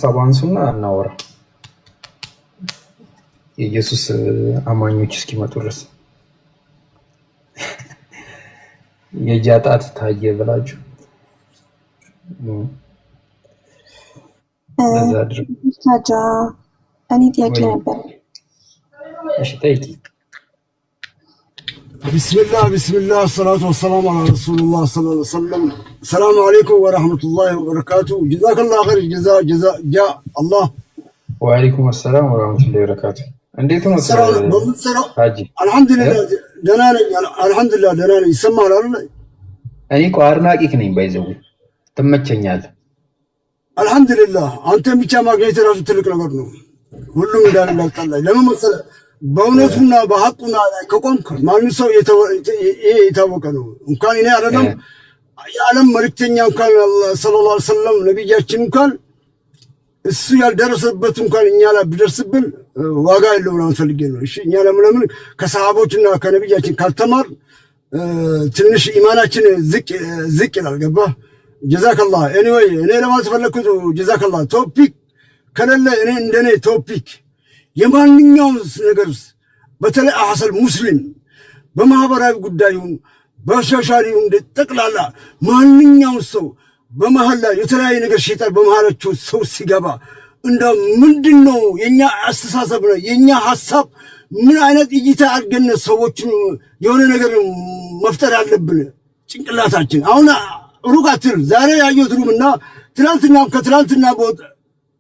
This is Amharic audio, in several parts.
ሰባንሱና እናወራ የኢየሱስ አማኞች እስኪመጡ ድረስ የጃጣት ታየ ብላችሁ ታጃ እኔ ጥያቄ ነበር። እሺ ጠይቂ። ቢስሚላህ ሰላቱ ወሰላሙ ዐላ ረሱሊላህ ሰለላሁ ዐለይሂ ወሰለም። ሰላም አለይኩም ወራህመቱላሂ ወበረካቱ። ጀዛከላሁ ኸይር ጀዛ አላህ። ወአለይኩም ሰላም ወራህመቱላሂ ወበረካቱ። እንዴት ነው በምትሰራው? አልሐምዱሊላህ ደህና ነኝ። አልሐምዱሊላህ ደህና ነኝ። ይሰማል አይደል? እኔ እኮ አድናቂህ ነኝ። ባይዘው ትመቸኛለህ። አልሐምዱሊላህ አንተን ብቻ ማግኘት ራሱ ትልቅ ነገር ነው። ሁሉም እንዳልጣላይ ለምን መሰለህ? በእውነቱና በሐቁና ከቆምክ ማንም ሰው የታወቀ ነው። እንኳን እኔ አይደለም የዓለም መልእክተኛ እንኳን ሰለላሁ ዐለይሂ ወሰለም ነብያችን እንኳን እሱ ያልደረሰበት እንኳን እኛ ላይ ቢደርስብን ዋጋ የለውም ነው ፈልጌ ነው። እሺ እኛ ለምን ከሰሃቦችና ከነብያችን ካልተማር ትንሽ ኢማናችን ዝቅ ይላል። ገባህ? ጀዛከላህ። ኤኒዌይ እኔ ለማለት ፈለኩት ጀዛከላህ። ቶፒክ ከሌለ እኔ እንደኔ ቶፒክ የማንኛውም ነገር በተለይ አሐሰል ሙስሊም በማህበራዊ ጉዳዩን በሶሻሊው ጠቅላላ ማንኛውም ሰው በመሃል ላይ የተለያየ ነገር ሸይጣን በመሃላቸው ሰው ሲገባ እንደው ምንድነው የኛ አስተሳሰብ ነው የኛ ሐሳብ ምን አይነት እይታ አድርገን ሰዎችን የሆነ ነገር መፍጠር አለብን ጭንቅላታችን። አሁን ሩቃትል ዛሬ ያየሁት ሩምና ትናንትና ከትናንትና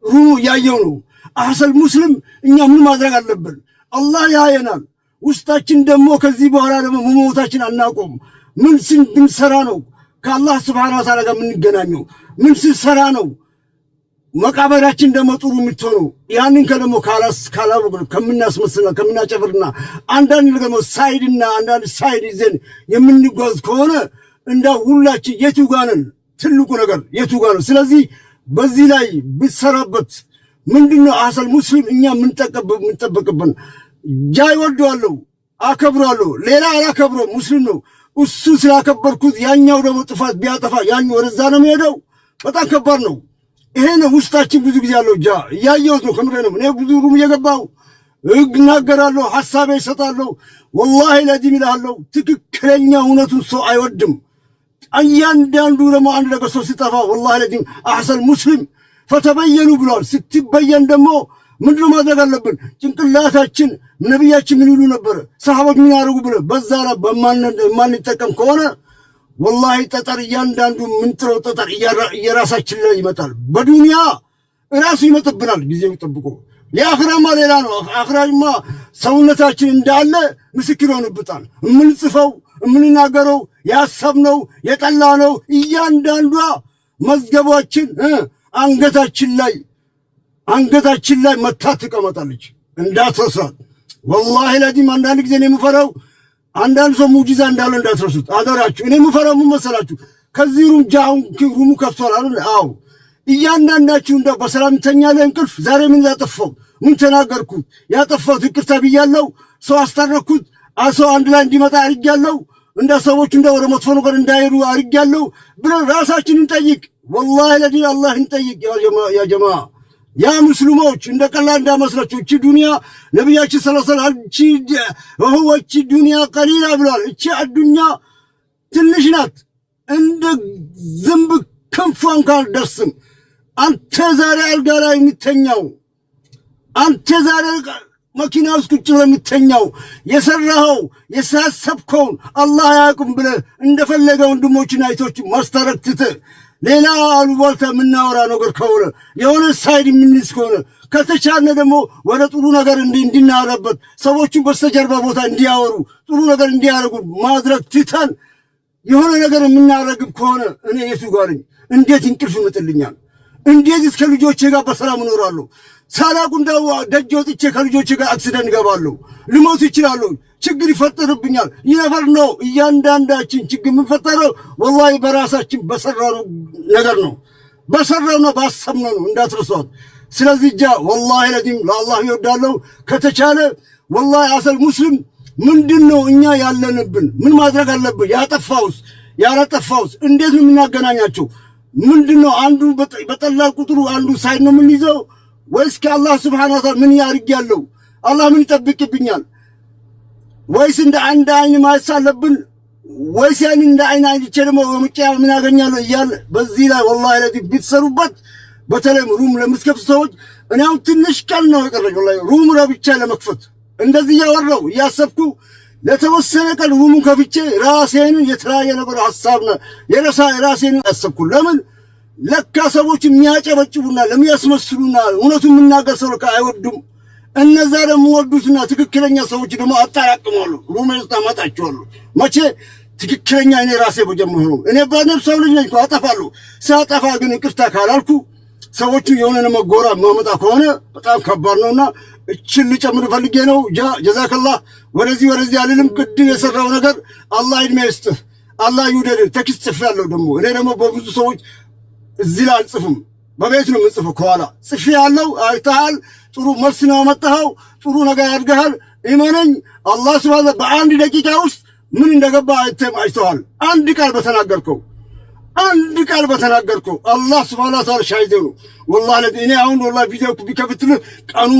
ሩሙ ያየው ነው። አሐሰል ሙስሊም እኛ ምን ማድረግ አለብን? አላህ ያየናል። ውስጣችን ደግሞ ከዚህ በኋላ ደግሞ መሞታችን አናቆም። ምን ስንሰራ ነው ከአላህ ሱብሓነሁ ወተዓላ ጋር የምንገናኘው? ምን ስንሰራ ነው መቃብራችን ደግሞ ጥሩ የምትሆነው? ያንን ከደሞ ካላወቅን ከምናስመስልና ከምናጨፍርና አንዳንድ ደግሞ ሳይድና አንዳንድ ሳይድ ይዘን የምንጓዝ ከሆነ እንዳ ሁላችን የቱ ጋር ነን? ትልቁ ነገር የቱ ጋር ነው? ስለዚህ በዚህ ላይ ብትሰራበት ምንድነው አሐሰል ሙስሊም እኛ የምንጠበቅብን? ጃይ ወደዋለሁ አከብራለሁ፣ ሌላ አላከብረው ሙስሊም ነው። እሱ ስላከበርኩት ያኛው ደግሞ ጥፋት ቢያጠፋ ያኛው ወደዛ ነው የሚሄደው። በጣም ከባድ ነው። ይሄ ነው ውስጣችን ብዙ ጊዜ ያለው ያየሁት ነው። ከምሬ ነው። እኔ ብዙ ሩም እየገባሁ እናገራለሁ፣ ሐሳቤ እሰጣለሁ። ወላሂ ለዚህም እልሃለሁ ትክክለኛ እውነቱን ሰው አይወድም። እያንዳንዱ ደግሞ አንድ ነገር ሰው ሲጠፋ ወላሂ ለዚህም አሐሰል ሙስሊም ፈተበየኑ ብሏል። ስትበየን ደግሞ ምንድነው ማድረግ አለብን? ጭንቅላታችን ነብያችን ምን ይሉ ነበር? ሰሃቦች ምን ያደርጉ ብለ በዛ ላይ በማንጠቀም ከሆነ ወላሂ ጠጠር እያንዳንዱ ምንጥለው ጠጠር እየራሳችን ላይ ይመጣል። በዱንያ ራሱ ይመጥብናል ጊዜው ጠብቆ። የአኽራማ ሌላ ነው። አኽራማ ሰውነታችን እንዳለ ምስክር ይሆንብታል። የምንጽፈው የምንናገረው ያሰብነው የጠላነው እያንዳንዷ መዝገባችን አንገታችን ላይ መታ ትቀመጣለች። እንዳትረሳት ወላሂ ለዚህም አንዳንድ ጊዜ ነው የምፈራው። አንዳንድ ሰው ሙጂዛ እንዳለው እንዳትረሱት አደራችሁ። እኔ የምፈራው ምን መሰላችሁ? ከዚህ ሩሙ ከፍቷል አይደል? አዎ እያንዳንዳችሁ እንደው በሰላም ተኛለህ እንቅልፍ። ዛሬ ምን ያጠፋው ምን ተናገርኩት? ያጠፋሁት ይቅርታ ብያለሁ። ሰው አስታረኩት። ሰው አንድ ላይ እንዲመጣ አድርጌያለሁ። እንደ ሰዎች እንደ ወደ መጥፎ ነገር እንዳይሄዱ አድርጌያለሁ ብለን ራሳችንን እንጠይቅ። ወላሂ ለዲን አላህ እንጠይቅ። ያ ጀማ ያ ሙስሊሞች እንደ ቀላል እንዳመስላችሁ እቺ ዱንያ ነብያችን ሰለላሁ ዐለይሂ ወሰለም እቺ ዱንያ ቀሊላ ብለዋል። እቺ አዱኛ ትንሽ ናት፣ እንደ ዝንብ ክንፏን ካልደርስም። አንተ ዛሬ አልጋ ላይ የምተኛው፣ አንተ ዛሬ መኪና ውስጥ ቁጭ ብለህ የምተኛው የሰራኸው የሳሰብከውን አላህ ያቁም ብለህ እንደፈለገ ወንድሞችን አይቶች ማስታረቅ ትተህ ሌላ አሉባልታ የምናወራ ነገር ከሆነ የሆነ ሳይድ የምንይዝ ከሆነ ከተቻለ ደግሞ ወደ ጥሩ ነገር እንድናወራበት ሰዎቹን በስተጀርባ ቦታ እንዲያወሩ ጥሩ ነገር እንዲያደርጉ ማድረግ ትተን የሆነ ነገር የምናረግብ ከሆነ እኔ የቱ ጋር ነኝ? እንዴት እንቅልፍ ይመጥልኛል? እንዴት እስከ ልጆቼ ጋር በሰላም እኖራለሁ? ሳላቁ እንደው ደጅ ወጥቼ ከልጆቼ ጋር አክሲደንት እገባለሁ፣ ልሞት ይችላለሁ፣ ችግር ይፈጠርብኛል። ይነፈር ነው እያንዳንዳችን ችግር የምንፈጠረው ወላሂ በራሳችን በሰራነው ነገር ነው፣ በሰራነው ባሰብነው ነው። እንዳትረሷት። ስለዚህ ወላሂ ለዚህም ለአላህ ይወዳለሁ። ከተቻለ ወላሂ አሐሰል ሙስሊም ምንድነው እኛ ያለንብን ምን ማድረግ አለብን? ያጠፋውስ ያላጠፋውስ እንዴት ነው የምናገናኛቸው? ምንድነው? አንዱ በጠላ ቁጥሩ አንዱ ሳይድ ነው የምንይዘው ወይስ ከአላህ ሱብሓነሁ ወተዓላ ምን ያርጋለው? አላህ ምን ይጠብቅብኛል? ወይስ እንደ አንድ አይን ማየት አለብን? ወይስ ያን እንደ አይን አይቼ ደግሞ ወምቂያ ምን ያገኛለሁ እያለ በዚህ ላይ ወላሂ ለዚህ ቢትሰሩበት በተለይ ሩም ለምትከፍቱ ሰዎች እኔ አሁን ትንሽ ቀን ነው የቀረኝ ወላሂ ሩም ለብቻ ለመክፈት እንደዚህ ያወራው እያሰብኩ ለተወሰነ ቀን ሩሙን ከፍቼ ራሴን የተለያየ ነገር ሐሳብ ነው የራሴን አሰብኩ። ለምን ለካ ሰዎች የሚያጨበጭቡና ለሚያስመስሉና እውነቱን የምናገር ሰው አይወዱም። እነዛ ደግሞ ወዱትና ትክክለኛ ሰዎች ደግሞ አጣራቅማሉ ሩም ውስጥ አመጣቸዋሉ። መቼ ትክክለኛ እኔ ራሴ በጀመሩ እኔ በነፍሰው ልጅ ነኝ አጠፋለሁ። ሳጠፋ ግን ይቅርታ ካላልኩ ሰዎቹ የሆነ መጎራ ማመጣ ከሆነ በጣም ከባድ ነውና እቺን ልጨምር ፈልጌ ነው። ጀዛከላህ ወደዚህ አልልም። ቅድም የሰራው ነገር አላህ እድሜ ይስጥህ፣ አላህ ይውደድ። ቴክስት ጽፌያለሁ ደግሞ እኔ ደግሞ በብዙ ሰዎች እዚህ ላይ አልጽፍም፣ በቤት ነው የምጽፈው። ከኋላ ጽፌያለሁ። አይተሃል፣ ጥሩ መልስ ነው ያመጣኸው፣ ጥሩ ነገር ያድርግሃል። እመነኝ አላህ ሱብሃነሁ በአንድ ደቂቃ ውስጥ ምን እንደገባ አይተሃል። አንድ ቃል በተናገርከው አላህ ሱብሃነሁ ወተዓላ ሻሂድ ነው። ወላሂ እኔ አሁን ወላሂ ቪዲዮ ቢከፍትልህ ቀኑ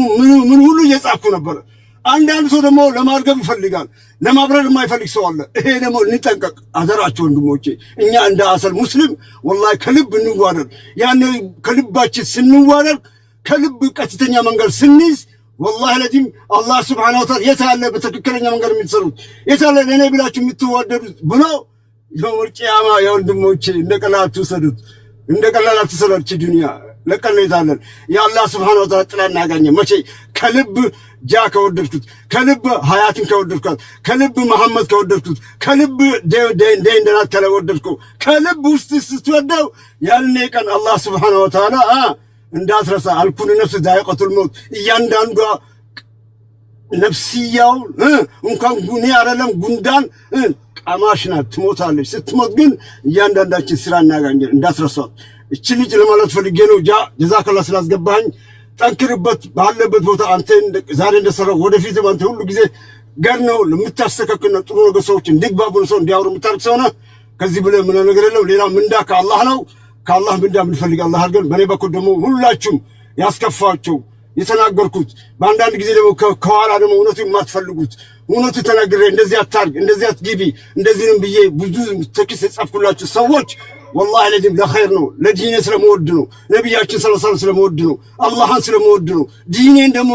ምን ሁሉ እየጻፍኩ ነበር። አንዳንድ ሰው ደግሞ ለማርገብ ይፈልጋል፣ ለማብረር የማይፈልግ ሰው አለ። ይሄ ደግሞ እንጠንቀቅ አደራችሁ ወንድሞቼ። እኛ እንደ አሰል ሙስሊም ወላሂ ከልብ እንዋደድ። ያን ከልባችን ስንዋደድ ከልብ ቀጥተኛ መንገድ ስንይዝ ወላሂ ለዚህም አላህ ሱብሃነሁ ወተዓላ የታለ በትክክለኛ መንገድ የምትሰሩት የታለ ለኔ ብላችሁ የምትዋደዱት ብሎ የውርቂያማ የወንድሞቼ እንደቀላቱ ሰዱት እንደቀላላቱ ሰለች ዱንያ ለቀለይታለን የአላህ ሱብሃነሁ ወተዓላ ጥላ እናገኘ መቼ ከልብ ከወደድኩት ከልብ ሀያትን ከወደድኩት ከልብ መሐመድ ከወደድኩት ከልብ እንደናት ከወደድኩ ከልብ ውስጥ ስትወደው ያልኔ ቀን አላህ ሱብሃነሁ ወተዓላ እንዳትረሳ አልኩል ነፍስ ዳይቀቱል ሞት እያንዳንዷ ነፍስያው እንኳን ጉኒ አይደለም ጉንዳን ቀማሽ ናት፣ ትሞታለች። ስትሞት ግን እያንዳንዳችን ስራ እናገኛለን። እንዳትረሳት እቺ ልጅ ለማለት ፈልጌ ነው። ጀዛከላህ ስላስገባኝ። ጠንክርበት፣ ባለበት ቦታ አንተ ዛሬ እንደሰራው ወደፊትም አንተ ሁሉ ጊዜ ገር ነው ለምታስተካክልና ጥሩ ነገር ሰዎች እንዲግባቡ ሰው እንዲያወሩ የምታርቅ ሰው ነህ። ከዚህ ብለህ ምን ነገር የለም። ሌላ ምንዳ ከአላህ ነው። ከአላህ ምንዳ የምንፈልግ አላህ አድርገን። በእኔ በኩል ደግሞ ሁላችሁም ያስከፋችሁ የተናገርኩት በአንዳንድ ጊዜ ደግሞ ከኋላ ደግሞ እውነቱ የማትፈልጉት እውነቱ ተናግሬ እንደዚህ አታርግ እንደዚህ አትግቢ እንደዚህንም ብዬ ብዙ ተክስ የጻፍኩላችሁ ሰዎች ወላሂ ለዲን ለኸይር ነው፣ ለዲኔ ስለመወድ ነው፣ ነብያችን ሰለላሁ ዐለይሂ ወሰለም ስለመወድ ነው፣ አላህን ስለመወድ ነው። ዲኔን ደግሞ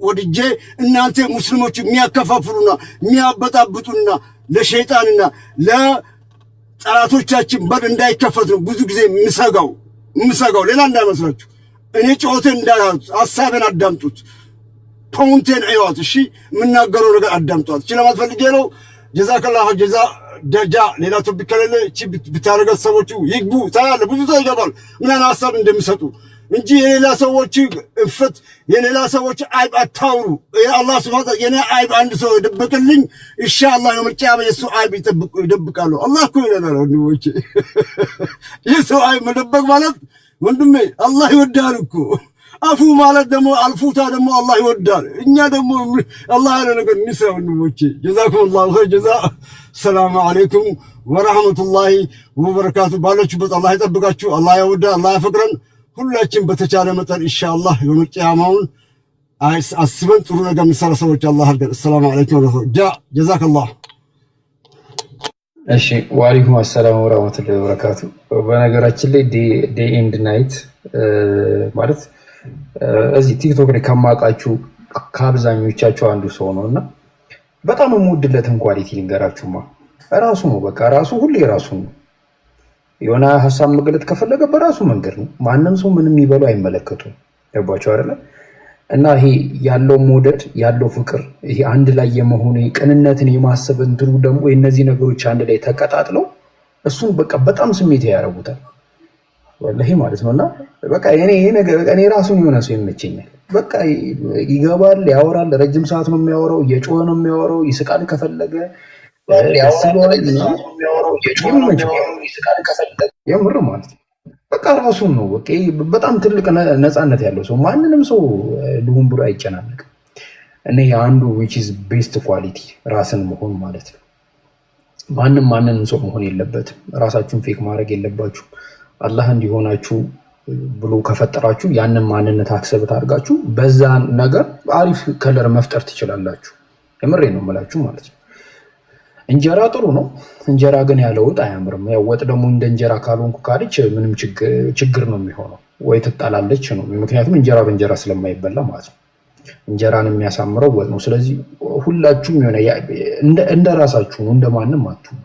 ወድጄ እናንተ ሙስሊሞች የሚያከፋፍሉና የሚያበጣብጡና ለሸይጣንና ለጠላቶቻችን በር እንዳይከፈት ነው ብዙ ጊዜ የምሰጋው ሌላ እንዳይመስላችሁ። እኔ ጮቴን እንዳያዙ ሐሳቤን አዳምጡት፣ ፖንቴን አይዋት። እሺ የምናገረው ነገር አዳምጧት። እቺ ለማትፈልጌ ነው። ጀዛከላህ ደጃ ሌላ ቶፒክ ከሌለ እቺ ብታረጋት ሰዎቹ ይግቡ። ታያለ ብዙ ሰው ይገባል ምን አይነት ሐሳብ እንደሚሰጡ እንጂ የሌላ ሰዎች እፍት የሌላ ሰዎች አይብ አታውሩ። አላህ ሱብሃነሁ የኔ አይብ አንድ ሰው ይደብቅልኝ ኢንሻአላህ የመርቂያ የሱ አይብ ይደብቃሉ። አላህ እኮ ይላል ወንድሞቼ የሰው አይብ መደበቅ ማለት ወንድሜ አላህ ይወዳል እኮ። አፉ ማለት ደግሞ አልፉታ ደግሞ አላህ ይወዳል። እኛ ደግሞ አላህ ያለ ነገር እንስራ ወንድሞቼ። ጀዛኩሙላሁ ኸይር ጀዛ። ሰላም አለይኩም ወራህመቱላሂ ወበረካቱ። ባላችሁበት አላህ ይጠብቃችሁ፣ አላህ ይወዳ፣ አላህ ያፈቅረን። ሁላችን በተቻለ መጠን ኢንሻአላህ የመቂያማውን አስበን ጥሩ ነገር የምንሰራ ሰዎች አላህ አድርገን። ሰላም አለይኩም ወራህመቱላሂ ጀዛከላህ። እሺ ወአለይኩም አሰላም ወራህመቱላሂ ወበረካቱ። በነገራችን ላይ ዴይ ኤንድ ናይት ማለት እዚህ ቲክቶክ ላይ ከማውቃችሁ ከአብዛኞቻችሁ አንዱ ሰው ነውና በጣም የምወድለትን ኳሊቲ ልንገራችሁማ። ራሱ ነው በቃ ራሱ ሁሌ ራሱ ነው። የሆነ ሐሳብ መግለጥ ከፈለገ በራሱ መንገድ ነው። ማንም ሰው ምንም ይበለው አይመለከቱም። ገባችሁ አይደለ? እና ይሄ ያለው መውደድ ያለው ፍቅር ይሄ አንድ ላይ የመሆኑ ቅንነትን የማሰብ እንትኑ ደግሞ እነዚህ ነገሮች አንድ ላይ ተቀጣጥለው እሱን በቃ በጣም ስሜት ያረጉታል ወላሂ ማለት ነውና በቃ እኔ ራሱን የሆነ ሰው ይመቸኛል። በቃ ይገባል፣ ያወራል፣ ረጅም ሰዓት ነው የሚያወራው፣ እየጮኸ ነው የሚያወራው፣ ይስቃል ከፈለገ የምር ማለት ነው። በቃ ራሱን ነው በቃ በጣም ትልቅ ነፃነት ያለው ሰው ማንንም ሰው ልሁን ብሎ አይጨናነቅም። እኔ አንዱ which is best quality ራስን መሆን ማለት ነው። ማንንም ሰው መሆን የለበትም። ራሳችሁን ፌክ ማድረግ የለባችሁም። አላህ እንዲሆናችሁ ብሎ ከፈጠራችሁ ያንን ማንነት አክሰብት አድርጋችሁ በዛ ነገር አሪፍ ከለር መፍጠር ትችላላችሁ። የምሬ ነው የምላችሁ ማለት ነው። እንጀራ ጥሩ ነው። እንጀራ ግን ያለ ወጥ አያምርም። ያው ወጥ ደግሞ እንደ እንጀራ ካልሆንኩ ካለች ምንም ችግር ነው የሚሆነው፣ ወይ ትጣላለች ነው። ምክንያቱም እንጀራ በእንጀራ ስለማይበላ ማለት ነው። እንጀራን የሚያሳምረው ወጥ ነው። ስለዚህ ሁላችሁም የሆነ እንደ ራሳችሁ ነው፣ እንደማንም አትሁኑ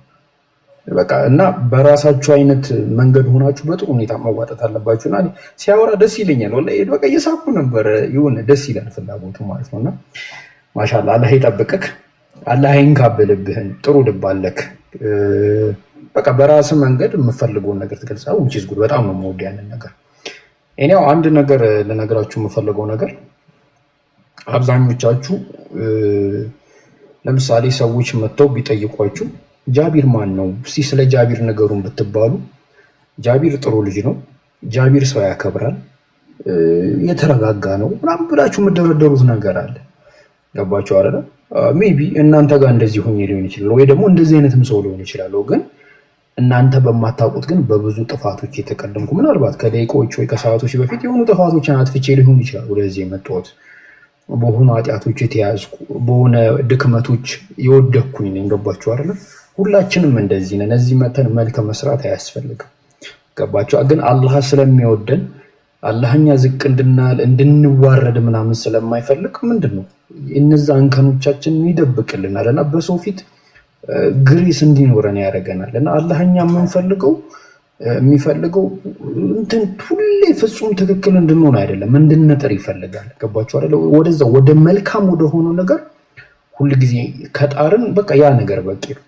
በቃ። እና በራሳችሁ አይነት መንገድ ሆናችሁ በጥሩ ሁኔታ መዋጠት አለባችሁና ሲያወራ ደስ ይለኛል ወላሂ። በቃ እየሳኩ ነበር፣ የሆነ ደስ ይላል ፍላጎቱ ማለት ነውና ማሻአላህ አላህ ይጠብቅክ። አላህ አይንካብልብህን። ጥሩ ልብ አለክ። በቃ በራስህ መንገድ የምፈልገውን ነገር ትገልጻለህ። which is good። በጣም ነው የምወደው ያንን ነገር። እኔው አንድ ነገር ልነግራችሁ የምፈልገው ነገር አብዛኞቻችሁ ለምሳሌ ሰዎች መጥተው ቢጠይቋችሁ ጃቢር ማን ነው እስቲ ስለ ጃቢር ነገሩን ብትባሉ፣ ጃቢር ጥሩ ልጅ ነው፣ ጃቢር ሰው ያከብራል፣ የተረጋጋ ነው ምናምን ብላችሁ የምትደረደሩት ነገር አለ። ገባችሁ አይደል? ሜቢ እናንተ ጋር እንደዚህ ሆኜ ሊሆን ይችላል፣ ወይ ደግሞ እንደዚህ አይነትም ሰው ሊሆን ይችላል። ግን እናንተ በማታውቁት ግን በብዙ ጥፋቶች የተቀደምኩ ምናልባት ከደቂቃዎች ወይ ከሰዓቶች በፊት የሆኑ ጥፋቶችን አጥፍቼ ሊሆን ይችላል ወደዚህ የመጣሁት። በሆኑ ኃጢአቶች የተያዝኩ በሆነ ድክመቶች የወደኩኝ ነኝ። ገባችሁ አይደል? ሁላችንም እንደዚህ ነን። እዚህ መተን መልክ መስራት አያስፈልግም። ገባችሁ? ግን አላህ ስለሚወደን አላህኛ ዝቅ እንድንዋረድ ምናምን ስለማይፈልግ ምንድነው እነዛ እንከኖቻችንን ይደብቅልናል እና በሰው ፊት ግሪስ እንዲኖረን ያደርገናል። እና አላህኛ የሚፈልገው እንትን ሁሌ ፍጹም ትክክል እንድንሆን አይደለም፣ እንድንጥር ይፈልጋል። ገባችሁ አይደል? ወደዛ ወደ መልካም ወደ ሆነው ነገር ሁል ጊዜ ከጣርን በቃ ያ ነገር በቂ ነው።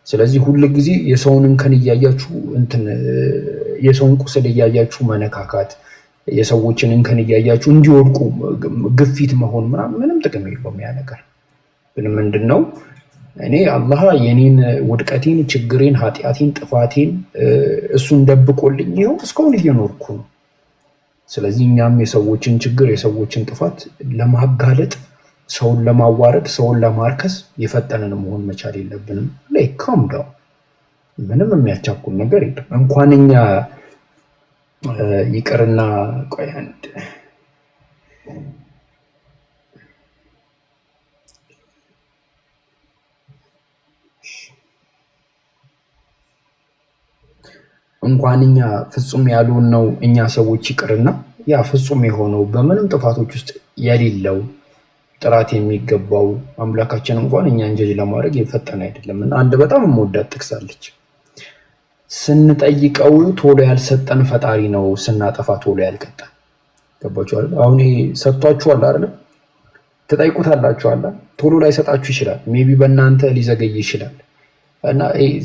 ስለዚህ ሁል ጊዜ የሰውን እንከን እያያችሁ የሰውን ቁስል እያያችሁ መነካካት፣ የሰዎችን እንከን እያያችሁ እንዲወድቁ ግፊት መሆን ምንም ጥቅም የለውም። ያ ነገር ግን ምንድነው እኔ አላህ የኔን ውድቀቴን፣ ችግሬን፣ ኃጢአቴን፣ ጥፋቴን እሱን ደብቆልኝ ይኸው እስካሁን እየኖርኩ ነው። ስለዚህ እኛም የሰዎችን ችግር፣ የሰዎችን ጥፋት ለማጋለጥ፣ ሰውን ለማዋረድ፣ ሰውን ለማርከስ የፈጠንን መሆን መቻል የለብንም። ካም ዳውን። ምንም የሚያቻኩል ነገር የለም። እንኳን እኛ ይቅርና ቆይ አንድ እንኳን እኛ ፍጹም ያልሆን ነው እኛ ሰዎች ይቅርና ያ ፍጹም የሆነው በምንም ጥፋቶች ውስጥ የሌለው ጥራት የሚገባው አምላካችን እንኳን እኛ እንጀጅ ለማድረግ የፈጠነ አይደለም። እና አንድ በጣም የምወዳት ጥቅስ አለች። ስንጠይቀው ቶሎ ያልሰጠን ፈጣሪ ነው ስናጠፋ ቶሎ ያልቀጣን። ገባችሁ አይደል? አሁን ሰጥቷችኋል አይደል? ትጠይቁታላችሁ አይደል? ቶሎ ላይ ሰጣችሁ ይችላል። ሜቢ በእናንተ ሊዘገይ ይችላል። እና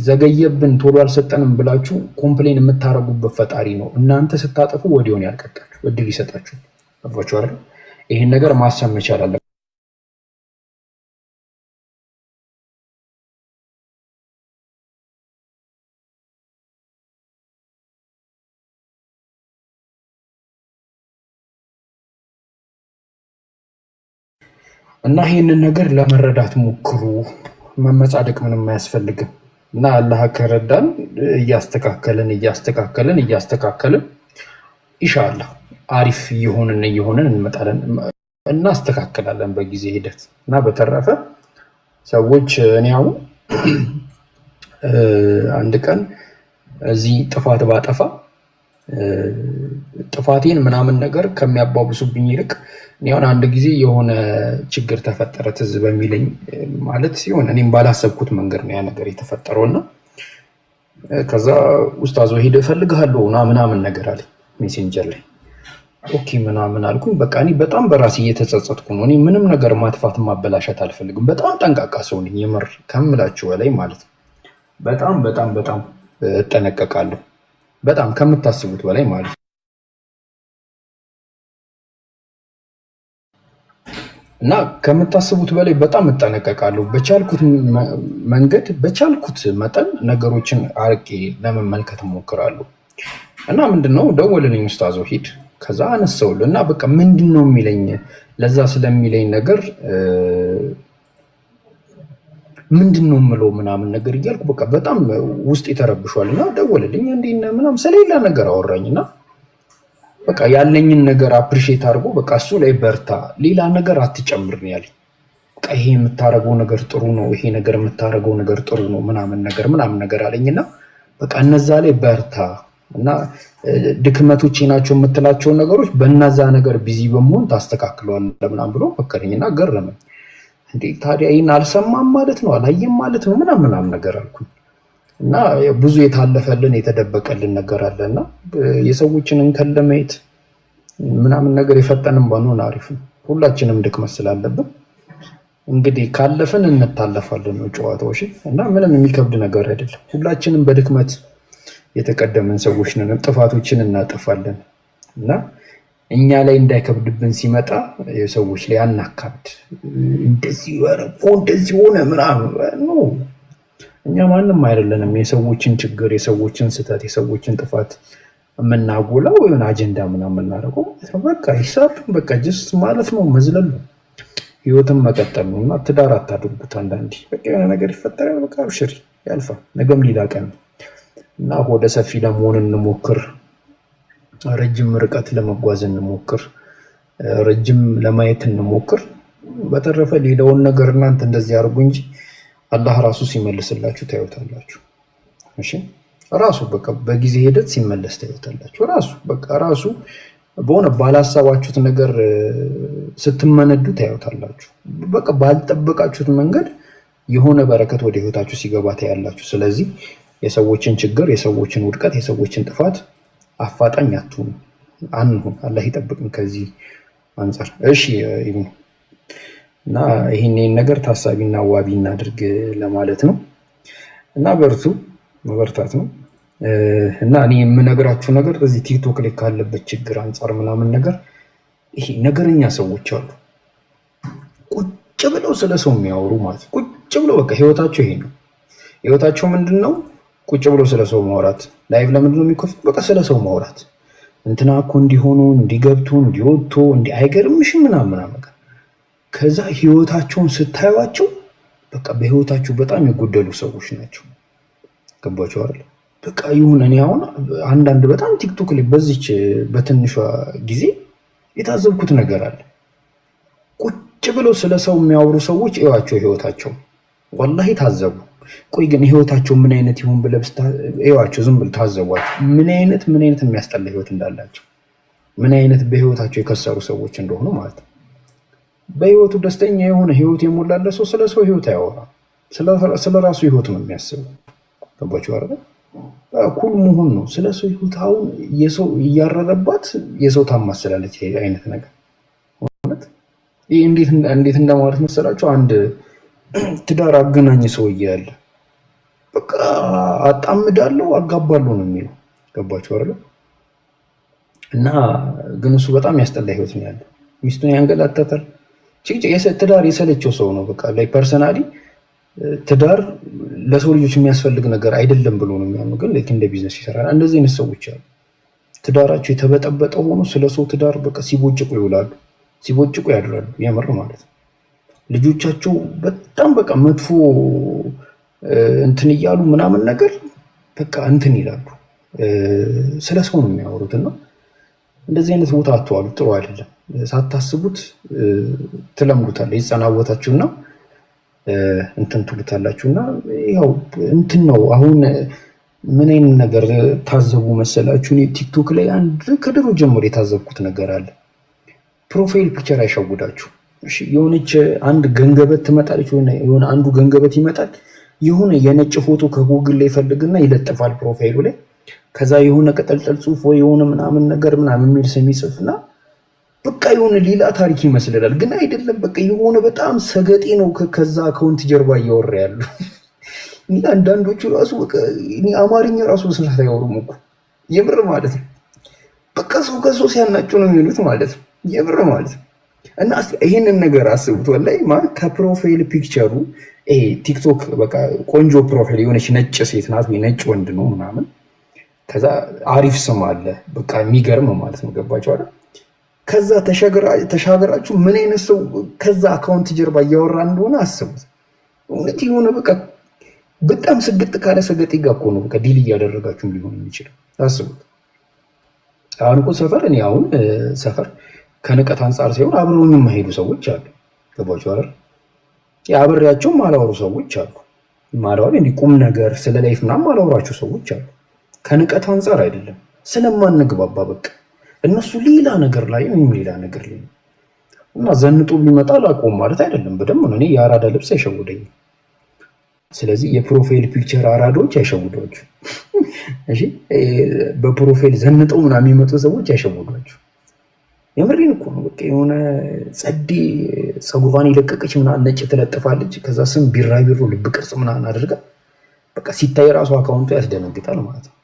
ዘገየብን ቶሎ አልሰጠንም ብላችሁ ኮምፕሌን የምታረጉበት ፈጣሪ ነው እናንተ ስታጠፉ ወዲያው ያልቀጣችሁ እድል ይሰጣችሁ። ገባችሁ አይደል? ይሄን ነገር ማሰብ መቻል አለ። እና ይሄንን ነገር ለመረዳት ሞክሩ። መመጻደቅ ምንም አያስፈልግም። እና አላህ ከረዳን እያስተካከልን ኢንሻአላህ አሪፍ እየሆንን እንመጣለን፣ እናስተካክላለን በጊዜ ሂደት። እና በተረፈ ሰዎች እኔ አሁን አንድ ቀን እዚህ ጥፋት ባጠፋ ጥፋቴን ምናምን ነገር ከሚያባብሱብኝ ይልቅ እኔውን አንድ ጊዜ የሆነ ችግር ተፈጠረ ትዝ በሚለኝ ማለት ሲሆን እኔም ባላሰብኩት መንገድ ነው ያ ነገር የተፈጠረውና ከዛ ኡስታዝ ወሂድ እፈልግሃለሁ ምናምን ነገር አለኝ ሜሴንጀር ላይ። ኦኬ ምናምን አልኩኝ። በቃ እኔ በጣም በራሴ እየተጸጸትኩ ነው። እኔ ምንም ነገር ማጥፋት ማበላሸት አልፈልግም። በጣም ጠንቃቃ ሰው ነኝ፣ የምር ከምላችሁ በላይ ማለት ነው። በጣም እጠነቀቃለሁ፣ በጣም ከምታስቡት በላይ ማለት ነው። እና ከምታስቡት በላይ በጣም እጠነቀቃለሁ። በቻልኩት መንገድ በቻልኩት መጠን ነገሮችን አርቄ ለመመልከት እሞክራለሁ። እና ምንድነው ደወለልኝ ኡስታዝ ወሂድ። ከዛ አነሳውልህ እና በቃ ምንድነው የሚለኝ ለዛ ስለሚለኝ ነገር ምንድነው የምለው ምናምን ነገር እያልኩ በቃ በጣም ውስጥ ይተረብሻልና ደወለልኝ እንዴ ምናምን ስለሌላ ነገር አወራኝና በቃ ያለኝን ነገር አፕሪሺየት አድርጎ በቃ እሱ ላይ በርታ ሌላ ነገር አትጨምር ነው ያለኝ። በቃ ይሄ የምታረገው ነገር ጥሩ ነው፣ ይሄ ነገር የምታረገው ነገር ጥሩ ነው ምናምን ነገር አለኝና በቃ እነዛ ላይ በርታ እና ድክመቶቼ ናቸው የምትላቸው ነገሮች በእነዛ ነገር ቢዚ በመሆን ታስተካክለዋለህ ምናምን ብሎ መከረኝና ገረመኝ። እንዴ ታዲያ ይሄን አልሰማም ማለት ነው አላየም ማለት ነው ምናምን ነገር አልኩኝ። እና ብዙ የታለፈልን የተደበቀልን ነገር አለና የሰዎችን እንከን ለማየት ምናምን ነገር የፈጠንም ባንሆን አሪፍ ነው። ሁላችንም ድክመት ስላለብን እንግዲህ ካለፈን እንታለፋለን ነው ጨዋታው። እሺ እና ምንም የሚከብድ ነገር አይደለም። ሁላችንም በድክመት የተቀደምን ሰዎች ነን፣ ጥፋቶችን እናጠፋለን እና እኛ ላይ እንዳይከብድብን ሲመጣ የሰዎች ላይ አናካብድ። እንደዚህ ወረቆ እንደዚህ ሆነ ምናምን ነው። እኛ ማንም አይደለንም የሰዎችን ችግር፣ የሰዎችን ስህተት፣ የሰዎችን ጥፋት የምናጎላው የሆነ አጀንዳ ምናምን የምናደርገው በቃ ሂሳብ በቃ ጀስት ማለት ነው መዝለል ነው። ህይወትን መቀጠል ነው እና ትዳር አታድርጉት። አንዳንዴ በቃ የሆነ ነገር ይፈጠራል፣ በቃ አብሽሪ ያልፋል፣ ነገም ሌላ ቀን እና ወደ ሰፊ ለመሆን እንሞክር፣ ረጅም ርቀት ለመጓዝ እንሞክር፣ ረጅም ለማየት እንሞክር። በተረፈ ሌላውን ነገር እናንተ እንደዚህ አድርጉ እንጂ አላህ ራሱ ሲመልስላችሁ ታዩታላችሁ። እሺ ራሱ በቃ በጊዜ ሂደት ሲመለስ ታዩታላችሁ። ራሱ በቃ ራሱ በሆነ ባላሰባችሁት ነገር ስትመነዱ ታዩታላችሁ። በቃ ባልጠበቃችሁት መንገድ የሆነ በረከት ወደ ህይወታችሁ ሲገባ ታያላችሁ። ስለዚህ የሰዎችን ችግር፣ የሰዎችን ውድቀት፣ የሰዎችን ጥፋት አፋጣኝ አትሁኑ፣ አንሁን። አላህ ይጠብቅን ከዚህ አንጻር። እሺ እና ይሄን ነገር ታሳቢና ዋቢ እናድርግ ለማለት ነው። እና በርቱ፣ መበርታት ነው። እና እኔ የምነግራችሁ ነገር እዚህ ቲክቶክ ላይ ካለበት ችግር አንጻር ምናምን ነገር ይሄ ነገረኛ ሰዎች አሉ፣ ቁጭ ብለው ስለ ሰው የሚያወሩ ማለት ቁጭ ብለው በቃ ህይወታቸው ይሄ ነው። ህይወታቸው ምንድን ነው? ቁጭ ብለው ስለ ሰው ማውራት። ላይቭ ለምንድን ነው የሚከፍቱት? በቃ ስለ ሰው ማውራት። እንትና እኮ እንዲሆኑ እንዲገብቶ እንዲወጥቶ እንዲ አይገርምሽም ምናምን ነገር። ከዛ ህይወታቸውን ስታዩዋቸው በቃ በህይወታቸው በጣም የጎደሉ ሰዎች ናቸው። ገባችሁ አይደል? በቃ ይሁን። እኔ አሁን አንዳንድ በጣም ቲክቶክ ላይ በዚች በትንሿ ጊዜ የታዘብኩት ነገር አለ። ቁጭ ብለው ስለ ሰው የሚያወሩ ሰዎች እዩዋቸው ህይወታቸው፣ ወላሂ ታዘቡ። ቆይ ግን ህይወታቸው ምን አይነት ይሁን ብለህ እዩዋቸው፣ ዝም ብለህ ታዘቧቸው። ምን አይነት የሚያስጠላ ህይወት እንዳላቸው፣ ምን አይነት በህይወታቸው የከሰሩ ሰዎች እንደሆኑ ማለት ነው። በህይወቱ ደስተኛ የሆነ ህይወት የሞላለ ሰው ስለ ሰው ህይወት አያወራም፣ ስለ ራሱ ህይወት ነው የሚያስበው። ገባችሁ አይደል? ኩል መሆን ነው ስለ ሰው ህይወት። አሁን የሰው እያረረባት የሰው ታማስላለች አይነት ነገር ማለት ይሄ እንዴት እንደማለት መሰላችሁ? አንድ ትዳር አገናኝ ሰውዬ ያለ በቃ አጣምዳለሁ አጋባለሁ ነው የሚለው። ገባችሁ አይደል? እና ግን እሱ በጣም ያስጠላ ህይወት ነው ያለው። ሚስቱን ያንገላታታል። ትዳር የሰለቸው ሰው ነው። በቃ ላይ ፐርሰናሊ ትዳር ለሰው ልጆች የሚያስፈልግ ነገር አይደለም ብሎ ነው የሚያምኑ። ግን ልክ እንደ ቢዝነስ ይሰራል። እንደዚህ አይነት ሰዎች አሉ። ትዳራቸው የተበጠበጠ ሆኖ ስለሰው ትዳር በቃ ሲቦጭቁ ይውላሉ፣ ሲቦጭቁ ያድራሉ። የምር ማለት ነው። ልጆቻቸው በጣም በቃ መጥፎ እንትን እያሉ ምናምን ነገር በቃ እንትን ይላሉ። ስለ ሰው ነው የሚያወሩት። እና እንደዚህ አይነት ቦታ አትዋሉ፣ ጥሩ አይደለም። ሳታስቡት ትለምዱታላችሁ፣ ይጸናወታችሁና እንትን ትሉታላችሁና ያው እንትን ነው። አሁን ምን አይነት ነገር ታዘቡ መሰላችሁ? እኔ ቲክቶክ ላይ አንድ ከድሮ ጀምሮ የታዘብኩት ነገር አለ። ፕሮፋይል ፒክቸር አይሸውዳችሁ። እሺ የሆነች አንድ ገንገበት ትመጣለች፣ የሆነ አንዱ ገንገበት ይመጣል። የሆነ የነጭ ፎቶ ከጉግል ላይ ይፈልግና ይለጥፋል ፕሮፋይሉ ላይ። ከዛ የሆነ ቀጠልጠል ጽሁፍ ወይ የሆነ ምናምን ነገር ምናምን የሚል ስም ይጽፍና በቃ የሆነ ሌላ ታሪክ ይመስልላል፣ ግን አይደለም። በቃ የሆነ በጣም ሰገጤ ነው ከዛ አካውንት ጀርባ እያወራ ያሉ። አንዳንዶቹ ራሱ በቃ አማርኛ ራሱ በስንት አያወሩም እኮ የምር ማለት ነው። በቃ ሰው ከሰው ሲያናቸው ነው የሚሉት ማለት ነው፣ የምር ማለት ነው። እና ይሄንን ነገር አስቡት። ወላሂ ማለት ከፕሮፋይል ፒክቸሩ ቲክቶክ በቃ ቆንጆ ፕሮፋይል የሆነች ነጭ ሴት ናት ወይ ነጭ ወንድ ነው ምናምን፣ ከዛ አሪፍ ስም አለ በቃ የሚገርም ማለት ነው። ገባችሁ አይደል? ከዛ ተሻገራችሁ ምን አይነት ሰው ከዛ አካውንት ጀርባ እያወራ እንደሆነ አስቡት። እውነት የሆነ በቃ በጣም ስግጥ ካለ ሰገጤ ጋር እኮ ነው በቃ ዲል እያደረጋችሁ ሊሆን የሚችለው። አስቡት። አሁን እኮ እኔ አሁን ሰፈር ከንቀት አንጻር ሳይሆን አብረውኝ የማይሄዱ ሰዎች አሉ። ገባችሁ አይደል? አብሬያቸውም ማላወሩ ሰዎች አሉ። ማላወሩ እንዲህ ቁም ነገር ስለ ላይፍ ምናምን ማላወራቸው ሰዎች አሉ። ከንቀት አንጻር አይደለም፣ ስለማንግባባ በቃ እነሱ ሌላ ነገር ላይ እኔም ሌላ ነገር ላይ እና ዘንጦ ቢመጣ ላቆም ማለት አይደለም። በደንብ ነው። እኔ የአራዳ ልብስ አይሸውደኝም። ስለዚህ የፕሮፋይል ፒክቸር አራዳዎች አይሸውዷችሁ። እሺ፣ በፕሮፋይል ዘንጠው ምናምን የሚመጡ ሰዎች አይሸውዷችሁ። የምሬን እኮ ነው። በቃ የሆነ ጸዴ ፀጉሯን የለቀቀች ምናምን ነጭ ትለጥፋለች። ከዛ ስም ቢራቢሮ ልብ ቅርጽ ምናምን አድርጋ በቃ ሲታይ ራሱ አካውንቱ ያስደነግጣል ማለት ነው።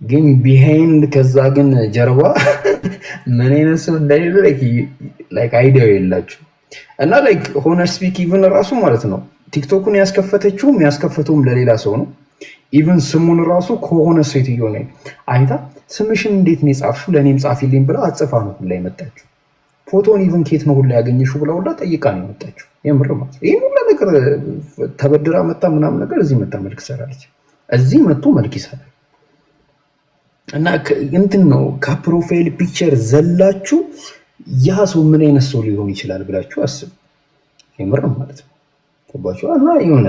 ግን ቢሃይንድ ከዛ ግን ጀርባ ምን አይነት ሰው እንዳይል ላይክ አይዲያው የላችሁ እና ላይክ ሆነር ስፒክ ኢቭን ራሱ ማለት ነው ቲክቶኩን ያስከፈተውም ለሌላ ሰው ነው። ኢቭን ስሙን ራሱ ከሆነ ሴትዮ ነው አይታ ስምሽን እንዴት ነው የጻፍሽው ለኔም ጻፊልኝ ብላ አጽፋ ነው ሁላ የመጣችው። ፎቶን ኢቭን ኬት ነው ሁላ ያገኘሽው ብላ ሁላ ጠይቃ ነው የመጣችው። የምር ማለት ነው። ይሄን ሁላ ነገር ተበድራ መጣ ምናምን ነገር እዚህ መጣ መልክ ሰራለች። እዚህ መጥቶ መልክ ይሰራል። እና እንትን ነው ከፕሮፋይል ፒክቸር ዘላችሁ ያ ሰው ምን አይነት ሰው ሊሆን ይችላል ብላችሁ አስቡ። የምር ማለት ነው። ገባችሁ? እና የሆነ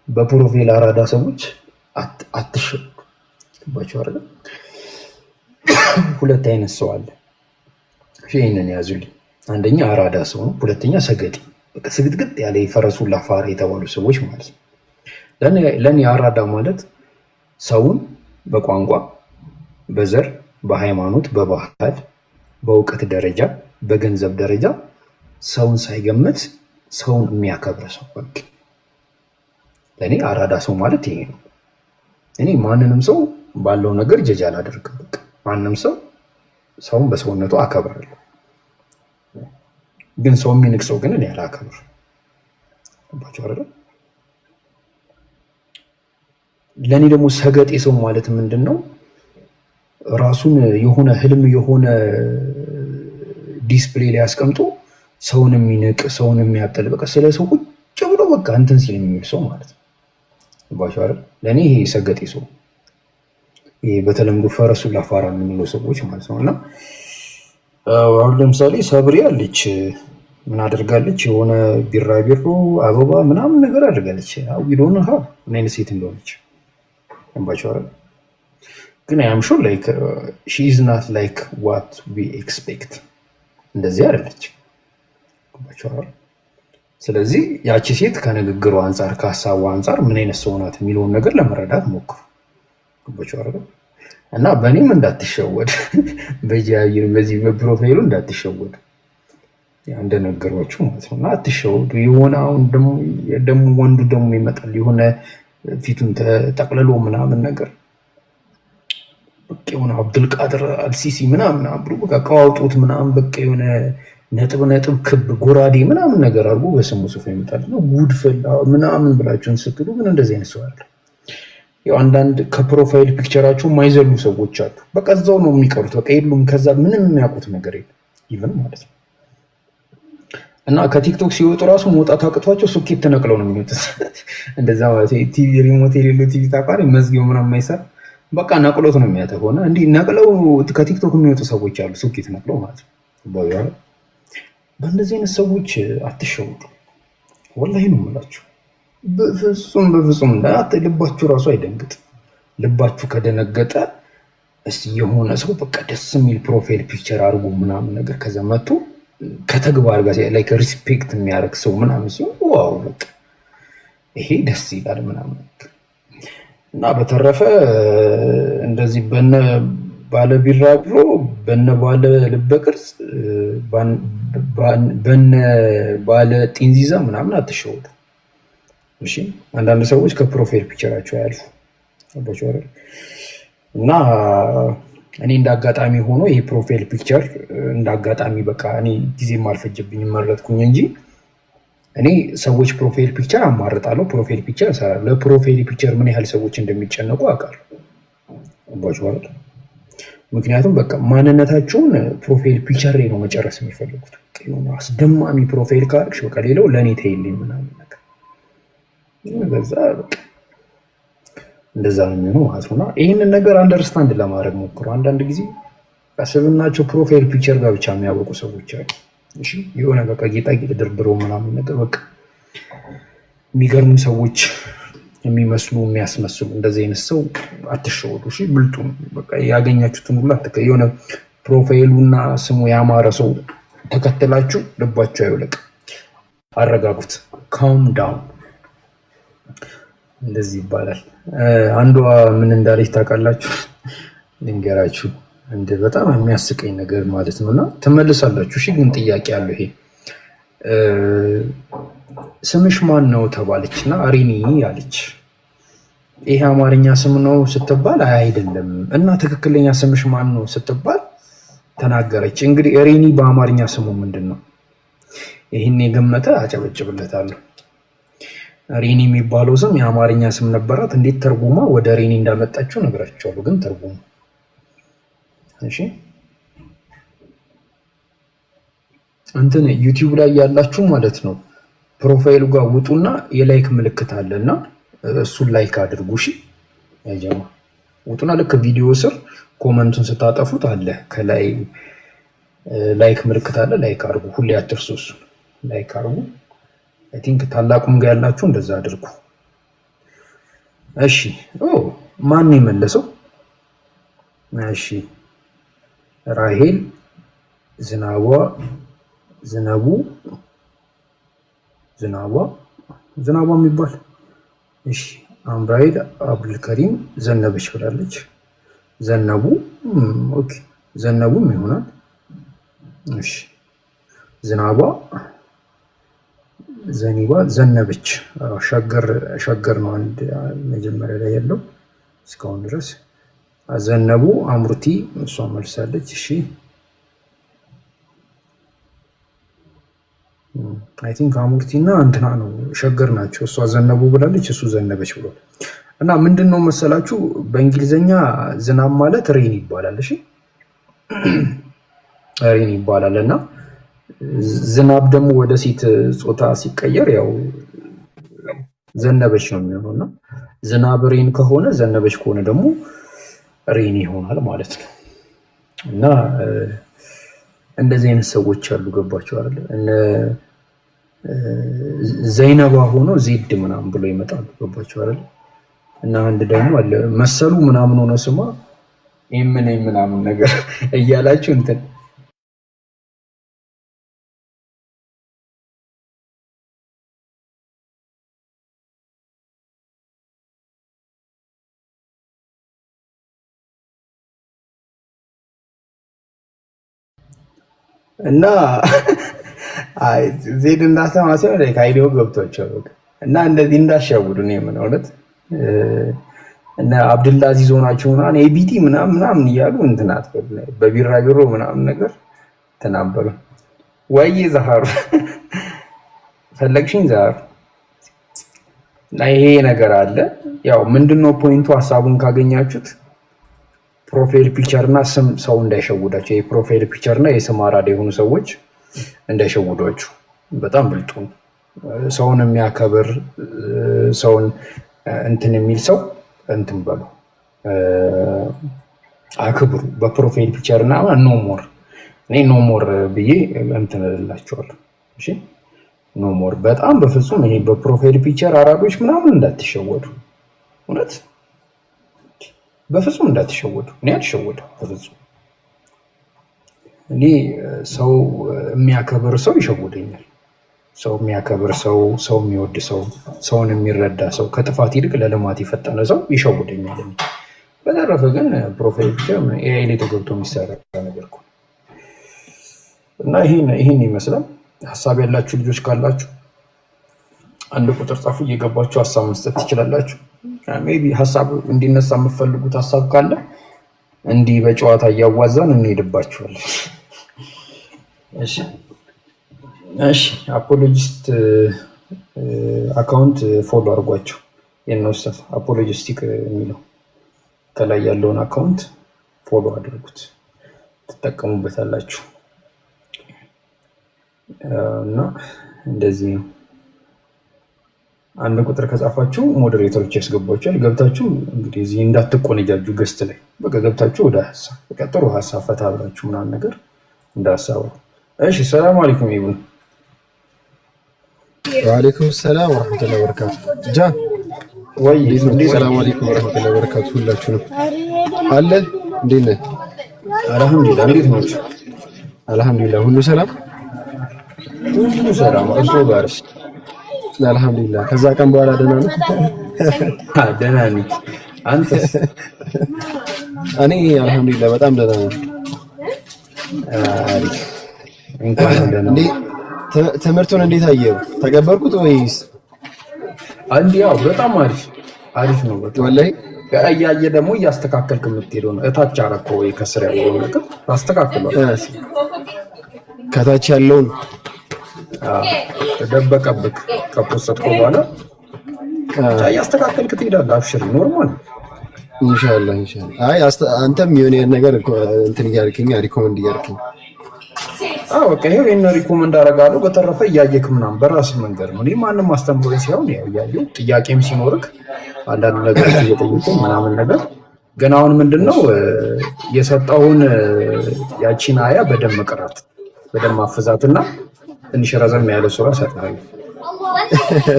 በፕሮፋይል አራዳ ሰዎች አትሸጡ። ገባችሁ አይደል? ሁለት አይነት ሰው አለ። ይሄንን ያዙልኝ። አንደኛ አራዳ ሰው ነው። ሁለተኛ ሰገጤ፣ በቃ ስግጥግጥ ያለ የፈረሱላ ፋራ የተባሉ ሰዎች ማለት ነው። ለኔ አራዳ ማለት ሰውን በቋንቋ፣ በዘር፣ በሃይማኖት፣ በባህል፣ በእውቀት ደረጃ፣ በገንዘብ ደረጃ ሰውን ሳይገምት ሰውን የሚያከብር ሰው። በቃ ለኔ አራዳ ሰው ማለት ይሄ ነው። እኔ ማንንም ሰው ባለው ነገር ጀጅ አላደርግም። በቃ ማንም ሰውን በሰውነቱ አከብራለሁ። ግን ሰው የሚንቅ ሰው ግን እኔ አላከብርም። ባቸው አይደል? ለኔ ደግሞ ሰገጤ ሰው ማለት ምንድነው? ራሱን የሆነ ህልም የሆነ ዲስፕሌይ ላይ አስቀምጦ ሰውን የሚንቅ ሰውን የሚያጠል በቃ ስለ ሰው ቁጭ ብሎ በቃ እንትን ሲል የሚል ሰው ማለት ነው። ባቸው አይደል? ለኔ ይሄ ሰገጤ ሰው፣ ይሄ በተለምዶ ፈረሱላ ፋራ የምንለው ሰዎች ማለት ነው። እና አሁን ለምሳሌ ሰብሪ አለች፣ ምን አድርጋለች? የሆነ ቢራቢሮ አበባ ምናምን ነገር አድርጋለች። አው ቢዶን ምን አይነት ሴት እንደሆነች ባቸው አይደል? ግን አም ሹር ላይክ ሺ ኢዝ ናት ላይክ ዋት ዊ ኤክስፔክት። እንደዚህ አይደለች። ባቸው አይደል? ስለዚህ ያቺ ሴት ከንግግሩ አንጻር ከሀሳቡ አንጻር ምን አይነት ሰው ናት የሚለውን ነገር ለመረዳት ሞክሩ። ባቸው አይደል? እና በእኔም እንዳትሸወድ በጃይር በዚህ በፕሮፋይሉ እንዳትሸወድ እንደነገሯችሁ ማለት ነው። እና አትሸወዱ። የሆነ አሁን ደግሞ ወንዱ ደግሞ ይመጣል የሆነ ፊቱን ተጠቅልሎ ምናምን ነገር በቃ የሆነ አብዱልቃድር አልሲሲ ምናምን አብሩ በቃ ቀዋውጡት ምናምን በቃ የሆነ ነጥብ ክብ ጎራዴ ምናምን ነገር አድርጎ በስሙ ጽፎ ይመጣል ነው ጉድ ፈላ ምናምን ብላችሁን ስትሉ ግን እንደዚህ አይነት ሰው አለ። ያው አንዳንድ ከፕሮፋይል ፒክቸራቸው የማይዘሉ ሰዎች አሉ። በቃ እዛው ነው የሚቀሩት። በቃ የሉም ከዛ ምንም የሚያውቁት ነገር የለም ኢቭን ማለት ነው። እና ከቲክቶክ ሲወጡ ራሱ መውጣት አቅቷቸው ሱኬት ተነቅለው ነው የሚወጡት። እንደዛ ማለት ቲቪ ሪሞት የሌለው ቲቪ ታውቃለህ፣ መዝጊያው ምናምን የማይሰራ በቃ ነቅሎት ነው የሚያተሆነ እንዲህ ነቅለው ከቲክቶክ የሚወጡ ሰዎች አሉ፣ ሱኬት ነቅለው ማለት ነው። በእንደዚህ አይነት ሰዎች አትሸውዱ። ወላሂ ነው የምላችሁ። በፍጹም ልባችሁ ራሱ አይደንግጥ። ልባችሁ ከደነገጠ እስቲ የሆነ ሰው በቃ ደስ የሚል ፕሮፋይል ፒክቸር አድርጎ ምናምን ነገር ከዛ መጥቶ ከተግባር ጋር ላይ ሪስፔክት የሚያደርግ ሰው ምናምን ሲሆን ዋው በቃ ይሄ ደስ ይላል ምናምን። እና በተረፈ እንደዚህ በነ ባለ ቢራቢሮ በነ ባለ ልበ ቅርጽ በነ ባለ ጢንዚዛ ምናምን አትሸወዱ። እሺ አንዳንድ ሰዎች ከፕሮፋይል ፒክቸራቸው ያልፉ አባቸው አይደል? እና እኔ እንዳጋጣሚ ሆኖ ይሄ ፕሮፋይል ፒክቸር እንዳጋጣሚ በቃ እኔ ጊዜም አልፈጀብኝ መረጥኩኝ እንጂ እኔ ሰዎች ፕሮፋይል ፒክቸር አማርጣለሁ፣ ፕሮፋይል ፒክቸር እሰራለሁ። ለፕሮፋይል ፒክቸር ምን ያህል ሰዎች እንደሚጨነቁ አውቃለሁ አባቸው አይደል? ምክንያቱም በቃ ማንነታቸውን ፕሮፋይል ፒክቸር ላይ ነው መጨረስ የሚፈልጉት። አስደማሚ ፕሮፋይል ካርክሽ በቃ ሌላው ለእኔ ተይልኝ ምናምን ነገር በዛ እንደዛ ነው የሚሆነው ማለት ነው። እና ይህንን ነገር አንደርስታንድ ለማድረግ ሞክሩ። አንዳንድ ጊዜ ከስብናቸው ፕሮፋይል ፒክቸር ጋር ብቻ የሚያበቁ ሰዎች አሉ። እሺ የሆነ በቃ ጌጣጌጥ ድርድረው ምናምን ነገር በቃ የሚገርሙ ሰዎች የሚመስሉ የሚያስመስሉ እንደዚህ አይነት ሰው አትሸወዱ። እሺ ብልጡ በቃ ያገኛችሁትን ሁሉ የሆነ ፕሮፋይሉና ስሙ ያማረ ሰው ተከትላችሁ ልባችሁ አይውለቅ። አረጋጉት። ካም ዳውን እንደዚህ ይባላል። አንዷ ምን እንዳለች ታውቃላችሁ? ልንገራችሁ። በጣም የሚያስቀኝ ነገር ማለት ነውና ትመልሳላችሁ። እሺ ግን ጥያቄ አለው ይሄ ስምሽ ማን ነው ተባለችና ሪኒ አለች። ይሄ አማርኛ ስም ነው ስትባል አይደለም እና ትክክለኛ ስምሽ ማን ነው ስትባል ተናገረች። እንግዲህ ሪኒ በአማርኛ ስሙ ምንድን ነው? ይህን የገመተ አጨበጭብለታለሁ። ሪኒ የሚባለው ስም የአማርኛ ስም ነበራት። እንዴት ተርጉማ ወደ ሪኒ እንዳመጣችው ነግራችኋለሁ። ግን ተርጉሙ እሺ። እንትን ዩቲዩብ ላይ ያላችሁ ማለት ነው ፕሮፋይሉ ጋር ውጡና የላይክ ምልክት አለና እሱን ላይክ አድርጉ። እሺ ያጀማ ውጡና ልክ ቪዲዮ ስር ኮመንቱን ስታጠፉት አለ ከላይ ላይክ ምልክት አለ። ላይክ አድርጉ። ሁሌ አትርሱ። እሱ ላይክ አድርጉ። አይ ቲንክ ታላቁም ጋር ያላችሁ እንደዛ አድርጉ። እሺ ማን ነው የመለሰው? እሺ ራሄል ዝናቧ የሚባል እሺ። አምራይል አብዱልከሪም ዘነበች ብላለች። ዘነቡ ኦኬ፣ ዘነቡም ይሆናል። እሺ ዝናቧ፣ ዘኒባ፣ ዘነበች። ሸገር ነው አንድ መጀመሪያ ላይ ያለው እስካሁን ድረስ። ዘነቡ፣ አምሩቲ እሷ መልሳለች። እሺ አይ ቲንክ አሙርቲ እና እንትና ነው ሸገር ናቸው። እሷ ዘነቡ ብላለች፣ እሱ ዘነበች ብሏል። እና ምንድነው መሰላችሁ በእንግሊዘኛ ዝናብ ማለት ሬን ይባላል። እሺ ሬን ይባላል። እና ዝናብ ደግሞ ወደ ሴት ጾታ ሲቀየር ያው ዘነበች ነው የሚሆነው። እና ዝናብ ሬን ከሆነ ዘነበች ከሆነ ደግሞ ሬን ይሆናል ማለት ነው። እና እንደዚህ አይነት ሰዎች አሉ። ገባችሁ አይደል? እነ ዘይነባ ሆኖ ዜድ ምናምን ብሎ ይመጣሉ። ገባችሁ አይደል? እና አንድ ደግሞ አለ መሰሉ ምናምን ሆኖ ስማ ይምን ምናምን ነገር እያላችሁ እንትን እና አይ ዜድ እንዳሰማቸው ላይ ካይዲዮ ገብቷቸው እና እንደዚህ እንዳሻውዱ ነው የምንውለት እና አብዱላዚዝ ሆናችሁና ኤቢቲ ምናምን እያሉ እንትናት በቢራቢሮ ምናምን ነገር ተናበሩ። ወይ ዛሃሩ ፈለግሽኝ ዛሃሩ እና ይሄ ነገር አለ። ያው ምንድነው ፖይንቱ? ሐሳቡን ካገኛችሁት ፕሮፋይል ፒክቸር እና ስም ሰው እንዳይሸውዳቸው። የፕሮፋይል ፒክቸር እና የስም አራዳ የሆኑ ሰዎች እንዳይሸውዷችሁ። በጣም ብልጡ ሰውን የሚያከብር ሰውን እንትን የሚል ሰው እንትን በሉ አክብሩ። በፕሮፋይል ፒክቸር እና ኖሞር እኔ ኖሞር ብዬ እንትን እላችኋለሁ። እሺ ኖሞር በጣም በፍጹም ይሄ በፕሮፋይል ፒክቸር አራዶች ምናምን እንዳትሸወዱ። እውነት በፍጹም እንዳትሸወዱ። እኔ አልሸወድም በፍጹም። እኔ ሰው የሚያከብር ሰው ይሸውደኛል። ሰው የሚያከብር ሰው፣ ሰው የሚወድ ሰው፣ ሰውን የሚረዳ ሰው፣ ከጥፋት ይልቅ ለልማት የፈጠነ ሰው ይሸውደኛል። በተረፈ ግን ፕሮፋይል ፒክቸር ኤአይ ላይ ተገብቶ የሚሰራ ነገር እኮ እና ይህን ይመስላል። ሀሳብ ያላችሁ ልጆች ካላችሁ አንድ ቁጥር ጻፉ፣ እየገባችሁ ሀሳብ መስጠት ትችላላችሁ። ሜቢ ሀሳብ እንዲነሳ የምትፈልጉት ሀሳብ ካለ እንዲህ በጨዋታ እያዋዛን እንሄድባችኋለን። እሺ አፖሎጂስት አካውንት ፎሎ አድርጓቸው። የነውስታት አፖሎጂስቲክ የሚለው ከላይ ያለውን አካውንት ፎሎ አድርጉት፣ ትጠቀሙበታላችሁ። እና እንደዚህ ነው። አንድ ቁጥር ከጻፋችሁ ሞዴሬተሮች ያስገባችኋል። ገብታችሁ እንግዲህ እዚህ እንዳትቆነጃጁ ገስት ላይ በቃ ገብታችሁ ወደ ሀሳብ በቃ ጥሩ ሀሳብ ፈታ ብላችሁ ምናምን ነገር እንዳሳቡ። እሺ ሰላም አለይኩም ይቡን። ወአለይኩም ሰላም ወራህመቱላሂ ወበረካቱ። ጃ ወይ ሰላም አለይኩም ወራህመቱላሂ ወበረካቱ። ሁላችሁንም አለ እንዴት ነህ? አልሐምዱሊላህ። እንዴት ነው? አልሐምዱሊላህ ሁሉ ሰላም ሁሉ ሰላም። እሱ ጋርስ? አልሐምዱሊላህ። ከዛ ቀን በኋላ ደህና ነህ? ደህና ነኝ። አንተስ? እኔ አልሐምዱሊላህ በጣም ደህና ነኝ። እንኳን ደህና እንዴ ትምህርቱን እንዴት አየኸው? ተገበርኩት ወይስ? አንድ ያው በጣም አሪፍ ነው። በጣም ወላሂ እያየ ደግሞ እያስተካከልክ የምትሄደው ነው። እታች አደረከው ወይ ከስር ያለው ነገር አስተካክሏል። ከታች ያለውን ተደበቀብክ ከፖስተትከው በኋላ እያስተካከልክ ትሄዳለህ። አብሽር ኖርማል ኢንሻአላህ ኢንሻአላህ። አይ አንተም የሆነ ነገር እንትን እያልከኝ ሪኮመንድ እያልከኝ በቃ ይሄው የነ ሪኮመንድ አደርጋለሁ። በተረፈ እያየክ ምናምን በራስህ መንገድ ነው። እኔ ማንም አስተምሮኝ ሲሆን ያው እያየሁ ጥያቄም ሲኖርክ አንዳንድ ነገር እየጠየቁኝ ምናምን ነገር ግን አሁን ምንድነው የሰጠውን ያቺን አያ በደንብ ቅራት በደንብ ማፈዛትና ትንሽ ረዘም ያለ ሱራ ሰጥተሃል።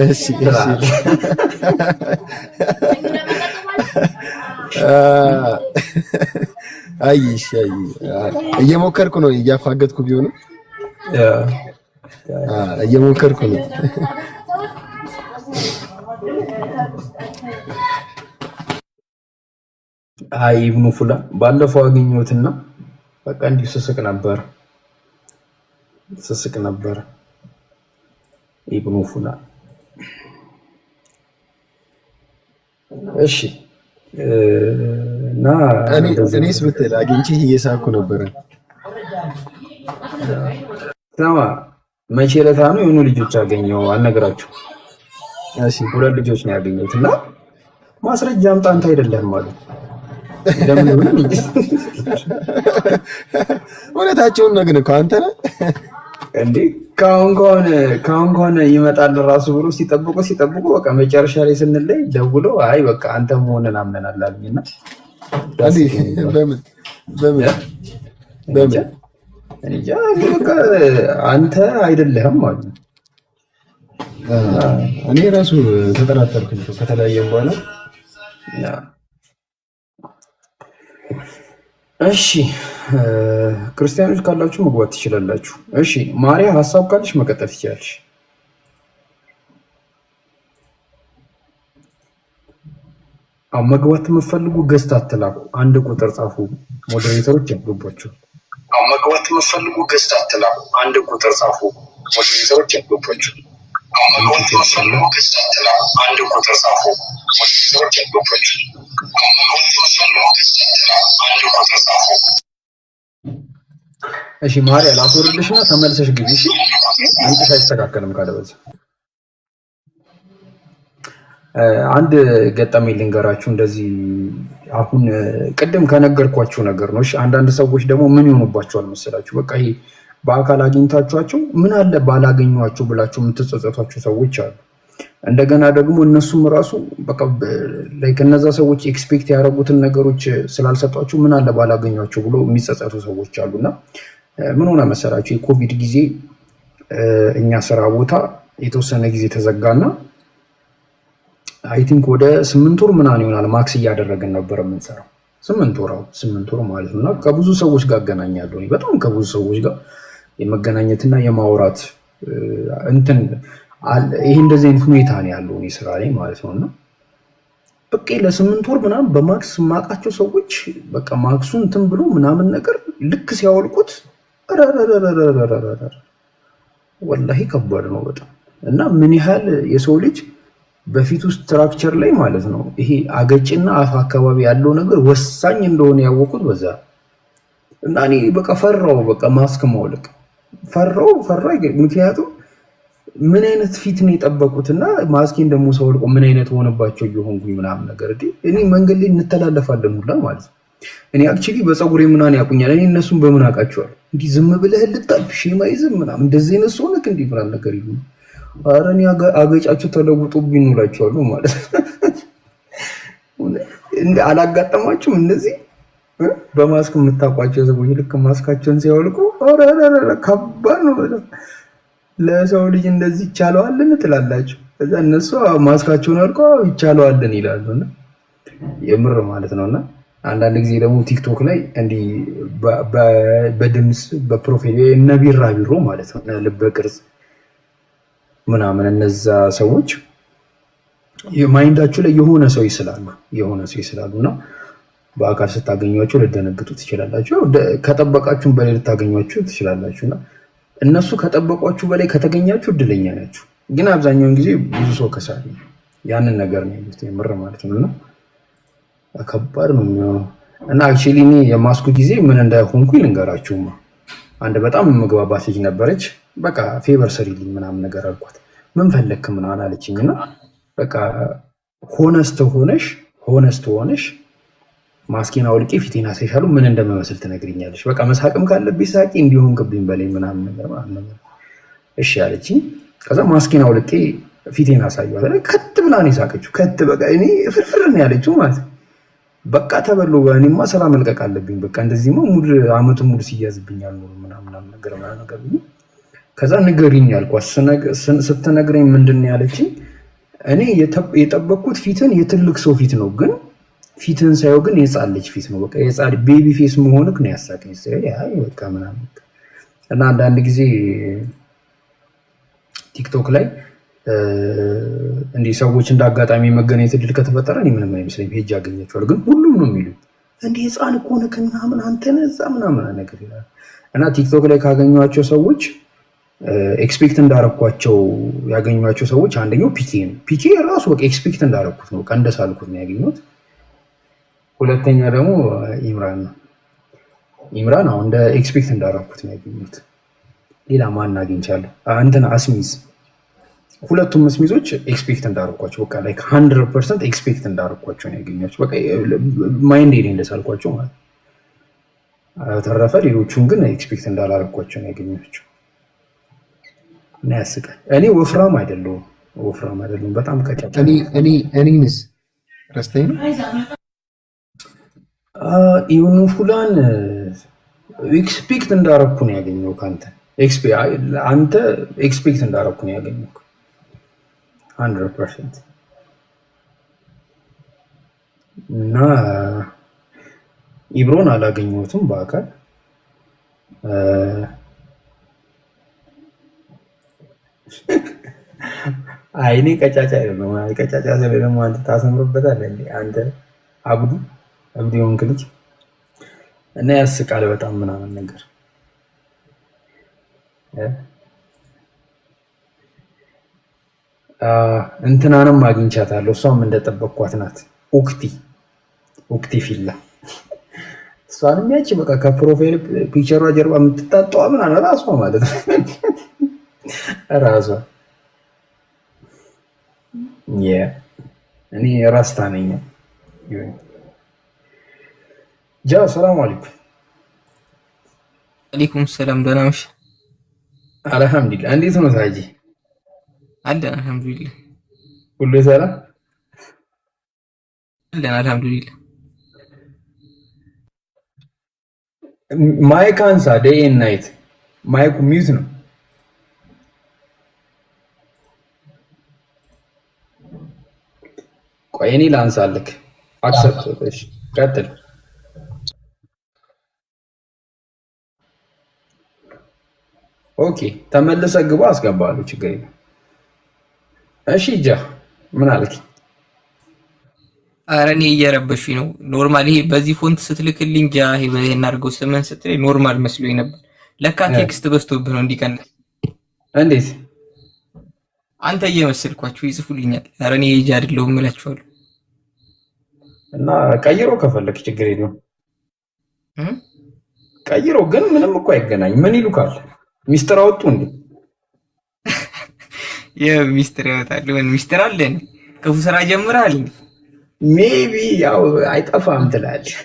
እሺ እሺ አይሽ እየሞከርኩ ነው። እያፋገጥኩ ቢሆንም እየሞከርኩ ነው። አይ ኢብኑ ፉላ ባለፈው አገኘሁትና በቃ እንዲህ ስስቅ ነበር ኢብኑ ፉላ። እሺ እና እኔስ ብትል አግኝቼህ እየሳኩ ነበረ። ሰማ መቼ ዕለት ነው የሆኑ ልጆች አገኘው አልነግራችሁ። እሺ ሁለት ልጆች ነው ያገኘሁት እና ማስረጃ አምጣ አንተ አይደለህም ማለት ለምን እውነታቸውን ነው ግን እኮ አንተ ነህ እንዴ? ካሁን ይመጣል ራሱ ብሎ ሲጠብቁ በቃ መጨረሻ ላይ ስንለይ ደውሎ አይ በቃ አንተ መሆንን አምነናል አሉኝና በምን እንጃ በቃ አንተ አይደለህም ማለት ነው። እኔ ራሱ ተጠራጠርኩኝ ከተለያየም በኋላ። እሺ ክርስቲያኖች ካላችሁ መግባት ትችላላችሁ። እሺ ማሪያ ሀሳብ ካለሽ መቀጠል ትችላለሽ። መግባት የምትፈልጉ ገዝት አትላኩ፣ አንድ ቁጥር ጻፉ። ሞዴሬተሮች ያስገቧችሁ። መግባት የምትፈልጉ ገዝት አትላኩ፣ አንድ ቁጥር ጻፉ። ሞዴሬተሮች ያስገቧችሁ። መግባት የምትፈልጉ ገዝት አትላኩ፣ አንድ ቁጥር ጻፉ። ሞዴሬተሮች ያስገቧችሁ። እሺ ማሪያ ላስወርድሽና ተመልሰሽ ግቢ። እሺ አንቺ አይስተካከልም ካለ በዚህ አንድ ገጠመኝ ልንገራችሁ። እንደዚህ አሁን ቅድም ከነገርኳችሁ ነገር ነው። እሺ አንዳንድ ሰዎች ደግሞ ምን ይሆኑባቸዋል መሰላችሁ? በቃ ይሄ በአካል አግኝታችኋቸው ምን አለ ባላገኟቸው ብላችሁ የምትጸጸቷቸው ሰዎች አሉ። እንደገና ደግሞ እነሱም ራሱ በቃ ላይክ እነዛ ሰዎች ኤክስፔክት ያደረጉትን ነገሮች ስላልሰጧቸው ምን አለ ባላገኟቸው ብሎ የሚጸጸቱ ሰዎች አሉና ምን ሆነ መሰላችሁ? የኮቪድ ጊዜ እኛ ስራ ቦታ የተወሰነ ጊዜ ተዘጋና አይ ቲንክ ወደ 8 ወር ምናምን ይሆናል ማክስ እያደረግን ነበር የምንሰራው። 8 ወር ማለት ነውና ከብዙ ሰዎች ጋር አገናኛለሁ። በጣም ከብዙ ሰዎች ጋር የመገናኘትና የማውራት እንትን ይሄ እንደዚህ አይነት ሁኔታ ነው ያለው እኔ ስራ ላይ ማለት ነውና በቃ ለ8 ወር ምናምን በማክስ ማቃቸው ሰዎች በቃ ማክሱን እንትን ብሎ ምናምን ነገር ልክ ሲያወልቁት ወላሂ ከባድ ነው በጣም። እና ምን ያህል የሰው ልጅ በፊቱ ስትራክቸር ላይ ማለት ነው ይሄ አገጭና አፍ አካባቢ ያለው ነገር ወሳኝ እንደሆነ ያወቁት በዛ። እና እኔ በቃ ፈራው፣ በቃ ማስክ ማውለቅ ፈራው። ምክንያቱም ምን አይነት ፊት ነው የጠበቁትና ማስኪን ደግሞ ሰውልቆ ምን አይነት ሆነባቸው እየሆንኩኝ ምናምን ነገር እኔ መንገድ ላይ እንተላለፋለን ሁላ ማለት ነው። እኔ አክቹሊ በፀጉሬ ምናምን ያቁኛል። እኔ እነሱን በምን አውቃቸዋለሁ? እንዲህ ዝም ብለህ ልጣልፍ ሼማ ይዝም ምናምን እንደዚህ አይነት ሰው ነክ እንዲህ ምናምን ነገር ይሉ ኧረ እኔ አገጫችሁ ተለውጦብኝ እላችኋለሁ ማለት እንደ አላጋጠማችሁም እንደዚህ በማስክ የምታውቋቸው ሰዎች ልክ ማስካቸውን ሲያወልቁ ኧረ ከባድ ነው በጣም። ለሰው ልጅ እንደዚህ ይቻለዋልን ትላላችሁ። ከዛ እነሱ ማስካቸውን አልቀው ይቻለዋልን ይላሉና የምር ማለት ነውና አንዳንድ ጊዜ ደግሞ ቲክቶክ ላይ እንዲህ በድምፅ በፕሮፋይል እነ ቢራቢሮ ማለት ነው ልበ ቅርጽ ምናምን እነዛ ሰዎች ማይንዳችሁ ላይ የሆነ ሰው ይስላሉና በአካል ስታገኟቸው ልደነግጡ ትችላላችሁ። ከጠበቃችሁም በላይ ልታገኟቸው ትችላላችሁና እነሱ ከጠበቋችሁ በላይ ከተገኛችሁ እድለኛ ናችሁ። ግን አብዛኛውን ጊዜ ብዙ ሰው ከሳሪ ያንን ነገር ነው ያሉት የምር ማለት ነውና ከባድ ነው የሚሆነው። እና አክቹሊ እኔ የማስኩ ጊዜ ምን እንዳይሆንኩኝ ልንገራችሁማ። አንድ በጣም መግባባት ልጅ ነበረች። በቃ ፌቨር ስሪልኝ ምናምን ነገር አልኳት። ምን ፈለክ ምናምን አለችኝና በቃ ሆነስት ሆነሽ ማስኬን አውልቄ ፊቴን አሳይሻለሁ ምን እንደምመስል ትነግሪኛለሽ። በቃ መሳቅም ካለብኝ ሳቂ እንዲሆን ክብኝ በላይ ምናምን ነገር ማለት ነው። እሺ አለችኝ። ከዛ ማስኬን አውልቄ ፊቴን አሳየኋት። ከት ብላ ነው የሳቀችው። ከት በቃ እኔ ፍርፍር ነው ያለችው ማለት በቃ ተበሉ። እኔማ ስራ መልቀቅ አለብኝ። በቃ እንደዚህማ ሙድ አመቱን ሙድ ሲያዝብኝ አልኖርም ምናምን ነገር ከዛ ንገሪኝ አልኳት። ስትነግረኝ ምንድን ነው ያለችኝ? እኔ የጠበቅኩት ፊትን የትልቅ ሰው ፊት ነው፣ ግን ፊትን ሳየው ግን የጻን ልጅ ፊት ነው። በቃ የጻን ቤቢ ፌስ መሆንክ ነው ያሳቀኝ። በቃ ምናምን እና አንዳንድ ጊዜ ቲክቶክ ላይ እንዲህ ሰዎች እንደ አጋጣሚ መገናኘት እድል ከተፈጠረ እኔ ምንም አይመስለኝም፣ ሄጄ አገኛቸዋለሁ። ግን ሁሉም ነው የሚሉት እንዲህ ህፃን እኮ ነህ ምናምን አንተ ነህ እዛ ምናምን ነገር ይላል። እና ቲክቶክ ላይ ካገኟቸው ሰዎች ኤክስፔክት እንዳረኳቸው ያገኟቸው ሰዎች አንደኛው ፒኬ ነው። ፒኬ ራሱ በቃ ኤክስፔክት እንዳረኩት ነው፣ በቃ እንደሳልኩት ነው ያገኙት። ሁለተኛ ደግሞ ኢምራን ነው። ኢምራን አሁን እንደ ኤክስፔክት እንዳረኩት ነው ያገኙት። ሌላ ማን አግኝቻለሁ? እንትና አስሚዝ፣ ሁለቱም አስሚዞች ኤክስፔክት እንዳረኳቸው በቃ ላይክ 100% ኤክስፔክት እንዳረኳቸው ነው ያገኟቸው። በቃ ማይንድ ላይ እንደሳልኳቸው ማለት ነው። ተረፈ ሌሎቹን ግን ኤክስፔክት እንዳላረኳቸው ነው ያገኟቸው። እና ያስቃል። እኔ ወፍራም አይደለሁም በጣም ቀጫጫ። እኔንስ ረስተኝ ነው ይሁን ፉላን ኤክስፔክት እንዳረኩ ነው ያገኘው ካንተ አንተ ኤክስፔክት እንዳረኩ ነው ያገኘው 100%። እና ኢብሮን አላገኘሁትም በአካል አይኔ ቀጫጫ አይደለም። ቀጫጫ ስለሆነ አንተ ታሰምርበታለህ እንዴ አንተ አብዱ የሆንክ ልጅ። እና ያስቃል በጣም ምናምን ነገር እንትናንም አግኝቻታለሁ። እሷም እንደጠበቅኳት ናት። ኡክቲ ፊላ እሷንም ያቺ በቃ ከፕሮፋይል ፒክቸሯ ጀርባ የምትታጠዋ ምናምን ራሷ ማለት ነው ራሷ። እኔ ራስታ ነኝ። ሰላም አለይኩም። አለይኩም ሰላም። ደህና ነሽ? አልሐምዱሊላህ። እንዴት ነው ታጂ? አለን አልሐምዱሊላህ። ሁሉ ሰላም አለን አልሐምዱሊላህ። ማይክ አንሳ። ዴይ ኤንድ ናይት ማይኩ ሚውት ነው። ቆይ እኔ ላንሳልክ። አክሰፕት። እሺ ቀጥል። ኦኬ ተመለሰ ግባ አስገባለሁ። ችግር የለም። እሺ ምን አልክ? ኧረ እኔ እየረበሽኝ ነው። ኖርማል ይሄ በዚህ ፎንት ስትልክልኝ ይሄ በይሄን አድርገው ስምን ስትለኝ ኖርማል መስሎኝ ነበር። ለካ ቴክስት በዝቶብህ ነው እንዲቀንስ። እንዴት አንተ እየመሰልኳችሁ ይጽፉልኛል። ኧረ እኔ ልጅ አይደለሁም እላችኋለሁ። እና ቀይሮ ከፈለክ ችግር የለውም ቀይሮ። ግን ምንም እኮ አይገናኝ። ምን ይሉካል? ሚስጥር አወጡ እንዴ? የሚስጥር ያወጣሉ። ሚስጥር አለን። ክፉ ስራ ጀምራል እንዴ? ሜቢ ያው አይጠፋም ትላለህ።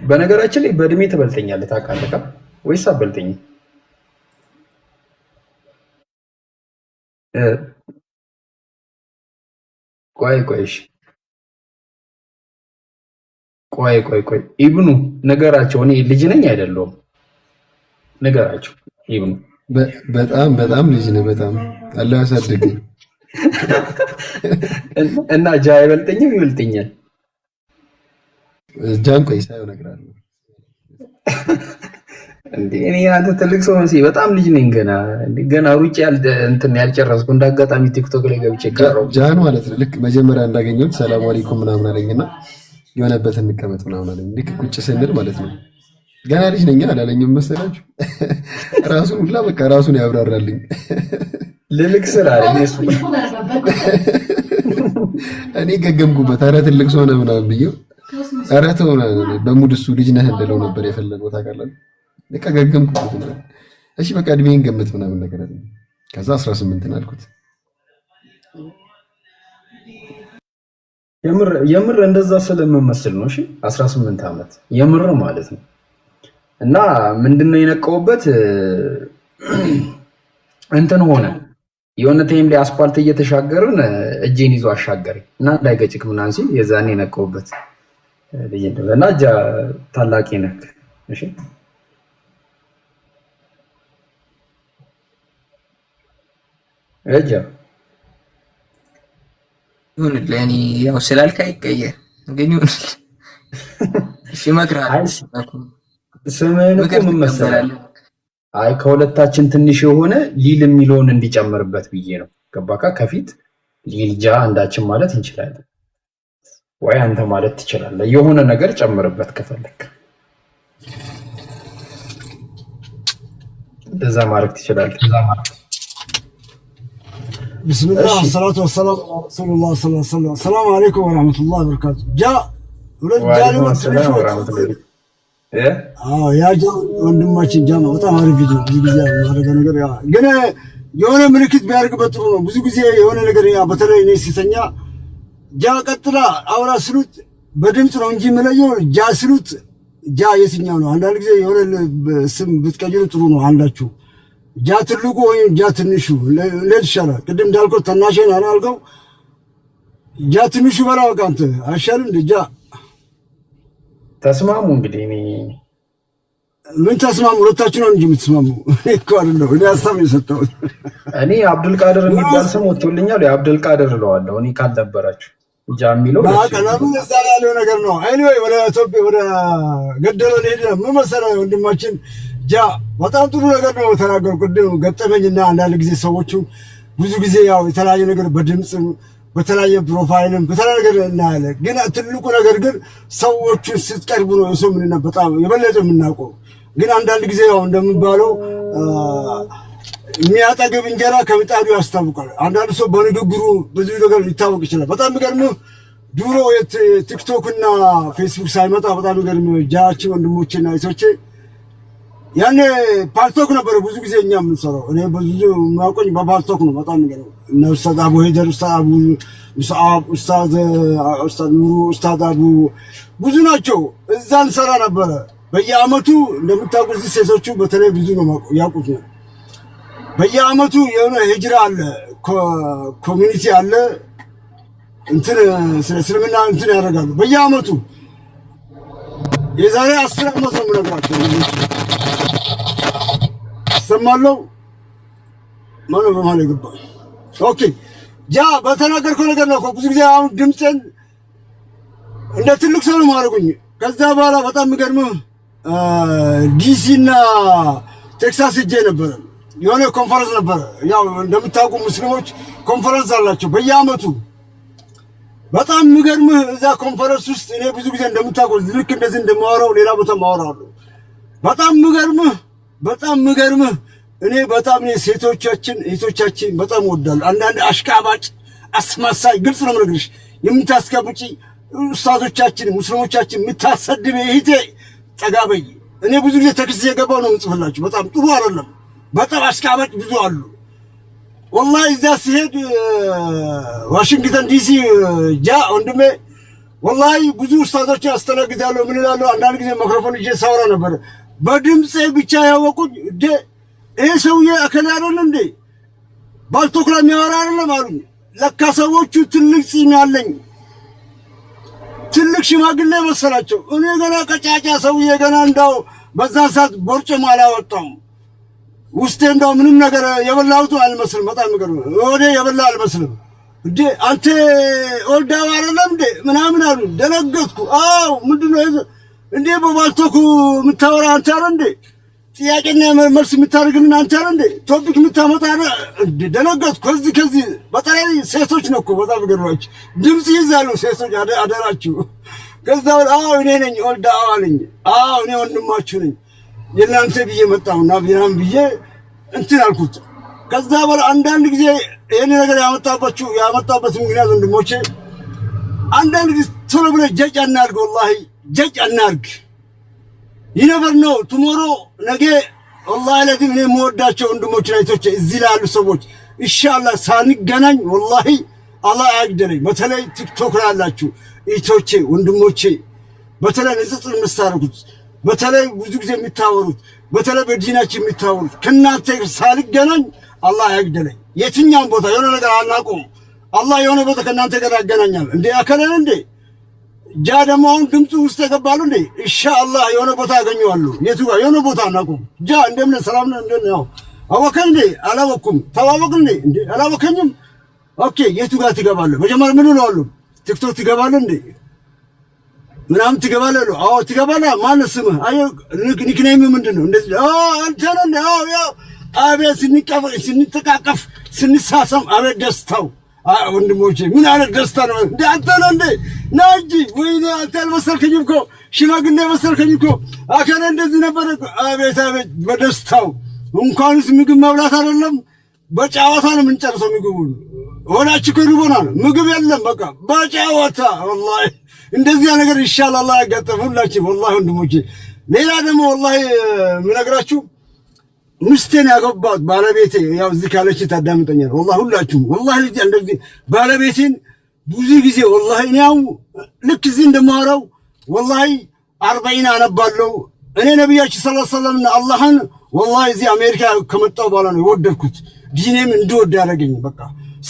በነገራችን ላይ በእድሜ ትበልጠኛለህ ታውቃለህ ወይስ አትበልጠኝም? ቆይ ቆይ እሺ ቆይ ኢብኑ ነገራቸው። እኔ ልጅ ነኝ አይደለሁም? ነገራቸው ኢብኑ። በጣም ልጅ ነህ። በጣም አላህ ያሳድግህ። እና ጃ አይበልጠኝም? ይበልጠኛል። ጃን ቆይ ሳይሆን እነግርሃለሁ እንዴ እኔ አንተ ትልቅ ሰው ነህ። በጣም ልጅ ነኝ ገና ሩጬ እንትን ያልጨረስኩ እንዳጋጣሚ ቲክቶክ ላይ ገብቼ ቀረው። ጃን ማለት ነው። ልክ መጀመሪያ እንዳገኘሁት ሰላም አለይኩም ምናምን አለኝና የሆነበት እንቀመጥ ምናምን አለኝ። ልክ ቁጭ ስንል ማለት ነው ገና ልጅ ነኝ አላለኝም መሰላችሁ? ራሱን ሁላ በቃ ራሱን ያብራራልኝ። ልልቅ ስራ እሱ እኔ ገገምኩበት። ኧረ ትልቅ ሰው ነህ ምናምን ብዬው ኧረ ተው በሙድ እሱ ልጅ ነህ እንደለው ነበር የፈለገው ታውቃለህ። በቃ ገገምኩበት። እሺ በቃ እድሜን ገምት ምናምን ነገር አለ። ከዛ 18 አልኩት። የምር እንደዛ ስለምመስል ነው። እሺ 18 ዓመት የምር ማለት ነው። እና ምንድነው የነቀውበት እንትን ሆነ የሆነ ታይም ላይ አስፓልት እየተሻገርን እጄን ይዞ አሻገረኝ እና እንዳይገጭክ ምናምን ሲል የዛኔ የነቀውበት እና ጃ ታላቂ ነህ። እሺ እጃ ይሁን ለኔ ያው ስላልክ አይቀየር ግን ይሁን። እሺ እመክርሃለሁ። ስምህን እኮ ምን መሰለህ? አይ ከሁለታችን ትንሽ የሆነ ሊል የሚለውን እንዲጨምርበት ብዬ ነው። ገባካ? ከፊት ሊልጃ አንዳችን ማለት እንችላለን ወይ አንተ ማለት ትችላለህ። የሆነ ነገር ጨምርበት ከፈለክ እንደዛ ማድረግ ትችላለህ። ቢስሚላህ ሰላቱ ወሰላሙ ዐላ ረሱሊላህ ሰለላሁ ዐለይሂ ወሰለም። ሰላም አለይኩም ወራህመቱላሂ ወበረካቱ። ያ ሁለት ጃሊሞች ያ ጃ ወንድማችን ጃ ነው። በጣም አሪፍ ቪዲዮ ብዙ ጊዜ ያደረገ ነገር ያ ግን የሆነ ምልክት ቢያደርግበት ጥሩ ነው። ብዙ ጊዜ የሆነ ነገር ያ በተለይ እኔ ሲተኛ ጃ ቀጥላ አውራ ስሉት በድምፅ ነው እንጂ የምለየው ጃ ስሉት ጃ የትኛው ነው? አንዳንድ ጊዜ የሆነ ስም ብትቀይሩ ጥሩ ነው። አንዳችሁ ጃ ትልቁ ወይም ጃ ትንሹ እንዴት ይሻላል? ቅድም እንዳልከው ተናሽን አላልከው ጃ ትንሹ በላ በቃ አንተ አይሻልም? ጃ ተስማሙ። እንግዲህ እኔ ምን ተስማሙ? ሁለታችሁ ነው እንጂ የምትስማሙ እኮ አይደለም። እኔ ሀሳብ የሰጠሁት እኔ አብዱልቃድር የሚባል ስም ወጥቶልኛል። የአብዱልቃድር እለዋለሁ እኔ ካልነበራችሁ ጃ የሚለው ቀለሙ እዛ ላይ ያለው ነገር ነው። ኤኒዌይ ወደ ኢትዮጵያ ወደ ገደለው ሄደ። ምን መሰለህ ወንድማችን ጃ በጣም ጥሩ ነገር ነው ተናገሩ። ቅድም ገጠመኝና አንዳንድ ጊዜ ሰዎቹ ብዙ ጊዜ ያው የተለያየ ነገር በድምፅ በተለያየ ፕሮፋይልም በተለያየ ነገር እናያለን። ግን ትልቁ ነገር ግን ሰዎቹን ስትቀርቡ ነው የሰው ምንነት በጣም የበለጠ የምናውቀው። ግን አንዳንድ ጊዜ ያው እንደሚባለው የሚያጠግብ እንጀራ ከምጣዱ ያስታውቃል። አንዳንድ ሰው በንግግሩ ብዙ ነገር ሊታወቅ ይችላል። በጣም የሚገርምህ ድሮ ቲክቶክ እና ፌስቡክ ሳይመጣ በጣም የሚገርምህ ጃቺ ወንድሞቼና እህቶቼ ያኔ ፓልቶክ ነበረ ብዙ ጊዜ እኛ የምንሰራው። እኔ ብዙ የማውቀኝ በፓልቶክ ነው። በጣም የሚገርምህ እነ ኡስታዝ አቡ ሄደር፣ ኡስታዝ አቡ ሙስዓብ፣ ኡስታዝ ኑሩ፣ ኡስታዝ አቡ ብዙ ናቸው። እዛ እንሰራ ነበረ በየአመቱ። እንደምታውቁት ሴቶቹ በተለይ ብዙ ነው ያውቁት ነው። በየአመቱ የሆነ ሂጅራ አለ፣ ኮሚኒቲ አለ፣ እንትን ስለ እስልምና እንትን ያደርጋሉ በየአመቱ። የዛሬ 10 አመት ነው የምነግራቸው። ሰማለው ማነው በማለት ገባ። ኦኬ ጃ በተናገርከው ነገር ነው። ብዙ ጊዜ አሁን ድምፅን እንደ ትልቅ ሰው ነው ማድረጉኝ። ከዛ በኋላ በጣም የሚገርምህ ዲሲ እና ቴክሳስ ሄጄ ነበረ። የሆነ ኮንፈረንስ ነበረ። ያው እንደምታውቁ ሙስሊሞች ኮንፈረንስ አላቸው በየአመቱ። በጣም የሚገርምህ እዛ ኮንፈረንስ ውስጥ እኔ ብዙ ጊዜ እንደምታውቁ ልክ እንደዚህ እንደማወራው ሌላ ቦታ ማወራለሁ። በጣም የሚገርምህ እኔ በጣም ሴቶቻችን እህቶቻችን በጣም እወዳለሁ። አንዳንድ አሽቃባጭ አስመሳይ ግልጽ ነው የምነግርሽ የምታስቀብጪ ኡስታዞቻችን ሙስሊሞቻችን የምታሰድብ እህቴ ጠጋ በይ። እኔ ብዙ ጊዜ ተክስ የገባው ነው የምጽፍላችሁ። በጣም ጥሩ አይደለም። በጣም አሽቃባጭ ብዙ አሉ። ወላሂ እዛ ሲሄድ ዋሽንግተን ዲሲ ጃ ወንድሜ ወላሂ ብዙ ኡስታዞችን አስተናግዳለሁ። ምን እላለሁ አንዳንድ ጊዜ ማይክሮፎን ይዤ ሳወራ ነበር። በድምጼ ብቻ ያወቁኝ ይሄ ሰውዬ አከለ አይደል እንዴ ባልቶክላ የሚያወራ አይደለም አሉኝ። ለካ ሰዎቹ ትልቅ ጺም ያለኝ ትልቅ ሽማግሌ መሰላቸው። እኔ ገና ቀጫጫ ሰውዬ ገና እንዳው በዛ ሰዓት ቦርጭም አላወጣሁም። ውስጤ እንዳው ምንም ነገር የበላሁት አልመስልም። በጣም ነገር ወደ የበላ አልመስልም። እንዴ አንተ ኦልዳው አይደለም እንዴ ምናምን አሉ። ደነገጥኩ። አው ምንድነው እንዴ በባልቶክ የምታወራ አንተ አይደል እንዴ? ጥያቄና መልስ የምታደርግልን አንተ አይደል እንዴ? ቶፒክ የምታመጣ እንዴ? ደነገጥኩ። ከዚህ በተለይ ሴቶች ነው እኮ በጣም ገርማች ድምጽ ይዛሉ ሴቶች። አደራችሁ። ከዛ አው እኔ ነኝ ኦልዳው አለኝ። አው እኔ ወንድማችሁ ነኝ የናንተ ብዬ መጣሁና ቢራም ብዬ እንትን አልኩት። ከዛ በኋላ አንዳንድ ጊዜ ይሄን ነገር ያመጣበት ምክንያት ወንድሞቼ አንዳንድ ጊዜ ቶሎ ብለህ ጀጅ አናድርግ። ወላሂ ጀጅ አናድርግ። ይነበር ነው ቱሞሮ ነገ ወላሂ ለዚህ እኔ የምወዳቸው ወንድሞች ናይቶች እዚህ ላይ ያሉ ሰዎች ኢንሻአላህ ሳንገናኝ ወላሂ አላህ ያግደለኝ። በተለይ ቲክቶክ ላይ ያላችሁ እህቶቼ ወንድሞቼ በተለይ ንጽጽር የምታደርጉት በተለይ ብዙ ጊዜ የምታወሩት በተለይ በዲናችን የምታወሩት ከእናንተ ሳልገናኝ አላህ ያግደለኝ። የትኛውም ቦታ የሆነ ነገር አናውቅም። አላህ የሆነ ቦታ ከእናንተ ጋር ያገናኛል። እንዴ አከለን እንዴ ጃ ደግሞ አሁን ድምፁ ውስጥ ይገባሉ እንዴ ኢንሻአላህ የሆነ ቦታ ያገኘዋለሁ። የቱ ጋር የሆነ ቦታ አናውቅም። ጃ እንደምን ሰላም ነው እንደው አወከኝ እንዴ አላወኩም። ተዋወቅን እንዴ አላወከኝም። ኦኬ የቱ ጋር ትገባለህ? መጀመሪያ ምን ነው አሉ ቲክቶክ ትገባለህ እንዴ ምናምን ትገባለህ? አዎ ትገባለህ። ማን ስምህ? አይ ኒክኔም ምንድነው? እንደዚህ አንተ ነህ? አዎ ያው አቤት ስንተቃቀፍ ስንሳሰም አቤት ደስታው ወንድሞቼ ምን አይነት ደስታ ነው እንዴ! አንተ ነህ እንዴ ናጂ ወይኔ አንተ አልመሰልከኝም እኮ ሽማግሌ መሰልከኝ እኮ አከለ እንደዚህ ነበር። አቤት በደስታው እንኳንስ ምግብ መብላት አይደለም በጫዋታ ነው የምንጨርሰው። ምግቡን ሆናችሁ ከሩቦናል ምግብ የለም በቃ በጫዋታ ወላሂ እንደዚህ ነገር ይሻላል። አላህ ያጋጠመን ሁላችን ወላሂ ወንድሞቼ። ሌላ ደግሞ ወላሂ ምነግራችሁ ምስቴን ያገባት ባለቤቴ ያው እዚህ ካለች ታዳምጠኛል። ወላሂ ሁላችሁም ወላሂ ልጅ እንደዚህ ባለቤቴን ብዙ ጊዜ ወላሂ እኔው ልክ እዚህ እንደማወራው ወላሂ 40 አነባለሁ። እኔ ነብያችን ሰለላሁ ዐለይሂ ወሰለም አላህን ወላሂ እዚህ አሜሪካ ከመጣሁ በኋላ ነው የወደድኩት። ዲኔም እንድወድ ያደረገኝ በቃ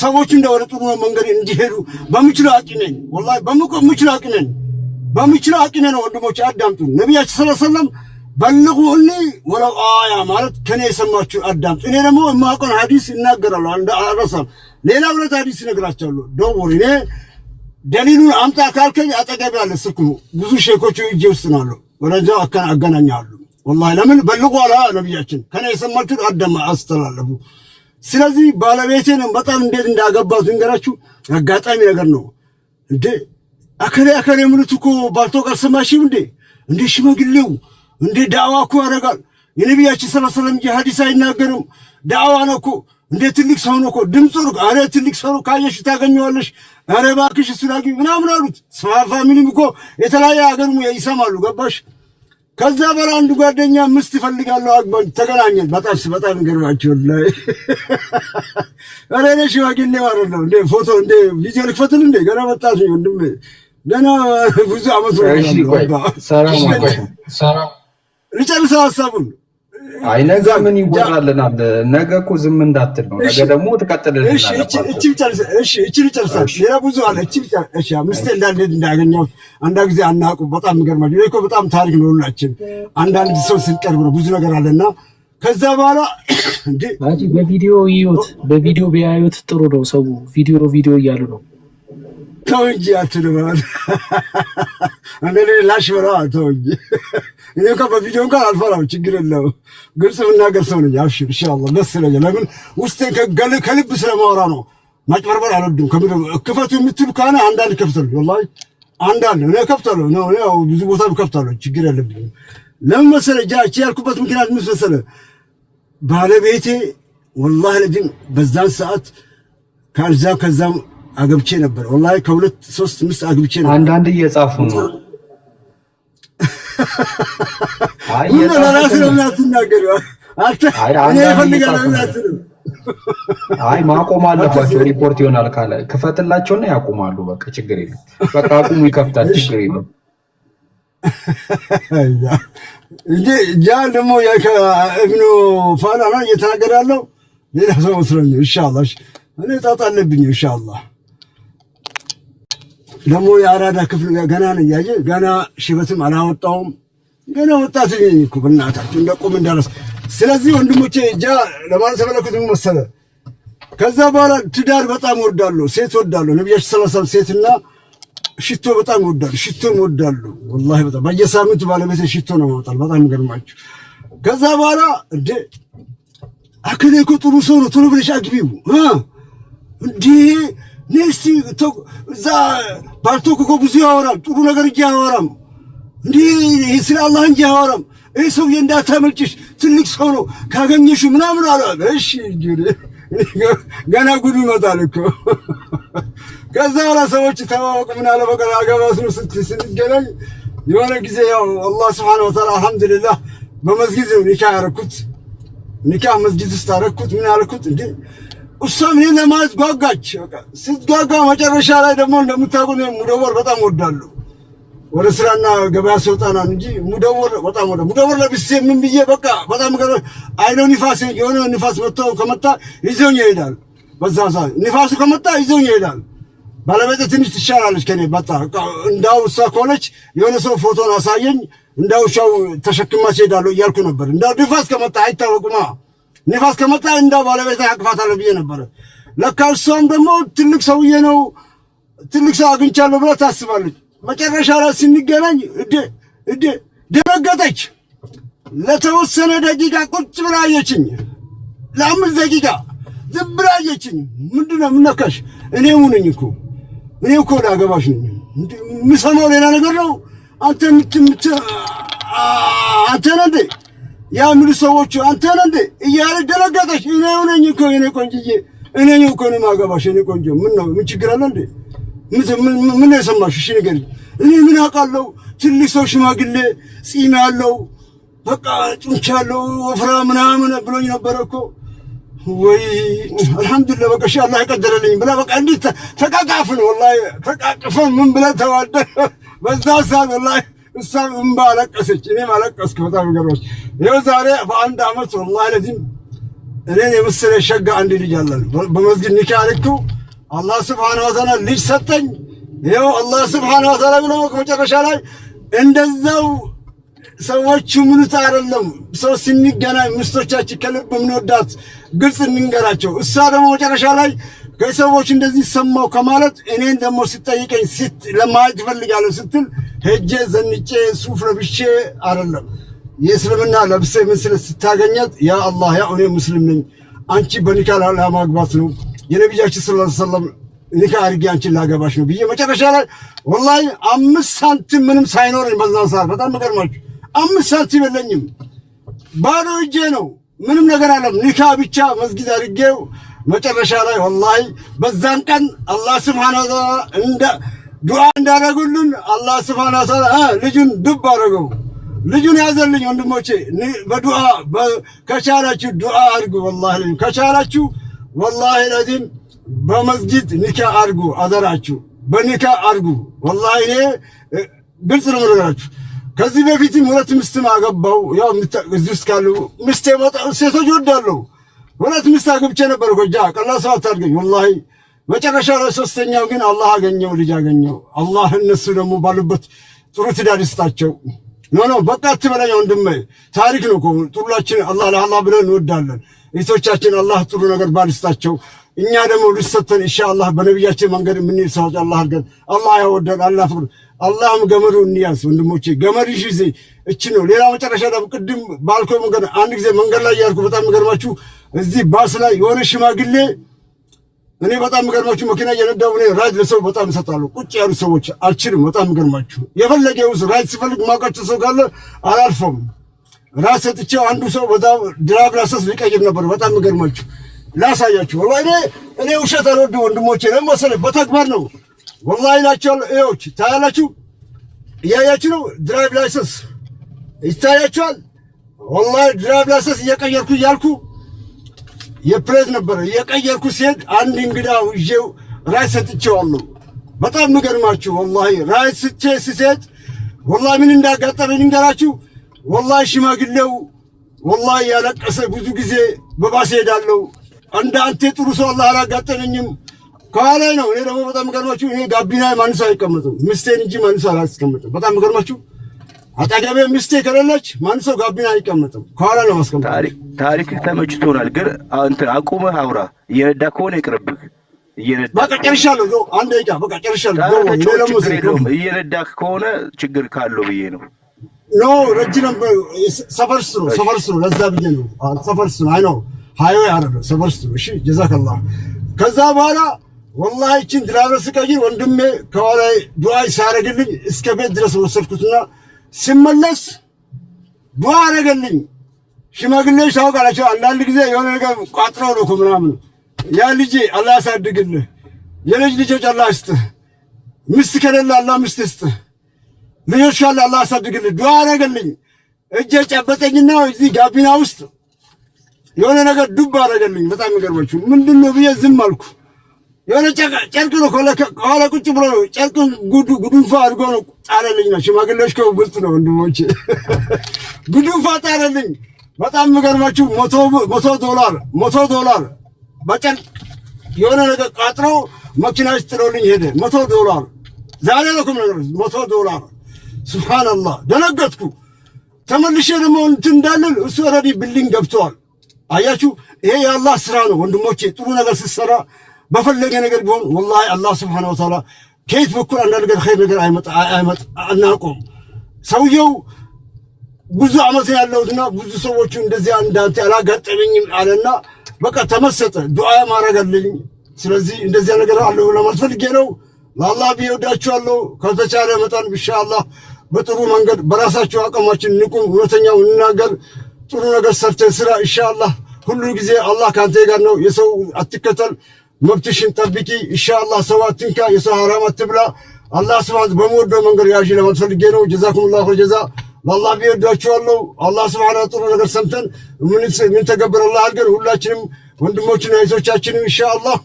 ሰዎች እንደወደ ጥሩ መንገድ እንዲሄዱ በምችለው አቅሜን ወላሂ በምችለው አቅሜን ነው ወንድሞች አዳምጡ። ነብያችን ሰለላሁ ዐለይሂ ወሰለም በልጉኒ ወለው አያ ማለት ከኔ የሰማችሁ አዳምጡ። እኔ ደግሞ የማውቀውን ሐዲስ እናገራለሁ። አንድ አረሳም ሌላ ሁለት ሐዲስ እነግራቸዋለሁ። ደውል እኔ ደሊሉን አምጣ ካልከኝ አጠገብ ያለ ስልኩ ብዙ ሼኮቹ እጄ ውስጥ ነው ወረጃው አገናኛለሁ። ወላሂ ለምን በልጉ አላ ነብያችን ከኔ የሰማችሁ አስተላለፉ። ስለዚህ ባለቤቴን በጣም እንዴት እንዳገባቱ እንገራችሁ አጋጣሚ ነገር ነው እንዴ አከለ ምንቱ እኮ ባልቶ ጋር ሰማሽም እንዴ ሽማግሌው እንዴ ዳዋ እኮ ያደርጋል። የነብያችን ሰለላሁ ዐለይሂ ወሰለም ሐዲስ አይናገርም ዳዋ ነው እኮ እንዴ ትልቅ ሰው ነው እኮ ድምፁ አረ ትልቅ ሰው ካየሽ ታገኘዋለሽ። አረ ባክሽ ስላጊ ምናምን አሉት። ፋሚሊም እኮ የተለያየ ሀገር ይሰማሉ። ገባሽ? ከዛ በኋላ አንድ ጓደኛ ምስት ይፈልጋለሁ አግባኝ ተገናኘን። በጣም ገርማችሁ ላይ አረ ነሽ ዋግኔ ማለት ነው እንዴ ፎቶ እንዴ ቪዲዮ ልክፈትል እንዴ ገና መጣሽ ወንድም ገና ብዙ አመት ነው። ሰላም ልጨርሰው ሐሳቡን። አይ ነገ ምን ይወራልናል? ነገ እኮ ዝም እንዳትል ነው። ነገ ደግሞ ትቀጥልልናል። እሺ ልጨርሳለሁ። ሌላ ብዙ አለ። እሺ ምስቴ እንዳገኘው አንዳንድ ጊዜ አናውቅም። በጣም የሚገርማችሁ እኮ በጣም ታሪክ ነው ሁላችን። አንዳንድ ሰው ስንቀርብ ነው ብዙ ነገር አለና ከዛ በኋላ እንዴ በቪዲዮ ይዩት። በቪዲዮ ቢያዩት ጥሩ ነው። ሰው ቪዲዮ እያሉ ነው። ተው እንጂ አትልበል አንዴ ላሽ በራ ተው እንጂ እኔ እንኳን በቪዲዮ እንኳን አልፈራም። ችግር የለውም። ግልጽ ብናገር ሰው ነኝ። አብሽር ኢንሻአላህ ደስ ይለኛል። ለምን ውስጤን ከልብ ስለማወራ ነው። ማጭበርበር አልወድም። ክፈቱ የምትሉ ካነ አንዳንድ ከፍተሉ ወላሂ አንዳንድ እኔ ከፍተሉ ነው ያው ብዙ ቦታ ከፍተሉ ችግር የለብኝም። ለምን መሰለህ ጃቺ ያልኩበት ምክንያት ምን መሰለህ ባለቤቴ ወላሂ ለዲን በዛን ሰዓት ከዛም አገብቼ ነበር። ወላሂ ከሁለት ሶስት ምስት አገብቼ ነበር። አንዳንድ እየጻፉ ነው አይ ለራስ ነው እናትናገር እኔ ፈልጋለሁ እናትንም አይ ማቆም አለባቸው። ሪፖርት ይሆናል ካለ ክፈትላቸውና ያቆማሉ። በቃ ችግር የለም። በቃ አቁሙ፣ ይከፍታል፣ ችግር የለም። ያ ደግሞ ኢብኑ ፋላና እየተናገረ ያለው ሌላ ሰው መስሎኝ። ኢንሻአላህ እኔ ጣጣ አለብኝ። ኢንሻአላህ ደግሞ የአራዳ ክፍል ገና ነው ያየ ገና ሽበትም አላወጣውም። ገና ወጣት ነኝ እኮ በእናታችሁ እንደቆም እንዳለስ። ስለዚህ ወንድሞቼ ለማለት ተመለከቱ መሰለ። ከዛ በኋላ ትዳር በጣም ወዳለሁ፣ ሴት ወዳለሁ። ነብያችን ሰለላሁ ዐለይሂ ወሰለም ሴትና ሽቶ በጣም ወዳለሁ፣ ሽቶን ወዳለሁ። ወላሂ በጣም በየሳምንቱ ባለቤቴ ሽቶ ነው ማውጣል። በጣም ገርማችሁ። ከዛ በኋላ አከለ እኮ ጥሩ ሰው ነው፣ ቶሎ ብለሽ አግቢው እንዴ ነስቲ እዛ ባልቶክ እኮ ብዙ ያወራል፣ ጥሩ ነገር እንጂ አያወራም። እንዴ ስለ አላህ እንጂ አያወራም። ይሄ ሰውዬ እንዳታመልጭሽ፣ ትልቅ ሰው ነው ካገኘሽ ምናምን አለ። እሺ ገና ጉዱ ይመጣል እኮ። ከዛ በኋላ ሰዎች ተዋወቁ። ምን አለ በቃ አገባስ ነው ስንገናኝ የሆነ ጊዜ ያው አላህ ሱብሓነሁ ወተዓላ አልሐምዱሊላህ በመስጊድ ነው ኒካህ ያደረኩት። ኒካህ መስጊድ ውስጥ አደረኩት። ምን ያልኩት እንዴ እሷም እኔን ለማለት ጓጓች። በቃ ስትጓጓ መጨረሻ ላይ ደግሞ እንደምታውቁት ሙደወር በጣም ወዳለሁ። ወደ ስራና ገበያ ስወጣና እንጂ ሙደወር በጣም ወደ ሙደወር ለብሼ ምን ብዬ በቃ በጣም ገረ አይነው ንፋስ የሆነ ንፋስ መጥቶ ከመጣ ይዞኝ ይሄዳል። በዛ ሰዓት ንፋሱ ከመጣ ይዞኝ ይሄዳል። ባለቤቴ ትንሽ ትሻላለች ከኔ በጣም እንዳው እሷ ከሆነች የሆነ ሰው ፎቶን አሳየኝ እንዳው ሻው ተሸክማ ሲሄዳለሁ እያልኩ ነበር። እንዳው ንፋስ ከመጣ አይታወቅማ ንፋስ ከመጣ እንዳው ባለቤቴ አቅፋታለሁ ብዬ ነበር። ለካ እሷም ደግሞ ትልቅ ሰውዬ ነው ትልቅ ሰው አግኝቻለሁ ብላ ታስባለች። መጨረሻ ላይ ስንገናኝ ደነገጠች። ለተወሰነ ደቂቃ ቁጭ ብላ አየችኝ። ለ5 ደቂቃ ዝም ብላ አየችኝ። ምንድነው ምነካሽ? እኔው ነኝ እኮ እኔው እኮ ላገባሽ ነኝ። የምሰማው ሌላ ነገር ነው። አንተ ነህ እንዴ ያ ምሉ ሰዎች አንተ ነህ እንዴ እያለ ደነገጠች። እኔው ነኝ እኮ የኔ ቆንጅዬ፣ እኔው እኮ ነው ማገባሽ የኔ ቆንጆ። ምን ነው ምን ችግር አለ እንዴ? ምን የሰማሽ? እሺ ንገሪኝ። እኔ ምን አውቃለሁ? ትልቅ ሰው ሽማግሌ ጺም ያለው በቃ ጡንቻ ያለው ወፍራ ምናምን ብሎኝ ነበር እኮ። ወይ አልሐምዱሊላህ በቃ እሺ አላህ ይቀደረልኝ ብላ በቃ እንዴት ተቃቃፍን። ወላሂ ተቃቅፈን ምን ብለን ተዋደን። በዛ ሰዓት ወላሂ እሷም እንባ አለቀሰች፣ እኔም አለቀስኩ። በጣም ገርሞሽ ይኸው ዛሬ በአንድ አመት ወላሂ ለዚህም እኔን የመሰለ ሸጋ አንድ ልጅ አለን። በመስጊድ ኒካህ አልኩ። አላህ ስብሐነሁ ወተዓላ ልጅ ሰጠኝ። ይኸው አላህ ስብሐነሁ ወተዓላ ብሎ መጨረሻ ላይ እንደዛው ሰዎቹ ምኑት አይደለም ሰው ስንገናኝ ሚስቶቻችን ከልብ ምንወዳት ግልጽ እንንገራቸው። እሷ ደግሞ መጨረሻ ላይ ከሰዎች እንደዚህ ሰማው ከማለት እኔን ደግሞ ሲጠይቀኝ ለማየት እፈልጋለሁ ስትል ሄጄ ዘንጬ ሱፍ ለብሼ አይደለም የእስልምና ለብሴ ምስል ስታገኛት ያ አላህ ያ እኔ ሙስሊም ነኝ አንቺ በኒካህ ለማግባት ነው የነብያችን ሰለላሁ ዐለይሂ ወሰለም ኒካህ አድርጌ አንቺን ላገባሽ ነው ብዬ መጨረሻ ላይ ወላሂ 5 ሳንቲም ምንም ሳይኖረኝ በዛ ሰዓት በጣም ገርማችሁ 5 ሳንቲም የለኝም፣ ባዶ እጄ ነው። ምንም ነገር አለም ኒካህ ብቻ መስጊድ አድርጌው መጨረሻ ላይ ወላሂ በዛን ቀን አላህ ሱብሓነሁ ወተዓላ እንደ ዱዓ እንዳደረጉልን አላህ ሱብሓነሁ ወተዓላ ልጁን ድብ አደረገው። ልጁን ያዘልኝ። ወንድሞቼ በዱዓ ከቻላችሁ ዱዓ አድርጉ። ወላሂ ከቻላችሁ ወላሂ ለዚህም በመስጊድ ኒካህ አድርጉ። አደራችሁ በኒካህ አድርጉ። ወላሂ እኔ ግልጽ ነው የምነግራችሁ። ከዚህ በፊትም 2 ሚስት አገባው። ያው እዚህ ውስጥ ካሉ ሚስቴ ሴቶች ወዳለሁ 2 ሚስት አግብቼ ነበር እኮ ቀላል ሰው አታድርገኝ። ወላሂ መጨረሻ ላይ 3ኛው ግን አላህ አገኘው፣ ልጅ አገኘው። አላህ እነሱ ደግሞ ባሉበት ጥሩ ትዳር ይስጣቸው። ኖ በቃ አትበለኝ ወንድሜ፣ ታሪክ ነው እኮ ጥሩላችን አላህ ለአላህ ብለን እንወዳለን። እህቶቻችን አላህ ጥሩ ነገር ባልስጣቸው፣ እኛ ደግሞ ልሰተን ኢንሻአላህ በነብያችን መንገድ የምንሄድ ሰዎች አላህ አድርገን። አላህ ያወደን አላህ ፍቅር አላህም ገመዱ እንያዝ ወንድሞቼ፣ ገመድ ይዤ እቺ ነው። ሌላ መጨረሻ ደግሞ ቅድም ባልኮ መንገድ አንድ ጊዜ መንገድ ላይ ያልኩ በጣም ገርማችሁ እዚህ ባስ ላይ የሆነ ሽማግሌ እኔ በጣም ገርማችሁ መኪና እየነዳሁ እኔ ራይድ ለሰው በጣም እሰጣለሁ። ቁጭ ያሉ ሰዎች አልችልም። በጣም ገርማችሁ የፈለገው ራይድ ሲፈልግ ማውቃቸው ሰው ካለ አላልፈም። ራስ ሰጥቼው አንዱ ሰው በዛው ድራይቭ ላይሰንስ ሊቀይር ነበር። በጣም ገርማችሁ ላሳያችሁ። ወላሂ እኔ ውሸት አልወድም ወንድሞቼ፣ ለምሳሌ በተግባር ነው ወላሂ ናቸው። እዮች ታያላችሁ፣ እያያችሁ ነው። ድራይቭ ላይሰንስ ይታያችኋል። ወላሂ ድራይቭ ላይሰንስ እየቀየርኩ እያልኩ የፕሬዝ ነበር የቀየርኩ ሲሄድ አንድ እንግዳው ይዤው ራይ ሰጥቼዋለሁ። በጣም የሚገርማችሁ ወላሂ ራይ ስሰጥ ወላሂ ምን እንዳጋጠመኝ እንገራችሁ። ወላሂ ሽማግሌው ወላሂ ያለቀሰ ብዙ ጊዜ በባስ ሄዳለሁ። እንደ አንተ ጥሩ ሰው አላህ አላጋጠመኝም። ከኋላ ነው። እኔ ደግሞ በጣም የሚገርማችሁ እኔ ጋቢና ማንም ሰው አይቀመጥም፣ ምስቴን እንጂ ማንም ሰው አላስቀምጥም። በጣም የሚገርማችሁ አጠገቤ ምስቴ ከሌለች ማንም ሰው ጋቢና አይቀመጥም፣ ከኋላ ነው ማስቀመጥ። ታሪክህ ተመችቶናል፣ ግን እንትን አቁመህ አውራ። እየነዳ ከሆነ ይቅርብህ። በቃ ጨርሻለሁ። አንድ ደቂቃ በቃ ጨርሻለሁ። እየነዳህ ከሆነ ችግር ካለው ብዬ ነው። ኖ ረጅም ሰፈር ስሩ ለዛ ብዬ ነው። ሰፈር ስሩ አይ ነው ሃይዌይ አይደለም ሰፈር ስሩ። እሺ ጀዛከላህ። ከዛ በኋላ ወላሂ እቺን ድራይቨር ስቀይር ወንድሜ ከኋላ ዱዓ ሲያደርግልኝ እስከ ቤት ድረስ ወሰድኩትና ሲመለስ ዱዓ አደረገልኝ። ሽማግሌዎች ታውቃላችሁ፣ አንዳንድ ጊዜ የሆነ ነገር ቋጥረው ነው እኮ ምናምን። ያ ልጄ አላህ ያሳድግልህ፣ የልጅ ልጆች አላህ ይስጥህ፣ ሚስት ከሌለ አላህ ሚስት ይስጥህ፣ ልጆች ካለ አላህ ያሳድግልህ። ዱዓ አደረገልኝ። እጄ ጨበጠኝና እዚህ ጋቢና ውስጥ የሆነ ነገር ዱብ አደረገልኝ። በጣም የሚገርማችሁ ምንድን ነው ብዬ ዝም አልኩ። የሆነ ጨርቅ ነው ከኋላ ቁጭ ብሎ ነው ጨርቅን ጉዱንፋ አድርጎ ነው ጣለልኝ። ነው ሽማግሌዎች ብልጥ ነው ወንድሞቼ። ጉዱንፋ ጣለልኝ። በጣም የሚገርማችሁ $100 በጨርቅ የሆነ ነገር ቃጥሮ መኪና ውስጥ ጥሎልኝ ሄደ። $100 ዛሬ ነው ነገር $100። ሱብሃንአላህ ደነገጥኩ። ተመልሼ ደግሞ እንትን እንዳልል እሱ ኦልሬዲ ቢልዲንግ ገብተዋል። አያችሁ ይሄ የአላህ ስራ ነው ወንድሞቼ። ጥሩ ነገር ስትሰራ በፈለገ ነገር ቢሆን ወላሂ አላህ ሱብሓነሁ ወተዓላ ከየት በኩል አንዳንድ ነገር ኸይር ነገር አይመጣ አናውቅም። ሰውየው ብዙ ዓመት ያለውና ብዙ ሰዎቹ እንደዚህ እንዳንተ አላጋጠመኝም አለና በቃ ተመሰጠ። ዱዓ ማረገልኝ። ስለዚህ እንደዚህ ነገር አለው ለማለት ፈልጌ ነው። ለአላህ ቢወዳችኋለሁ። ከተቻለ መጠን ኢንሻአላህ በጥሩ መንገድ በራሳችሁ አቅማችን ንቁም፣ እውነተኛው እንናገር፣ ጥሩ ነገር ሰርተን ስራ ኢንሻአላህ። ሁሉ ጊዜ አላህ ካንተ ጋር ነው። የሰው አትከተል፣ መብትሽን ጠብቂ ኢንሻአላህ። ሰው አትንካ፣ የሰው ሐራም አትብላ። አላህ ሱብሓነሁ በመወደው መንገድ ያዥ ለማለት ፈልጌ ነው። ጀዛኩሙላሁ ኸይር ጀዛ። ለአላህ ቢወዳችኋለሁ። አላህ ሱብሓነሁ ጥሩ ነገር ሰምተን ምን ተገበረ አላህ አድርገን ሁላችንም ወንድሞችና እህቶቻችንም ኢንሻአላህ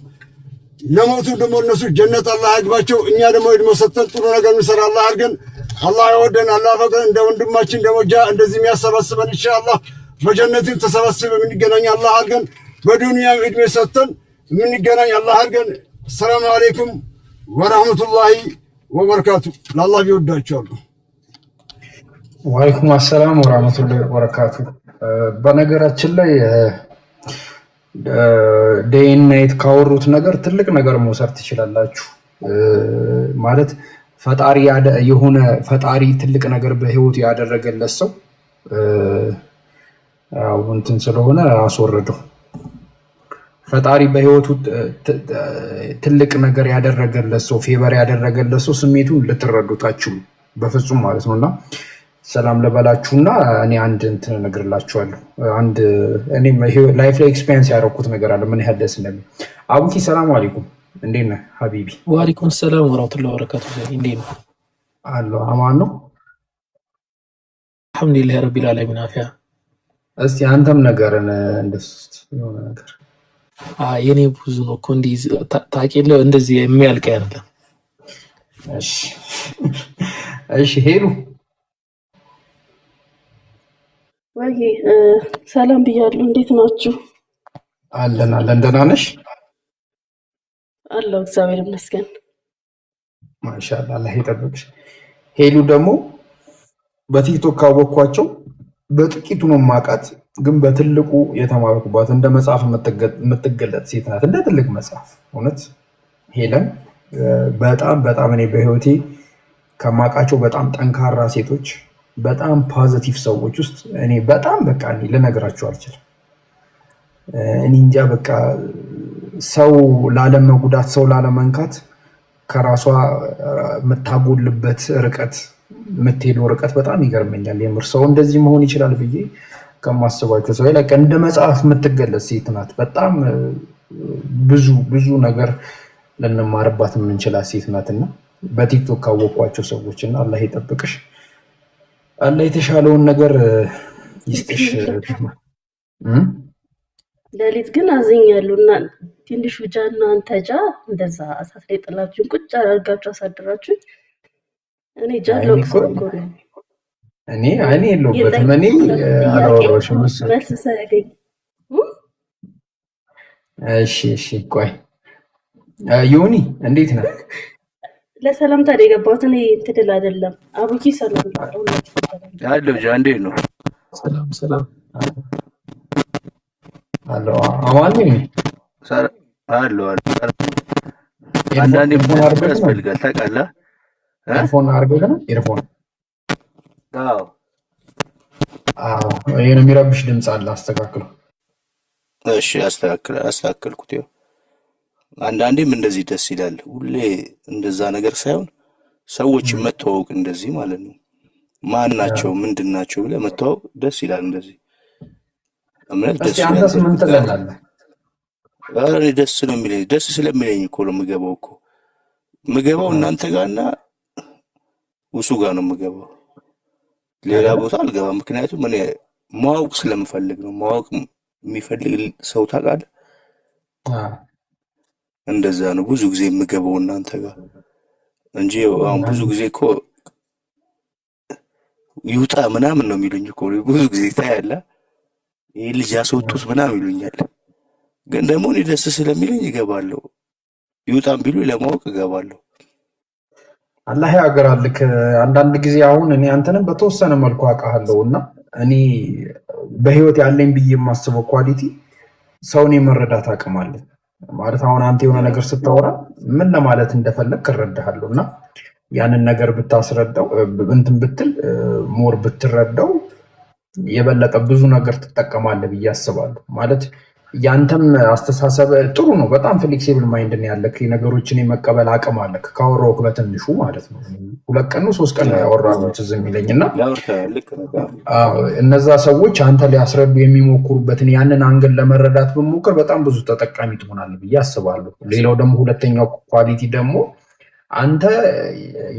ለሞቱ ደግሞ እነሱ ጀነት አላህ ያግባቸው። እኛ ደግሞ እድሜ ሰጥተን ጥሩ ነገር እንሰራ አላህ አድርገን። አላህ ይወደን፣ አላህ ፈቅደን እንደ ወንድማችን ደረጃ እንደዚህ የሚያሰባስበን ኢንሻአላህ በጀነትም ተሰባስበን የምንገናኝ አላህ አድርገን። በዱንያም እድሜ ሰጥተን የምንገናኝ አላህ አድርገን። ሰላም አለይኩም ወራህመቱላሂ ወበረካቱ። ለአላህ ቢወዳችኋለሁ። ወአለይኩም አሰላም ወራህመቱላሂ ወበረካቱ። በነገራችን ላይ ዴይ ኤንድ ናይት ካወሩት ነገር ትልቅ ነገር መውሰድ ትችላላችሁ። ማለት ፈጣሪ የሆነ ፈጣሪ ትልቅ ነገር በህይወቱ ያደረገለት ሰው አው እንትን ስለሆነ አስወረደው። ፈጣሪ በህይወቱ ትልቅ ነገር ያደረገለት ሰው ፌቨር ያደረገለት ሰው ስሜቱን ልትረዱታችሁ በፍጹም ማለት ነውና ሰላም ለበላችሁና እኔ አንድ እንትን እነግርላችኋለሁ። አንድ እኔ ላይፍ ላይ ኤክስፒሪየንስ ያደረኩት ነገር አለ ምን ያህል ደስ እንደሚል። አቡኪ ሰላም አለይኩም፣ እንዴት ነህ ሀቢቢ? ወአለይኩም ሰላም ወራህመቱላሂ ወበረካቱ። እንዴት ነህ? አለሁ አማን ነው አልሐምዱሊላህ ረቢል ዓለሚን አፊያ። እስቲ አንተም ነገርን እንደስት የሆነ ነገር የኔ ብዙ ነው እኮ እንዲህ ታውቂያለህ፣ እንደዚህ የሚያልቅ አይደለም። እሺ እሺ ሄሉ ወይ ሰላም ብያለሁ። እንዴት ናችሁ? አለን ደህና ነሽ? አለሁ እግዚአብሔር ይመስገን። ማሻአላህ አላህ ይጠብቅሽ። ሄሉ ደግሞ በቲክቶክ ካወቅኳቸው በጥቂቱ ነው የማውቃት፣ ግን በትልቁ የተማርኩባት እንደ መጽሐፍ የምትገለጥ ሴት ናት። እንደ ትልቅ መጽሐፍ እውነት ሄለን በጣም እኔ በህይወቴ ከማውቃቸው በጣም ጠንካራ ሴቶች፣ በጣም ፖዚቲቭ ሰዎች ውስጥ እኔ በጣም በቃ እኔ ልነግራችሁ አልችልም። እኔ እንጃ በቃ ሰው ላለመጉዳት ሰው ላለመንካት ከራሷ የምታጎልበት ርቀት የምትሄደው ርቀት በጣም ይገርመኛል። የምር ሰው እንደዚህ መሆን ይችላል ብዬ ከማስባቸው ሰው ላይ እንደ መጽሐፍ የምትገለጽ ሴት ናት። በጣም ብዙ ነገር ልንማርባት የምንችላት ሴት ናትና በቲክቶክ ካወቋቸው ሰዎች እና አላህ ይጠብቅሽ፣ አላህ የተሻለውን ነገር ይስጥሽ። ሌሊት ግን አዝኛለሁ እና ትንሹ ጃና አንተ ጃ እንደዛ እሳት ላይ ጥላችሁን ቁጭ አድርጋችሁ አሳድራችሁኝ እኔ ጃለው እኮ ነው እኔ የለሁበትም እኔ አላወራሁሽም መሰለኝ መልስ ሳያገኝ እሺ ቆይ ዮኒ እንዴት ነህ? ለሰላም ታዲያ የገባሁት እኔ ትድል አይደለም። አቡኪ ሰላም ያለው ጃ እንዴት ነው? ሰላም አሎ አማን ነኝ አሎ አንዳንዴ ፎን ያስፈልጋል ታውቃለህ? ኤርፎን አድርገህ ነው ኤርፎን? አዎ ይሄን የሚረብሽ ድምፅ አለ አስተካክለው። እሺ አስተካክልኩት። ይኸው አንዳንዴም እንደዚህ ደስ ይላል። ሁሌ እንደዛ ነገር ሳይሆን ሰዎችን መተዋወቅ እንደዚህ ማለት ነው። ማን ናቸው ምንድን ናቸው ብለህ መተዋወቅ ደስ ይላል። እንደዚህ እምነት ደስ ይላል። አንተስ ምን ትላለህ? ኧረ እኔ ደስ ነው የሚለኝ። ደስ ስለሚለኝ እኮ ነው የምገባው እኮ የምገባው እናንተ ጋርና ውሱ ጋር ነው የምገባው። ሌላ ቦታ አልገባም። ምክንያቱም እኔ ማወቅ ስለምፈልግ ነው። ማወቅ የሚፈልግ ሰው ታውቃለህ? እንደዛ ነው ብዙ ጊዜ የምገባው እናንተ ጋር እንጂ አሁን ብዙ ጊዜ እኮ ይውጣ ምናምን ነው የሚሉኝ እኮ ብዙ ጊዜ ታያለህ። ይሄ ልጅ ያስወጡት ምናምን ይሉኛል። ግን ደግሞ እኔ ደስ ስለሚለኝ እገባለሁ። ይውጣም ቢሉ ለማወቅ እገባለሁ። አላህ ያገራልክ። አንዳንድ ጊዜ አሁን እኔ አንተንም በተወሰነ መልኩ አውቃለሁ እና እኔ በህይወት ያለኝ ብዬ የማስበው ኳሊቲ ሰውን የመረዳት አቅም አለ ማለት። አሁን አንተ የሆነ ነገር ስታወራ ምን ለማለት እንደፈለግ እረዳሃለሁ እና ያንን ነገር ብታስረዳው እንትን ብትል ሞር ብትረዳው የበለጠ ብዙ ነገር ትጠቀማለህ ብዬ አስባለሁ። ማለት ያንተም አስተሳሰብ ጥሩ ነው። በጣም ፍሌክሲብል ማይንድ ነው ያለክ። ነገሮችን የመቀበል አቅም አለክ። ካወራሁህ በትንሹ ማለት ነው 2 ቀን 3 ቀን ያወራሁት ትዝ የሚለኝ እና እነዛ ሰዎች አንተ ሊያስረዱ የሚሞክሩበትን ያንን አንግል ለመረዳት በሞክር በጣም ብዙ ተጠቃሚ ትሆናለህ ብዬ አስባለሁ። ሌላው ደግሞ ሁለተኛው ኳሊቲ ደግሞ አንተ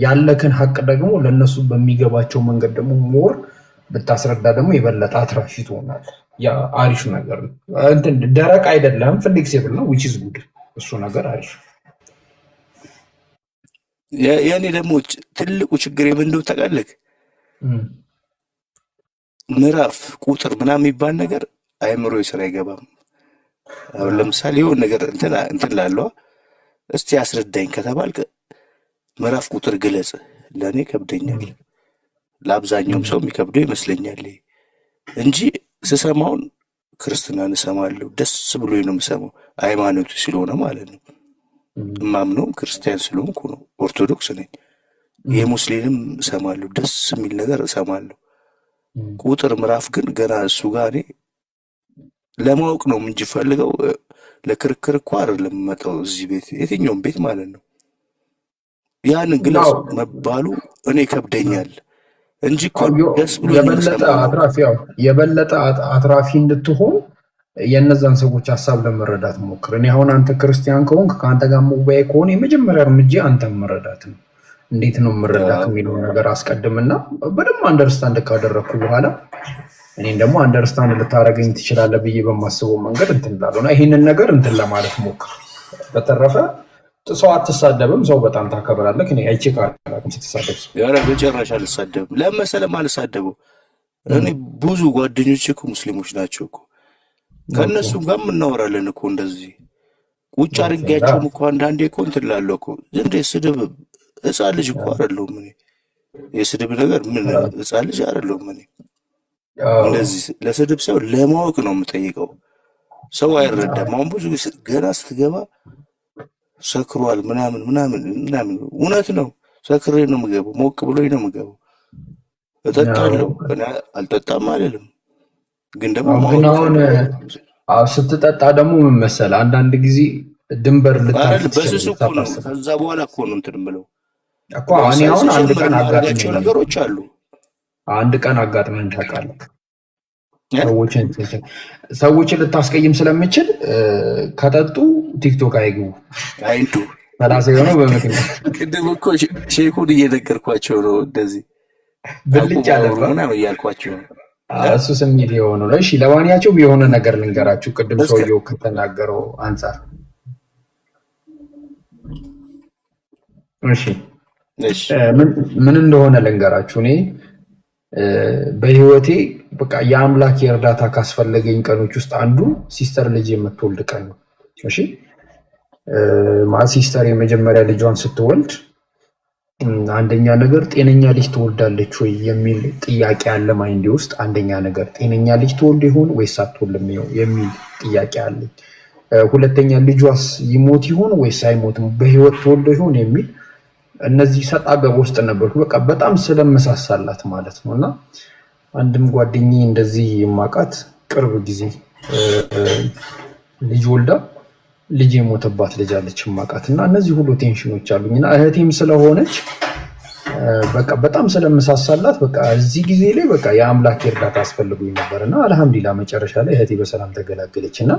ያለክን ሀቅ ደግሞ ለነሱ በሚገባቸው መንገድ ደግሞ ሞር ብታስረዳ ደግሞ የበለጠ አትራፊ ትሆናለህ። ያ አሪፍ ነገር ነው። እንትን ደረቅ አይደለም፣ ፍሌክሲብል ነው which is good። እሱ ነገር አሪፍ። የኔ ደግሞ ትልቁ ችግር ምንድነው ታውቃለህ? ምዕራፍ ቁጥር ምናምን የሚባል ነገር አይምሮዬ ስራ አይገባም። አሁን ለምሳሌ የሆነ ነገር እንትን ላለው እስቲ አስረዳኝ ከተባልክ ምዕራፍ ቁጥር ግለጽ ለኔ ከብደኛል። ለአብዛኛውም ሰው የሚከብደው ይመስለኛል እንጂ ስሰማውን ክርስትናን እሰማለሁ። ደስ ብሎኝ ነው የምሰማው። ሃይማኖቱ ስለሆነ ማለት ነው። እማምነውም ክርስቲያን ስለሆንኩ ነው። ኦርቶዶክስ ነኝ። የሙስሊምም እሰማለሁ። ደስ የሚል ነገር እሰማለሁ። ቁጥር ምዕራፍ ግን ገና እሱ ጋር እኔ ለማወቅ ነው እንጂ ፈልገው ለክርክር እኮ አይደለም የምመጣው እዚህ ቤት የትኛውም ቤት ማለት ነው። ያንን ግለጽ መባሉ እኔ ከብደኛል እንጂ እኮ ደስ ብሎ የበለጠ አትራፊ እንድትሆን የነዛን ሰዎች ሀሳብ ለመረዳት ሞክር። እኔ አሁን አንተ ክርስቲያን ከሆንክ ከአንተ ጋር መወያይ ከሆነ የመጀመሪያ እርምጃ አንተን መረዳት ነው። እንዴት ነው መረዳት የሚለውን ነገር አስቀድምና በደንብ አንደርስታንድ ካደረግኩ በኋላ እኔን ደግሞ አንደርስታንድ ልታደርገኝ ትችላለህ ብዬ በማስበው መንገድ እንትን እላለሁ እና ይህንን ነገር እንትን ለማለት ሞክር። በተረፈ ሰው አትሳደብም። ሰው በጣም ታከብራለህ። እኔ አይቼ ካላቅም ስትሳደብ ያረ በጨራሽ አልሳደብም። ለመሰለም አልሳደበው። እኔ ብዙ ጓደኞቼ እኮ ሙስሊሞች ናቸው እኮ ከእነሱም ጋር እናወራለን እኮ እንደዚህ ቁጭ አድርጌያቸውም እኮ አንዳንዴ እኮ እንትን እላለሁ እኮ እንደ ስድብ ሕፃን ልጅ እኮ አይደለሁም እኔ። የስድብ ነገር ምን ሕፃን ልጅ አይደለሁም እኔ። እንደዚህ ለስድብ ሳይሆን ለማወቅ ነው የምጠይቀው። ሰው አይረዳም። አሁን ብዙ ገና ስትገባ ሰክሯል ምናምን ምናምን ምናምን እውነት ነው። ሰክሬ ነው የምገባው። ሞቅ ብሎኝ ነው የምገባው። እጠጣለሁ። እኔ አልጠጣም አይደለም፣ ግን ደግሞ አሁን ስትጠጣ ደግሞ ምን መሰለህ አንዳንድ ጊዜ ድንበር ልታልፍ በስሱ እኮ ነው። ከዛ በኋላ እኮ ነው እንትን የምለው እኮ እኔ አሁን አንድ ቀን አጋጥመኝ ታውቃለህ? ሰዎችን ልታስቀይም ስለምችል ከጠጡ ቲክቶክ አይግቡ አይንዱ በራሴ የሆነ በምክንያት ቅድም እኮ ሼኩን እየነገርኳቸው ነው። እንደዚህ ብልጭ ያለ ምናምን እያልኳቸው ነው። እሱ ስሜት የሆነው ነው። እሺ ለማንኛቸውም የሆነ ነገር ልንገራችሁ ቅድም ሰውየው ከተናገረው አንፃር እሺ ምን እንደሆነ ልንገራችሁ። እኔ በህይወቴ በቃ የአምላክ የእርዳታ ካስፈለገኝ ቀኖች ውስጥ አንዱ ሲስተር ልጅ የምትወልድ ቀን ነው። እሺ ሲስተር የመጀመሪያ ልጇን ስትወልድ አንደኛ ነገር ጤነኛ ልጅ ትወልዳለች ወይ የሚል ጥያቄ አለ ማይንዴ ውስጥ። አንደኛ ነገር ጤነኛ ልጅ ትወልድ ይሆን ወይስ አትወልድም የሚል ጥያቄ አለ። ሁለተኛ ልጇስ ይሞት ይሆን ወይስ አይሞትም፣ በህይወት ትወልድ ይሆን የሚል። እነዚህ ሰጣ ገባ ውስጥ ነበርኩ። በቃ በጣም ስለመሳሳላት ማለት ነውና አንድም ጓደኛዬ እንደዚህ የማውቃት ቅርብ ጊዜ ልጅ ወልዳ ልጅ የሞተባት ልጅ አለች የማውቃትና እነዚህ ሁሉ ቴንሽኖች አሉኝና እህቴም ስለሆነች በቃ በጣም ስለመሳሳላት በቃ እዚህ ጊዜ ላይ በቃ የአምላክ እርዳታ አስፈልጎኝ ነበርና አልሐምዱሊላህ መጨረሻ ላይ እህቴ በሰላም ተገላገለችና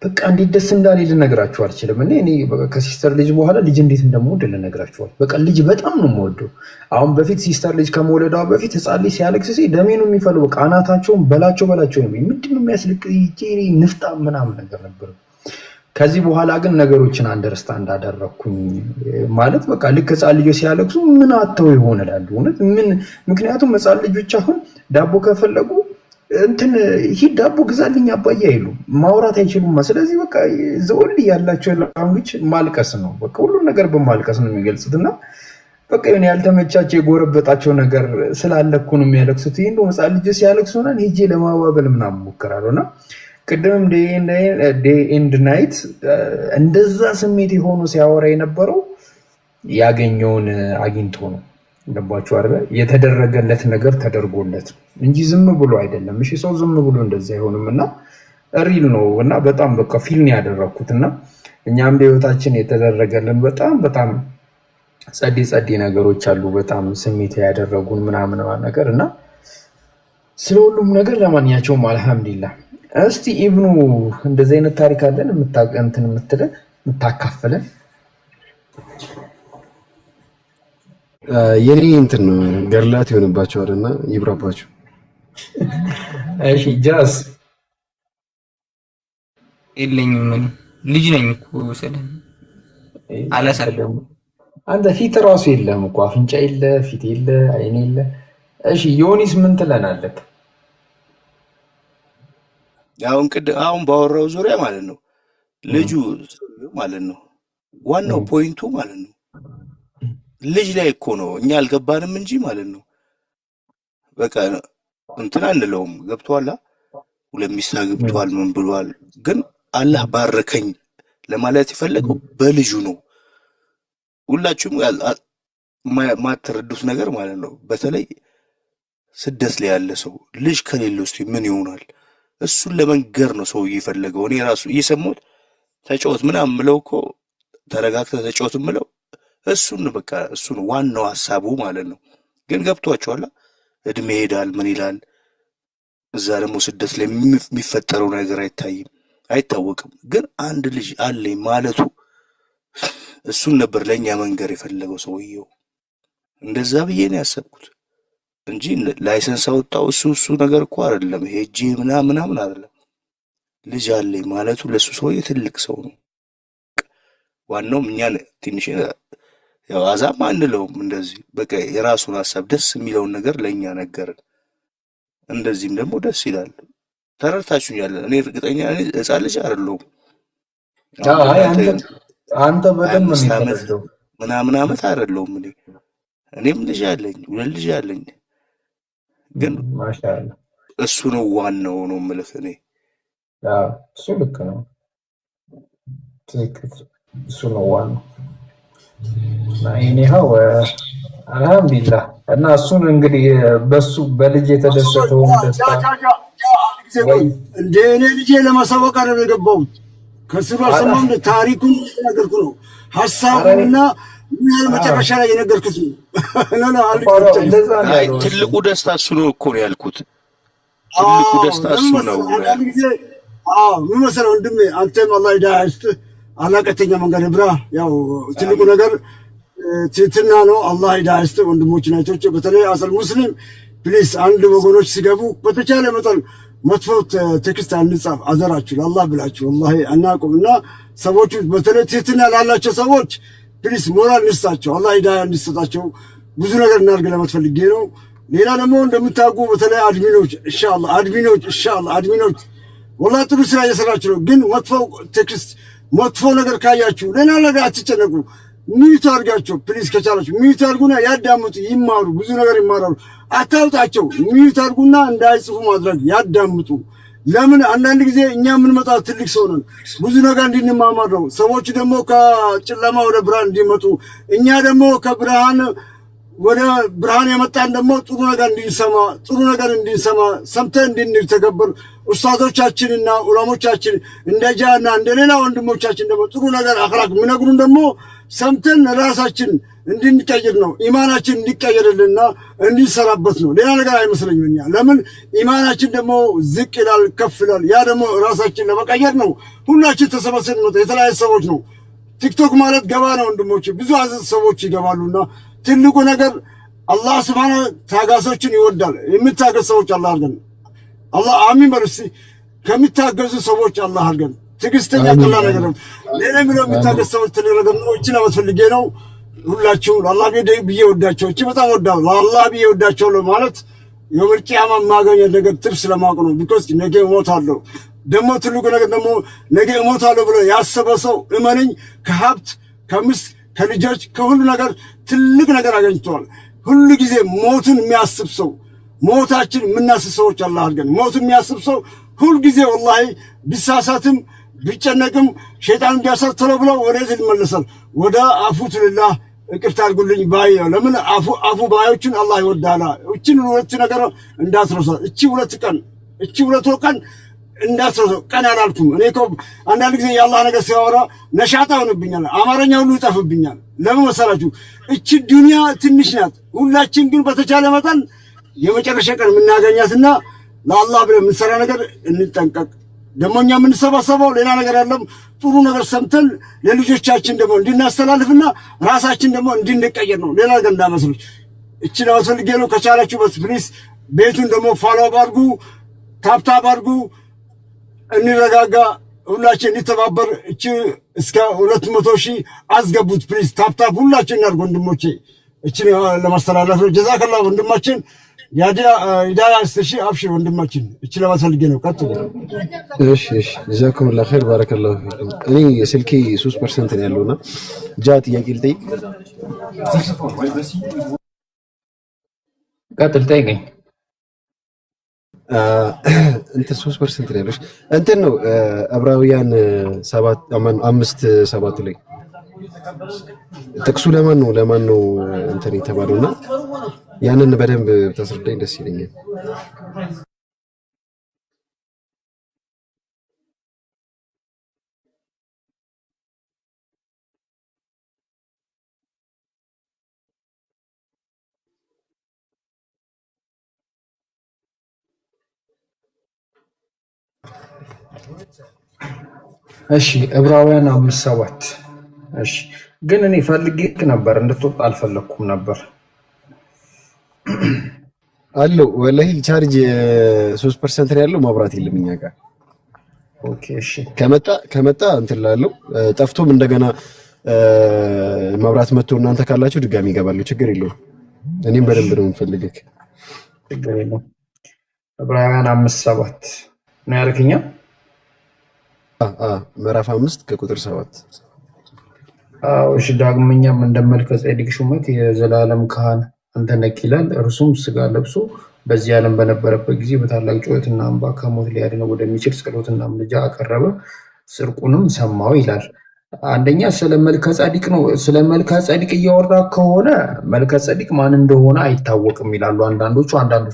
በቃ እንዴት ደስ እንዳለኝ ልነግራችሁ አልችልም። እኔ ከሲስተር ልጅ በኋላ ልጅ እንዴት እንደምወድ ልነግራችሁ በቃ ልጅ በጣም ነው የምወደው። አሁን በፊት ሲስተር ልጅ ከመወለዷ በፊት ህፃን ልጅ ሲያለቅስ ደሜ ነው የሚፈለው። በቃ አናታቸውን በላቸው ነው ምንድነው የሚያስልቅ ንፍጣ ምናምን ነገር ነበር። ከዚህ በኋላ ግን ነገሮችን አንደርስታንድ አደረኩኝ ማለት በቃ ልክ ህፃን ልጆች ሲያለቅሱ ምን አተው ይሆናል እውነት ምን ምክንያቱም ህፃን ልጆች አሁን ዳቦ ከፈለጉ እንትን ሂድ ዳቦ ግዛልኝ አባዬ አይሉ ማውራት አይችሉም። ስለዚህ በቃ ዘወል ያላቸው ላንጉጅ ማልቀስ ነው። በቃ ሁሉ ነገር በማልቀስ ነው የሚገልጹትና በቃ የሆነ ያልተመቻቸው የጎረበጣቸው ነገር ስላለኩ ነው የሚያለቅሱት። ይሄን ህፃን ልጆች ሲያለቅሱና ሄጄ ለማባበል ምናምን ሞክራለሁና ቅድም ዴይ ኤንድ ናይት እንደዛ ስሜት የሆኑ ሲያወራ የነበረው ያገኘውን አግኝቶ ነው። ገባችሁ አይደል? የተደረገለት ነገር ተደርጎለት እንጂ ዝም ብሎ አይደለም። እሺ ሰው ዝም ብሎ እንደዛ አይሆንምና ሪል ነው እና በጣም በቃ ፊል ነው ያደረኩትና እኛም በህይወታችን የተደረገልን በጣም ጸዲ ነገሮች አሉ። በጣም ስሜት ያደረጉን ምናምን ነገርና ስለሁሉም ነገር ለማንኛቸውም አልሐምዱሊላህ። እስቲ ኢብኑ እንደዚህ አይነት ታሪክ አለን የምታቀንትን የምታካፍለን? የኔ እንትን ነው ገርላት ይሆንባቸዋልና ይብራባቸው። እሺ ጃስ የለኝም ምን ልጅ ነኝ እኮ ሰለም አላሳለም። አንተ ፊት ራሱ የለም እኮ አፍንጫ የለ ፊት የለ አይኔ የለ። እሺ ዮኒስ ምን ትለናለህ? አሁን ባወራው ዙሪያ ማለት ነው ልጁ ማለት ነው ዋናው ፖይንቱ ማለት ነው ልጅ ላይ እኮ ነው እኛ አልገባንም እንጂ ማለት ነው በቃ እንትን አንለውም። ገብቷላ ሁለት ሚስት አግብቷል ምን ብሏል፣ ግን አላህ ባረከኝ ለማለት የፈለገው በልጁ ነው። ሁላችሁም ማትረዱት ነገር ማለት ነው በተለይ ስደት ላይ ያለ ሰው ልጅ ከሌለው እስቲ ምን ይሆናል? እሱን ለመንገር ነው ሰው እየፈለገው። እኔ ራሱ እየሰማሁት ተጫወት ምናምን ምለው እኮ ተረጋግተህ ተጫወት ምለው እሱን በቃ እሱን ዋናው ሐሳቡ ማለት ነው። ግን ገብቷቸዋል። እድሜ ይሄዳል ምን ይላል፣ እዛ ደግሞ ስደት ላይ የሚፈጠረው ነገር አይታወቅም። ግን አንድ ልጅ አለኝ ማለቱ እሱን ነበር ለኛ መንገር የፈለገው ሰውየው። እንደዛ ብዬ ነው ያሰብኩት እንጂ ላይሰንስ አወጣው እሱ ነገር እኮ አይደለም። ሄጄ ምናምን አይደለም። ልጅ አለኝ ማለቱ ለሱ ሰውዬ ትልቅ ሰው ነው። ዋናው እኛን ትንሽ ያው አዛም አንለውም እንደዚህ በቃ የራሱን ሐሳብ ደስ የሚለውን ነገር ለኛ ነገርን። እንደዚህም ደግሞ ደስ ይላል። ተረድታችሁኛል? እኔ እርግጠኛ ነኝ ሕፃን ልጅ አይደለሁም። አንተ በደንብ ነው የሚፈረደው ምናምን ዓመት አይደለሁም እኔም ልጅ አለኝ፣ ሁለት ልጅ አለኝ። ግን ማሻአላ እሱ ነው ዋናው ነው የምልህ እኔ። እሱ ልክ ነው፣ እሱ ነው ዋናው። ይሄው አልሐምዱሊላህ። እና እሱን እንግዲህ በሱ በልጅ የተደሰተውን ደስታ እንደ እኔ ልጄ ለማሳወቅ አይደል የገባሁት። ከስሩ አሰማም ታሪኩን ነገርኩ ነው ሐሳቡንና ምን ያህል መጨረሻ ላይ የነገርኩት ነው። ትልቁ ደስታ እሱ ነው እኮ ነው ያልኩት። ትልቁ ደስታ እሱ ነው። ምን መሰለህ ወንድሜ፣ አንተም አላህ ሂዳያ ይስጥህ፣ አላህ ቀጥተኛ መንገድ ብራ። ያው ትልቁ ነገር ትህትና ነው። አላህ ሂዳያ ይስጥህ ወንድሞች ናቸው። በተለይ አሰል ሙስሊም ፕሊስ አንድ ወገኖች ሲገቡ በተቻለ መጠን መጥፎ ቴክስት አንጻፍ አዘራችሁ ለአላህ ብላችሁ ወላሂ አናቁም እና ሰዎቹ በተለይ ትህትና ላላቸው ሰዎች ፕሊስ ሞራል እንስጣቸው። አላህ ሂዳያ እንዲሰጣቸው ብዙ ነገር እናድርግ ለማትፈልጌ ነው። ሌላ ደግሞ እንደምታውቁ በተለይ አድሚኖች አድሚኖች ወላሂ ጥሩ ስራ እየሰራችሁ ነው። ግን መጥፎ ቴክስት መጥፎ ነገር ካያችሁ ሌላ ነገር አትጨነቁ። ሚዩት አድርጋቸው ፕሊዝ። ከቻላችሁ ሚዩት አድርጉና ያዳምጡ፣ ይማሩ፣ ብዙ ነገር ይማራሉ። አታውጣቸው። ሚዩት አድርጉና እንዳይጽፉ ማድረግ ያዳምጡ። ለምን አንዳንድ ጊዜ እኛ የምንመጣው ትልቅ ሰው ነን፣ ብዙ ነገር እንድንማማር ነው። ሰዎች ደግሞ ከጨለማ ወደ ብርሃን እንዲመጡ፣ እኛ ደግሞ ከብርሃን ወደ ብርሃን የመጣን ደግሞ ጥሩ ነገር እንድንሰማ ሰምተን እንድንተገብር ኡስታዞቻችንና ዑለሞቻችን እንደ ጃና እንደ ሌላ ወንድሞቻችን ደግሞ ጥሩ ነገር አኽላቅ የሚነግሩን ደግሞ ሰምተን ራሳችን እንድንቀይር ነው። ኢማናችን እንዲቀየርልና እንዲሰራበት ነው። ሌላ ነገር አይመስለኝም። እኛ ለምን ኢማናችን ደግሞ ዝቅ ይላል፣ ከፍ ይላል። ያ ደግሞ ራሳችን ለመቀየር ነው። ሁላችን ተሰበሰብን ነው። የተለያየ ሰዎች ነው። ቲክቶክ ማለት ገባ ነው ወንድሞች፣ ብዙ ሰዎች ይገባሉና ትልቁ ነገር አላህ Subhanahu ታጋሶችን ይወዳል። የሚታገሱ ሰዎች አላህ አድርገን። አላህ አሚን በሉ እስቲ። ከሚታገሱ ሰዎች አላህ አድርገን። ትዕግስተኛ ቀላል ነገር ነው። ሌላ ምንም የሚታገሱ ሰዎች ትልቅ ነገር ነው። እቺ ነው ፈልጌ ነው። ሁላችሁ ለአላህ ብዬ ወዳቸው፣ እቺ በጣም ወዳው ለአላህ ብዬ ወዳቸው ማለት የውመል ቂያማ ማገኘት ነገር ትርፍ ስለማውቅ ነው። ቢኮዝ ነገ እሞታለሁ። ደግሞ ትልቁ ነገር ደግሞ ነገ እሞታለሁ ብሎ ያሰበ ሰው እመነኝ ከሀብት ከምስት ከልጆች ከሁሉ ነገር ትልቅ ነገር አገኝቷል። ሁሉ ጊዜ ሞትን የሚያስብ ሰው ሞታችን የምናስብ ሰዎች አላህ አድርገን። ሞትን የሚያስብ ሰው ሁሉ ጊዜ ወላሂ ቢሳሳትም ቢጨነቅም ሸይጣን ቢያሰርተለው ብለው ወዴት ይመለሳል? ወደ አፉትልላህ ይቅርታ አድርጉልኝ ባይ። ለምን አፉ ባዮችን አላህ ይወዳላ። እቺን ሁለት ነገር እንዳትረሳ። እቺ ሁለት ቀን እንዳትረሳ። ቀን አላልኩም እኔ እኮ አንዳንድ ጊዜ የአላህ ነገር ሲያወራ ነሻጣ ሆነብኛል፣ አማርኛ ሁሉ ይጠፍብኛል። ለምን መሰላችሁ? እቺ ዱንያ ትንሽ ናት። ሁላችን ግን በተቻለ መጠን የመጨረሻ ቀን የምናገኛትና ለአላህ ብለን የምንሰራ ነገር እንጠንቀቅ። ደግሞ እኛ የምንሰባሰበው ሌላ ነገር ያለም ጥሩ ነገር ሰምተን ለልጆቻችን ደግሞ እንድናስተላልፍና ራሳችን ደግሞ እንድንቀየር ነው። ሌላ ነገር እንዳመስሉ እቺ ነው ፈልጌ ነው። ከቻላችሁ ፕሊስ ቤቱን ደግሞ ፎሎ አድርጉ፣ ታፕታፕ አድርጉ፣ እንረጋጋ፣ ሁላችን እንተባበር። እቺ እስከ 200,000 አስገቡት ፕሊስ። ታፕታፕ ሁላችን እናድርግ ወንድሞቼ። እቺ ለማስተላለፍ ነው። ጀዛከላህ ወንድማችን ሂዳያ እሺ፣ አብሽር ወንድማችን። እቺ ለማስፈልጌ ነው። ቀጥሉ። እሺ ጀዛኩሙላህ ኸይር ባረከላሁ ፊኩም። እኔ ስልኬ 3% ነው ያለውና ጥያቄ ልጠይቅ። ቀጥል፣ ጠይቀኝ። እንትን 3% ነው ያለሽ እንትን ነው ዕብራውያን 5:7 ላይ ጥቅሱ ለማን ነው እንትን የተባለውና ያንን በደንብ ተስረዳኝ ደስ ይለኛል። እሺ ዕብራውያን 5:7 እሺ። ግን እኔ ፈልጌ ነበር እንድትወጣ አልፈለኩም ነበር አለው ወላሂ ቻርጅ 3% ነው ያለው። ማብራት የለም እኛ ጋር። ኦኬ እሺ። ከመጣ እንትን ላለው ጠፍቶም እንደገና ማብራት መጥቶ እናንተ ካላችሁ ድጋሚ ይገባሉ። ችግር የለውም። እኔም በደንብ ነው የምፈልግህ። ችግር የለውም። ዕብራውያን 5:7 ነው ያልከኛ? ምዕራፍ 5 ከቁጥር 7። አዎ እሺ። ዳግመኛም እንደ መልከ ጼዴቅ ሹመት የዘላለም ካህን አንተ ነህ ይላል። እርሱም ስጋ ለብሶ በዚህ ዓለም በነበረበት ጊዜ በታላቅ ጩኸትና እንባ ከሞት ሊያድነው ወደሚችል ጸሎትና ምልጃ አቀረበ፣ ጽድቁንም ሰማው ይላል። አንደኛ ስለ መልከ ጼዴቅ ነው። ስለ መልከ ጼዴቅ እያወራ ከሆነ መልከ ጼዴቅ ማን እንደሆነ አይታወቅም ይላሉ አንዳንዶቹ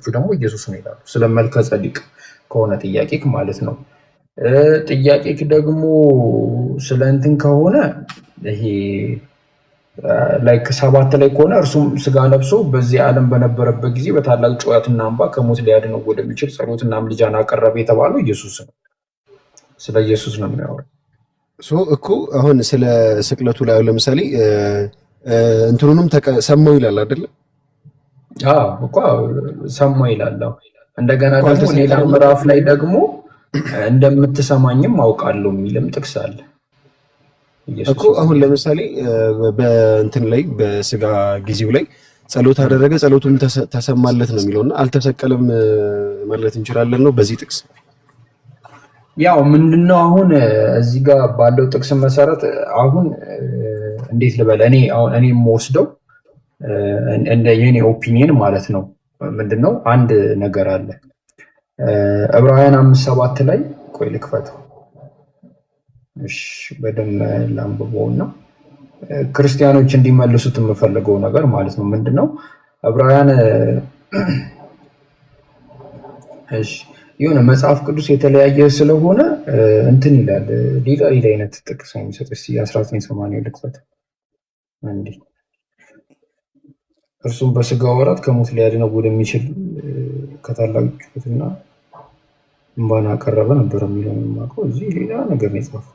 ደግሞ ኢየሱስ ነው ይላሉ። ስለ መልከ ጼዴቅ ከሆነ ጥያቄክ ማለት ነው። ጥያቄክ ደግሞ ስለ እንትን ከሆነ ይሄ ላይክ 7 ላይ ከሆነ እርሱም ስጋ ለብሶ በዚህ ዓለም በነበረበት ጊዜ በታላቅ ጩኸትና እንባ ከሞት ሊያድነው ወደሚችል ጸሎትና ምልጃን አቀረበ የተባለው ኢየሱስ ነው። ስለ ኢየሱስ ነው የሚያወራው። እኮ አሁን ስለ ስቅለቱ ላይ ለምሳሌ እንትኑንም ሰማው ይላል አይደለ? እኮ ሰማሁ ይላል። እንደገና ደግሞ ሌላ ምዕራፍ ላይ ደግሞ እንደምትሰማኝም አውቃለሁ የሚልም ጥቅስ አለ እኮ። አሁን ለምሳሌ በእንትን ላይ በስጋ ጊዜው ላይ ጸሎት አደረገ፣ ጸሎቱም ተሰማለት ነው የሚለውና አልተሰቀለም ማለት እንችላለን ነው በዚህ ጥቅስ። ያው ምንድነው አሁን እዚህ ጋር ባለው ጥቅስ መሰረት አሁን እንዴት ልበል እኔ የምወስደው እንደ የኔ ኦፒኒየን ማለት ነው። ምንድነው አንድ ነገር አለ ዕብራውያን 5:7 ላይ ቆይ ልክፈተው። እሺ በደንብ ላንብበውና ክርስቲያኖች እንዲመልሱት የምፈልገው ነገር ማለት ነው። ምንድነው ዕብራውያን እሺ የሆነ መጽሐፍ ቅዱስ የተለያየ ስለሆነ እንትን ይላል ሌላ አይነት ጥቅስ የሚሰጥ እስቲ 1980 ልክፈት እንዴ እርሱም በስጋ ወራት ከሞት ሊያድነው ወደሚችል ከታላቅ ጩኸትና እንባን አቀረበ ነበር የሚለው የማውቀው። እዚህ ሌላ ነገር ነው የጻፈው።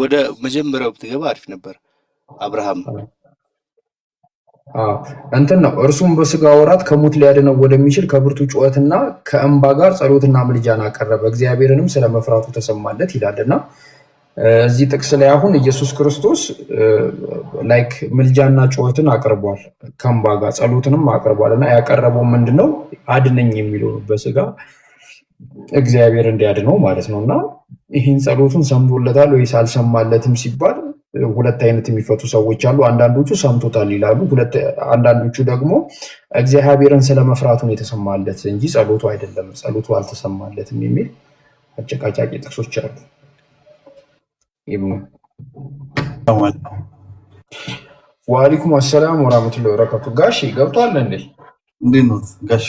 ወደ መጀመሪያው ብትገባ አሪፍ ነበር። አብርሃም እንትን ነው እርሱም በስጋ ወራት ከሞት ሊያድነው ወደሚችል ከብርቱ ጩኸትና ከእንባ ጋር ጸሎትና ምልጃን አቀረበ፣ እግዚአብሔርንም ስለመፍራቱ ተሰማለት ይላልና እዚህ ጥቅስ ላይ አሁን ኢየሱስ ክርስቶስ ላይክ ምልጃና ጩኸትን አቅርቧል፣ ከእንባ ጋር ጸሎትንም አቅርቧል። እና ያቀረበው ምንድነው አድነኝ የሚለው በስጋ እግዚአብሔር እንዲያድነው ማለት ነው። እና ይህን ጸሎቱን ሰምቶለታል ወይስ አልሰማለትም ሲባል ሁለት አይነት የሚፈቱ ሰዎች አሉ። አንዳንዶቹ ሰምቶታል ይላሉ፣ አንዳንዶቹ ደግሞ እግዚአብሔርን ስለመፍራቱን የተሰማለት እንጂ ጸሎቱ አይደለም፣ ጸሎቱ አልተሰማለትም የሚል አጨቃጫቂ ጥቅሶች አሉ። ወአለይኩም አሰላም ወራህመቱላሂ ወበረካቱ። ጋሼ ገብቷል እንዴ? እንዴት ነው ጋሼ?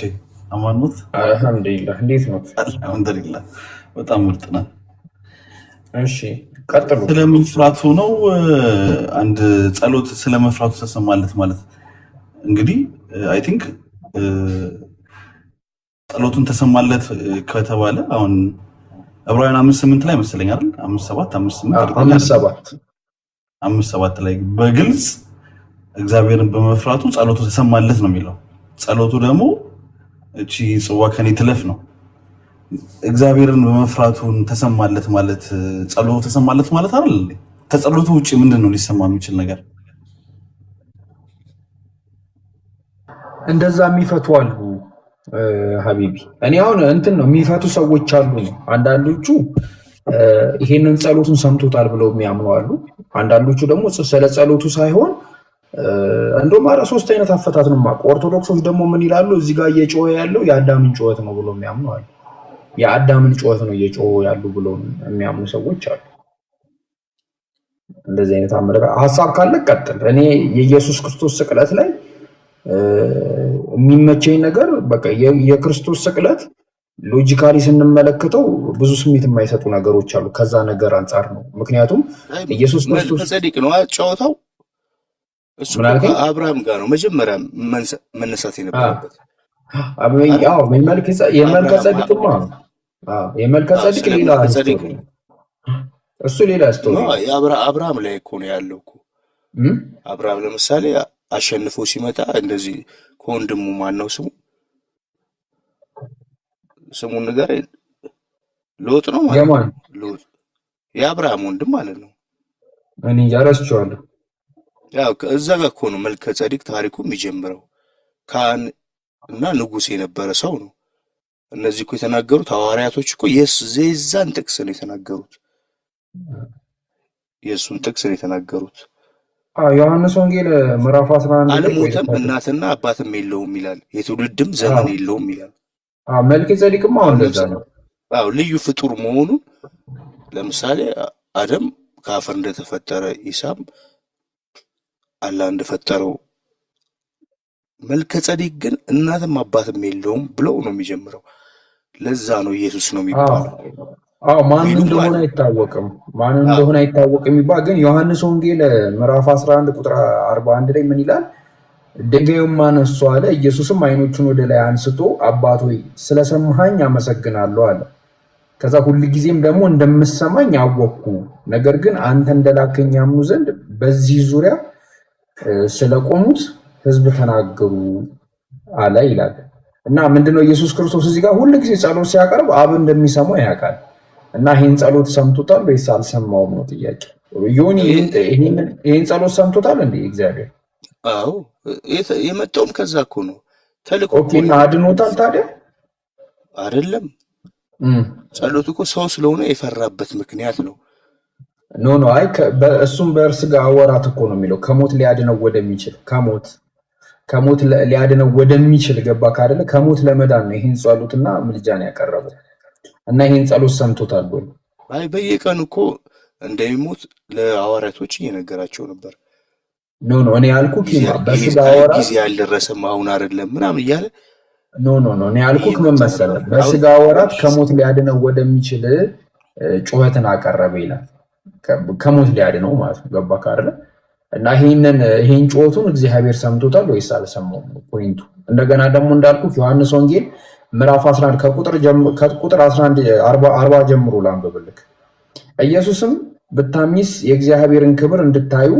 አማን ነው? አልሐምዱሊላህ። እንዴት ነው? አልሐምዱሊላህ በጣም ምርጥ ነው። እሺ ቀጥሉ። ስለመፍራቱ ነው አንድ ጸሎት ስለመፍራቱ ተሰማለት ማለት እንግዲህ አይ ቲንክ ጸሎቱን ተሰማለት ከተባለ አሁን ዕብራውያን 5:8 ላይ መሰለኝ አይደል? 5:7 ላይ በግልጽ እግዚአብሔርን በመፍራቱ ጸሎቱ ተሰማለት ነው የሚለው። ጸሎቱ ደግሞ እቺ ጽዋ ከኔ ትለፍ ነው። እግዚአብሔርን በመፍራቱን ተሰማለት ማለት ጸሎቱ ተሰማለት ማለት አይደል? ከጸሎቱ ውጪ ምንድነው ሊሰማ የሚችል ነገር? እንደዛ የሚፈቱ አሉ ሀቢቢ። እኔ አሁን እንትን ነው የሚፈቱ ሰዎች አሉ። አንዳንዶቹ ይሄንን ጸሎቱን ሰምቶታል ብለው የሚያምኑ አሉ። አንዳንዶቹ ደግሞ ስለ ጸሎቱ ሳይሆን እንደውም ኧረ 3 አይነት አፈታት ነው የማውቀው። ኦርቶዶክሶች ደግሞ ምን ይላሉ? እዚህ ጋር እየጮኸ ያለው የአዳምን ጩኸት ነው ብለው የሚያምኑ አሉ። የአዳምን ጩኸት ነው እየጮኸ ያሉ ብለው የሚያምኑ ሰዎች አሉ። እንደዚህ አይነት አመለካከት ሀሳብ ካለ ቀጥል። እኔ የኢየሱስ ክርስቶስ ስቅለት ላይ የሚመቸኝ ነገር በቃ የክርስቶስ ስቅለት ሎጂካሊ ስንመለከተው ብዙ ስሜት የማይሰጡ ነገሮች አሉ። ከዛ ነገር አንጻር ነው። ምክንያቱም ኢየሱስ ክርስቶስ ጸዲቅ ነው ጨዋታው። እሱ ከአብርሃም ጋር ነው መጀመሪያ መነሳት የነበረበት። የመልከ ጸዲቅ ሌላ እሱ ሌላ ስቶሪ አብርሃም ላይ እኮ ነው ያለው እኮ። አብርሃም ለምሳሌ አሸንፎ ሲመጣ እንደዚህ ከወንድሙ ማነው ስሙን ነገር ሎጥ ነው ማለት ነው። ሎጥ የአብርሃም ወንድም ማለት ነው። እኔ ያረስቸዋለሁ። ያው እዛ ጋር እኮ ነው መልከ ጸዲቅ ታሪኩ የሚጀምረው። ካህን እና ንጉሥ የነበረ ሰው ነው። እነዚህ እኮ የተናገሩት ሐዋርያቶች እኮ የዛን ጥቅስ ነው የተናገሩት። የእሱን ጥቅስ ነው የተናገሩት። ዮሐንስ ወንጌል ምዕራፍ 11 ላይ አልሞተም እናትና አባትም የለውም ይላል፣ የትውልድም ዘመን የለውም ይላል። መልከ ጸዲቅም አሁን እንደዛ ነው። ልዩ ፍጡር መሆኑን ለምሳሌ አደም ከአፈር እንደተፈጠረ ኢሳም አላህ እንደፈጠረው፣ መልከ ጸዲቅ ግን እናትም አባትም የለውም ብለው ነው የሚጀምረው። ለዛ ነው ኢየሱስ ነው የሚባለው። ማን እንደሆነ አይታወቅም፣ የሚባል ግን ዮሐንስ ወንጌል ምዕራፍ 11 ቁጥር 41 ላይ ምን ይላል? ድንጋዩን አነሱ አለ። ኢየሱስም ዓይኖቹን ወደ ላይ አንስቶ አባት ሆይ ስለሰማኸኝ አመሰግናለሁ አለ። ከዛ ሁሉ ጊዜም ደግሞ እንደምሰማኝ አወቅኩ፣ ነገር ግን አንተ እንደላከኝ ያምኑ ዘንድ በዚህ ዙሪያ ስለቆሙት ህዝብ ተናገሩ አለ ይላል። እና ምንድነው ኢየሱስ ክርስቶስ እዚህ ጋር ሁሉ ጊዜ ጸሎት ሲያቀርብ አብ እንደሚሰማው ያውቃል። እና ይሄን ጸሎት ሰምቶታል ወይስ አልሰማውም ነው ጥያቄ። ዮኒ ይሄን ጸሎት ሰምቶታል እንዴ እግዚአብሔር? አዎ የመጣውም ከዛ እኮ ነው ተልኮ ኦኬ። እና አድኖታል ታዲያ? አይደለም ጸሎቱ እኮ ሰው ስለሆነ የፈራበት ምክንያት ነው። ኖ አይ እሱም በስጋ ወራት እኮ ነው የሚለው ከሞት ሊያድነው ወደሚችል ከሞት ሊያድነው ወደሚችል ገባ ካደለ ከሞት ለመዳን ነው ይሄን ጸሎትና ምልጃን ያቀረበው። እና ይሄን ጸሎት ሰምቶታል ወይ? አይ በየቀኑ እኮ እንደሚሞት ለሐዋርያቶች እየነገራቸው ነበር። ኖ እኔ ያልኩህ በስጋ ወራት ጊዜ ያልደረሰም አሁን አይደለም ምናምን እያለ ኖ እኔ ያልኩህ ምን መሰለህ፣ በስጋ ወራት ከሞት ሊያድነው ወደሚችል ጩኸትን አቀረበ ይላል። ከሞት ሊያድነው ማለት ነው ገባ ካደለ። እና ይሄን ጩኸቱን እግዚአብሔር ሰምቶታል ወይስ አልሰማውም ፖይንቱ። እንደገና ደግሞ እንዳልኩህ ዮሐንስ ወንጌል ምዕራፍ 11 ከቁጥር 11 40 ጀምሮ ላንብብልክ። ኢየሱስም ብታምኚስ የእግዚአብሔርን ክብር እንድታዩ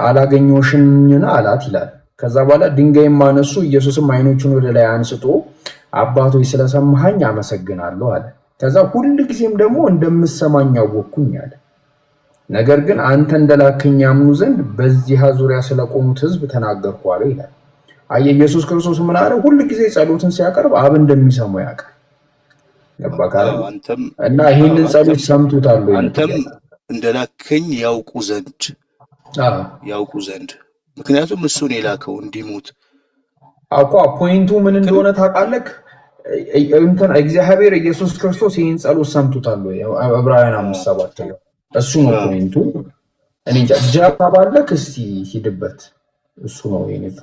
አላገኘሽኝና አላት ይላል። ከዛ በኋላ ድንጋይም አነሱ። ኢየሱስም አይኖቹን ወደ ላይ አንስቶ አባቶይ ስለሰማኸኝ አመሰግናለሁ አለ። ከዛ ሁሉ ጊዜም ደግሞ እንደምሰማኝ አወቅኩኝ አለ። ነገር ግን አንተ እንደላከኝ ያምኑ ዘንድ በዚህ ዙሪያ ስለቆሙት ህዝብ ተናገርኩ አለ ይላል። አየ ኢየሱስ ክርስቶስ ምን አለ? ሁሉ ጊዜ ጸሎትን ሲያቀርብ አብ እንደሚሰማው ያውቃል። ገባካለ? እና ይሄንን ጸሎት ሰምቶታል ወይ? አንተም እንደላከኝ ያውቁ ዘንድ ምክንያቱም እሱን የላከው እንዲሞት አቋ ፖይንቱ ምን እንደሆነ ታውቃለህ? እንትን እግዚአብሔር ኢየሱስ ክርስቶስ ይሄን ጸሎት ሰምቶታል ወይ? ዕብራውያን 5:7 እሱ ነው ፖይንቱ። እኔ ጃፓ ባለክ እስቲ ሂድበት። እሱ ነው የኔቱ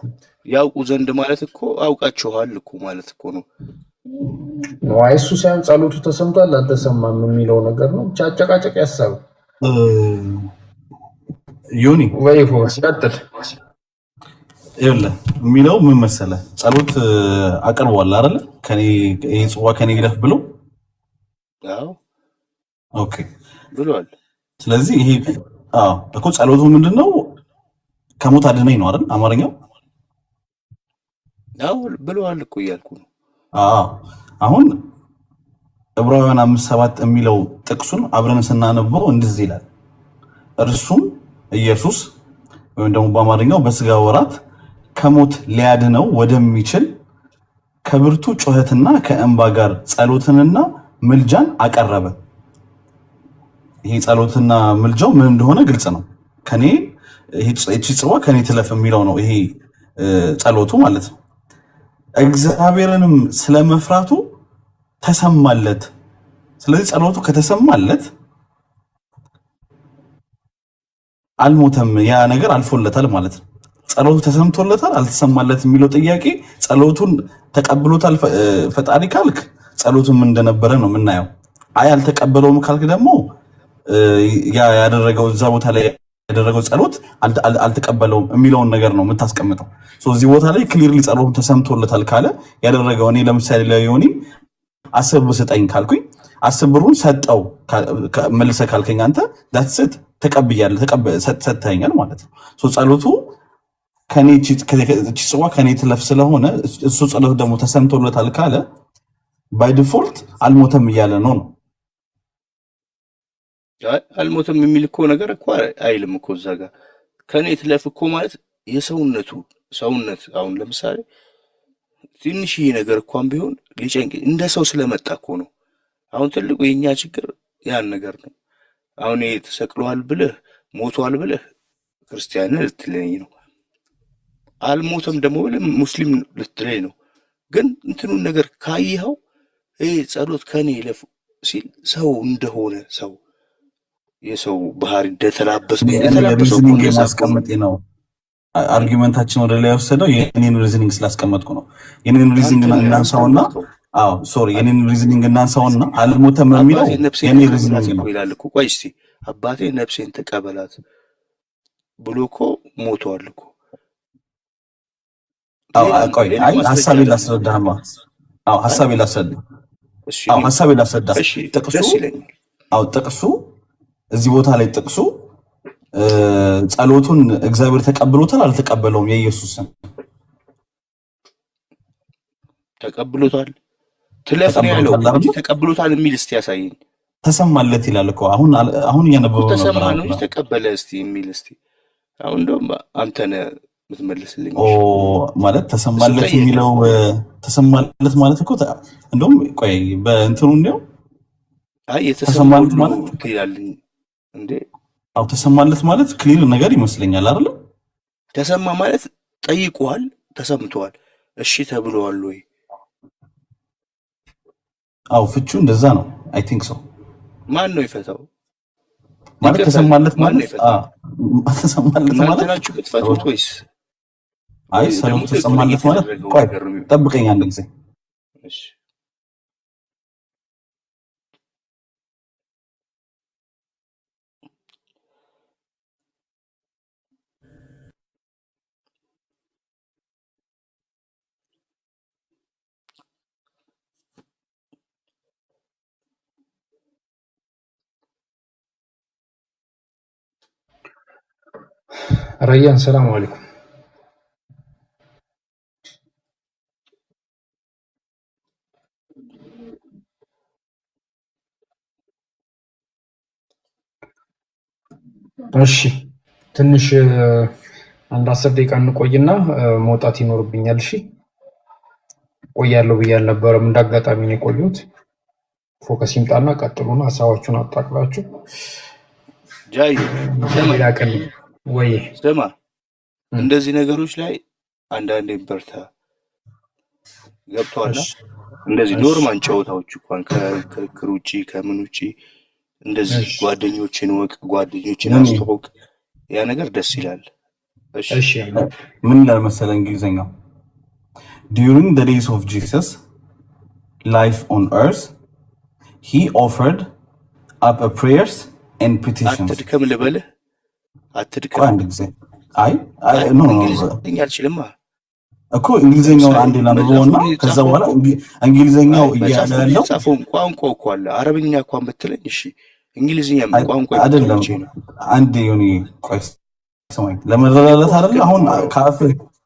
ያውቁ ዘንድ ማለት እኮ አውቃችኋል እኮ ማለት እኮ ነው። አይ እሱ ሳይሆን ጸሎቱ ተሰምቷል አልተሰማም የሚለው ነገር ነው። ብቻ አጨቃጨቅ ያሳብ ዮኒ ወይ ፎስ ቀጥል ይኸውልህ የሚለው ምን መሰለህ፣ ጸሎት አቅርቧል አይደል? ከኔ ይሄ ጽዋ ከኔ ይለፍ ብሎ አዎ ኦኬ ብሏል። ስለዚህ ይሄ እኮ ጸሎቱ ምንድነው? ከሞት አድነኝ ነው አይደል አማርኛው? አዎ ብሏል እኮ እያልኩ ነው። አሁን ዕብራውያን 5:7 የሚለው ጥቅሱን አብረን ስናነበው እንደዚህ ይላል፣ እርሱም ኢየሱስ ወይም ደግሞ በአማርኛው በስጋ ወራት ከሞት ሊያድነው ወደሚችል ከብርቱ ጩኸትና ከእንባ ጋር ጸሎትንና ምልጃን አቀረበ። ይሄ ጸሎትና ምልጃው ምን እንደሆነ ግልጽ ነው። ከኔ እቺ ጽዋ ከኔ ትለፍ የሚለው ነው ይሄ ጸሎቱ ማለት ነው። እግዚአብሔርንም ስለመፍራቱ ተሰማለት። ስለዚህ ጸሎቱ ከተሰማለት አልሞተም፣ ያ ነገር አልፎለታል ማለት ነው። ጸሎቱ ተሰምቶለታል አልተሰማለት የሚለው ጥያቄ ጸሎቱን ተቀብሎታል ፈጣሪ ካልክ ጸሎቱም እንደነበረ ነው የምናየው። አይ አልተቀበለውም ካልክ ደግሞ ያ ያደረገው እዛ ቦታ ላይ ያደረገው ጸሎት አልተቀበለውም የሚለውን ነገር ነው የምታስቀምጠው። እዚህ ቦታ ላይ ክሊርሊ ጸሎቱ ተሰምቶለታል ካለ ያደረገው እኔ ለምሳሌ ለዮኒ 10 ብር ስጠኝ ካልኩኝ 10 ብሩን ሰጠው መልሰህ ካልከኝ አንተ that's it ተቀብያለሁ ሰጥተኸኛል ማለት ነው። ጸሎቱ ከኔ እቺ ጽዋ ከኔ ትለፍ ስለሆነ እሱ ጸሎት ደግሞ ተሰምቶለታል ካለ ባይ ዲፎልት አልሞተም እያለ ነው። አልሞተም የሚል እኮ ነገር እኮ አይልም እኮ እዛ ጋር ከኔ ትለፍ እኮ ማለት የሰውነት አሁን ለምሳሌ ትንሽዬ ነገር እንኳን ቢሆን ሊጨንቅ እንደ ሰው ስለመጣ እኮ ነው። አሁን ትልቁ የኛ ችግር ያን ነገር ነው። አሁን ተሰቅሏል ብለህ ሞቷል ብለህ ክርስቲያን ልትለኝ ነው፣ አልሞተም ደግሞ ብለህ ሙስሊም ልትለኝ ነው። ግን እንትኑን ነገር ካየኸው ጸሎት ከኔ ይለፍ ሲል ሰው እንደሆነ ሰው የሰው ባህሪ እንደተላበሰው ማስቀመጥ ነው። አርጊመንታችን ወደ ላይ ወሰደው የኔን ሪዝኒንግ ስላስቀመጥኩ ነው። የኔን ሪዝኒንግ እናንሳውና የኔን ሪዝኒንግ እናንሳውና አልሞተም የሚለው የኔ ሪዝኒንግ ነው ይላል እኮ። ቆይ እስቲ አባቴ ነፍሴን ተቀበላት ብሎ እኮ ሞቷል እኮ። ቆይ ሐሳቤን ላስረዳህማ። ሐሳቤን ላስረዳህ። አዎ ሐሳቤን ላስረዳ። ጥቅሱ አዎ ጥቅሱ እዚህ ቦታ ላይ ጥቅሱ ጸሎቱን እግዚአብሔር ተቀብሎታል አልተቀበለውም? የኢየሱስን ተቀብሎታል ትለፍን ያለው እንጂ ተቀብሎታል የሚል እስቲ ያሳየኝ። ተሰማለት ይላል እኮ አሁን እያነበበው ነው። ተሰማ ነው እንጂ ተቀበለ እስቲ የሚል እስቲ አሁን እንደውም አንተ ነህ የምትመልስልኝ። ማለት ተሰማለት የሚለው ተሰማለት ማለት እኮ እንደውም ቆይ በእንትኑ እንደው አይ የተሰማለት ማለት ይላልኝ እንዴ? አው ተሰማለት ማለት ክሊር ነገር ይመስለኛል አይደል? ተሰማ ማለት ጠይቋል፣ ተሰምቷል፣ እሺ ተብሏል ወይ? አው ፍቹ እንደዛ ነው። አይ ቲንክ ሶ። ማን ነው ይፈታው? ማለት ተሰማለት ማለት ተሰማለት ማለት ናችሁ ብትፈቱት ወይስ? አይ ሰላም ተሰማለት ማለት ቆይ ጠብቀኝ አንድ ጊዜ እሺ። ረያን ሰላም አለይኩም። እሺ ትንሽ አንድ 10 ደቂቃ እንቆይና መውጣት ይኖርብኛል። እሺ ቆያለሁ ብዬ አልነበረም፣ እንዳጋጣሚ ነው የቆየሁት። ፎከስ ይምጣና ቀጥሉና ሐሳባችሁን አጣቅላችሁ ጃይ ሰማያቀል ወይ ስማ፣ እንደዚህ ነገሮች ላይ አንዳንዴ በርታ ገብቷል። እንደዚህ ኖርማል ጨዋታዎች እንኳን ከክርክር ውጪ ከምን ውጪ እንደዚህ ጓደኞችን ወቅ ጓደኞችን አስተዋውቅ፣ ያ ነገር ደስ ይላል። እሺ ምን ይላል መሰለህ እንግሊዘኛው during the days of Jesus life on earth he offered up a prayers and petitions አትድከም ልበልህ አትድከም አንድ ጊዜ አይ ኖ እንግሊዘኛ አልችልም እኮ እንግሊዘኛውን አንዴ ላንብበውና ከዛ በኋላ እንግሊዘኛው እያለ ያለው ጻፈው ቋንቋው እኮ አለ። አረብኛ እንኳን ብትለኝ እሺ፣ እንግሊዝኛ ቋንቋ አይደለም። አንዴ ዮኒ ቆይ ሰማኝ ለመረዳዳት አይደል? አሁን ካፍ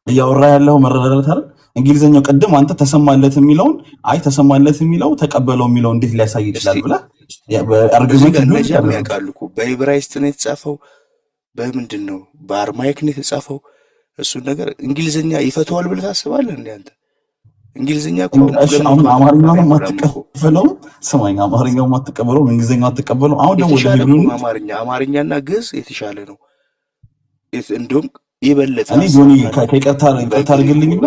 እያወራ ያለው መረዳዳት አይደል? እንግሊዘኛው ቅድም አንተ ተሰማለት የሚለውን አይ ተሰማለት የሚለው ተቀበለው የሚለው እንዴት ሊያሳይ ይችላል ብለህ አርጉመንት ነው ያውቃሉ እኮ። በዕብራይስጥ ነው የተጻፈው፣ በምንድን ነው በአርማይክ ነው የተጻፈው። እሱን ነገር እንግሊዘኛ ይፈተዋል ብለህ ታስባለህ እንዴ አንተ? እንግሊዘኛ እኮ አሁን አማርኛው ማትቀበለው ስማኝ፣ አማርኛው ማትቀበለው እንግሊዘኛው አትቀበለው። አሁን ደግሞ ወደ አማርኛና ግዕዝ የተሻለ ነው እንደውም የበለጠ እኔ ጆኒ ከይቅርታ አድርግልኝና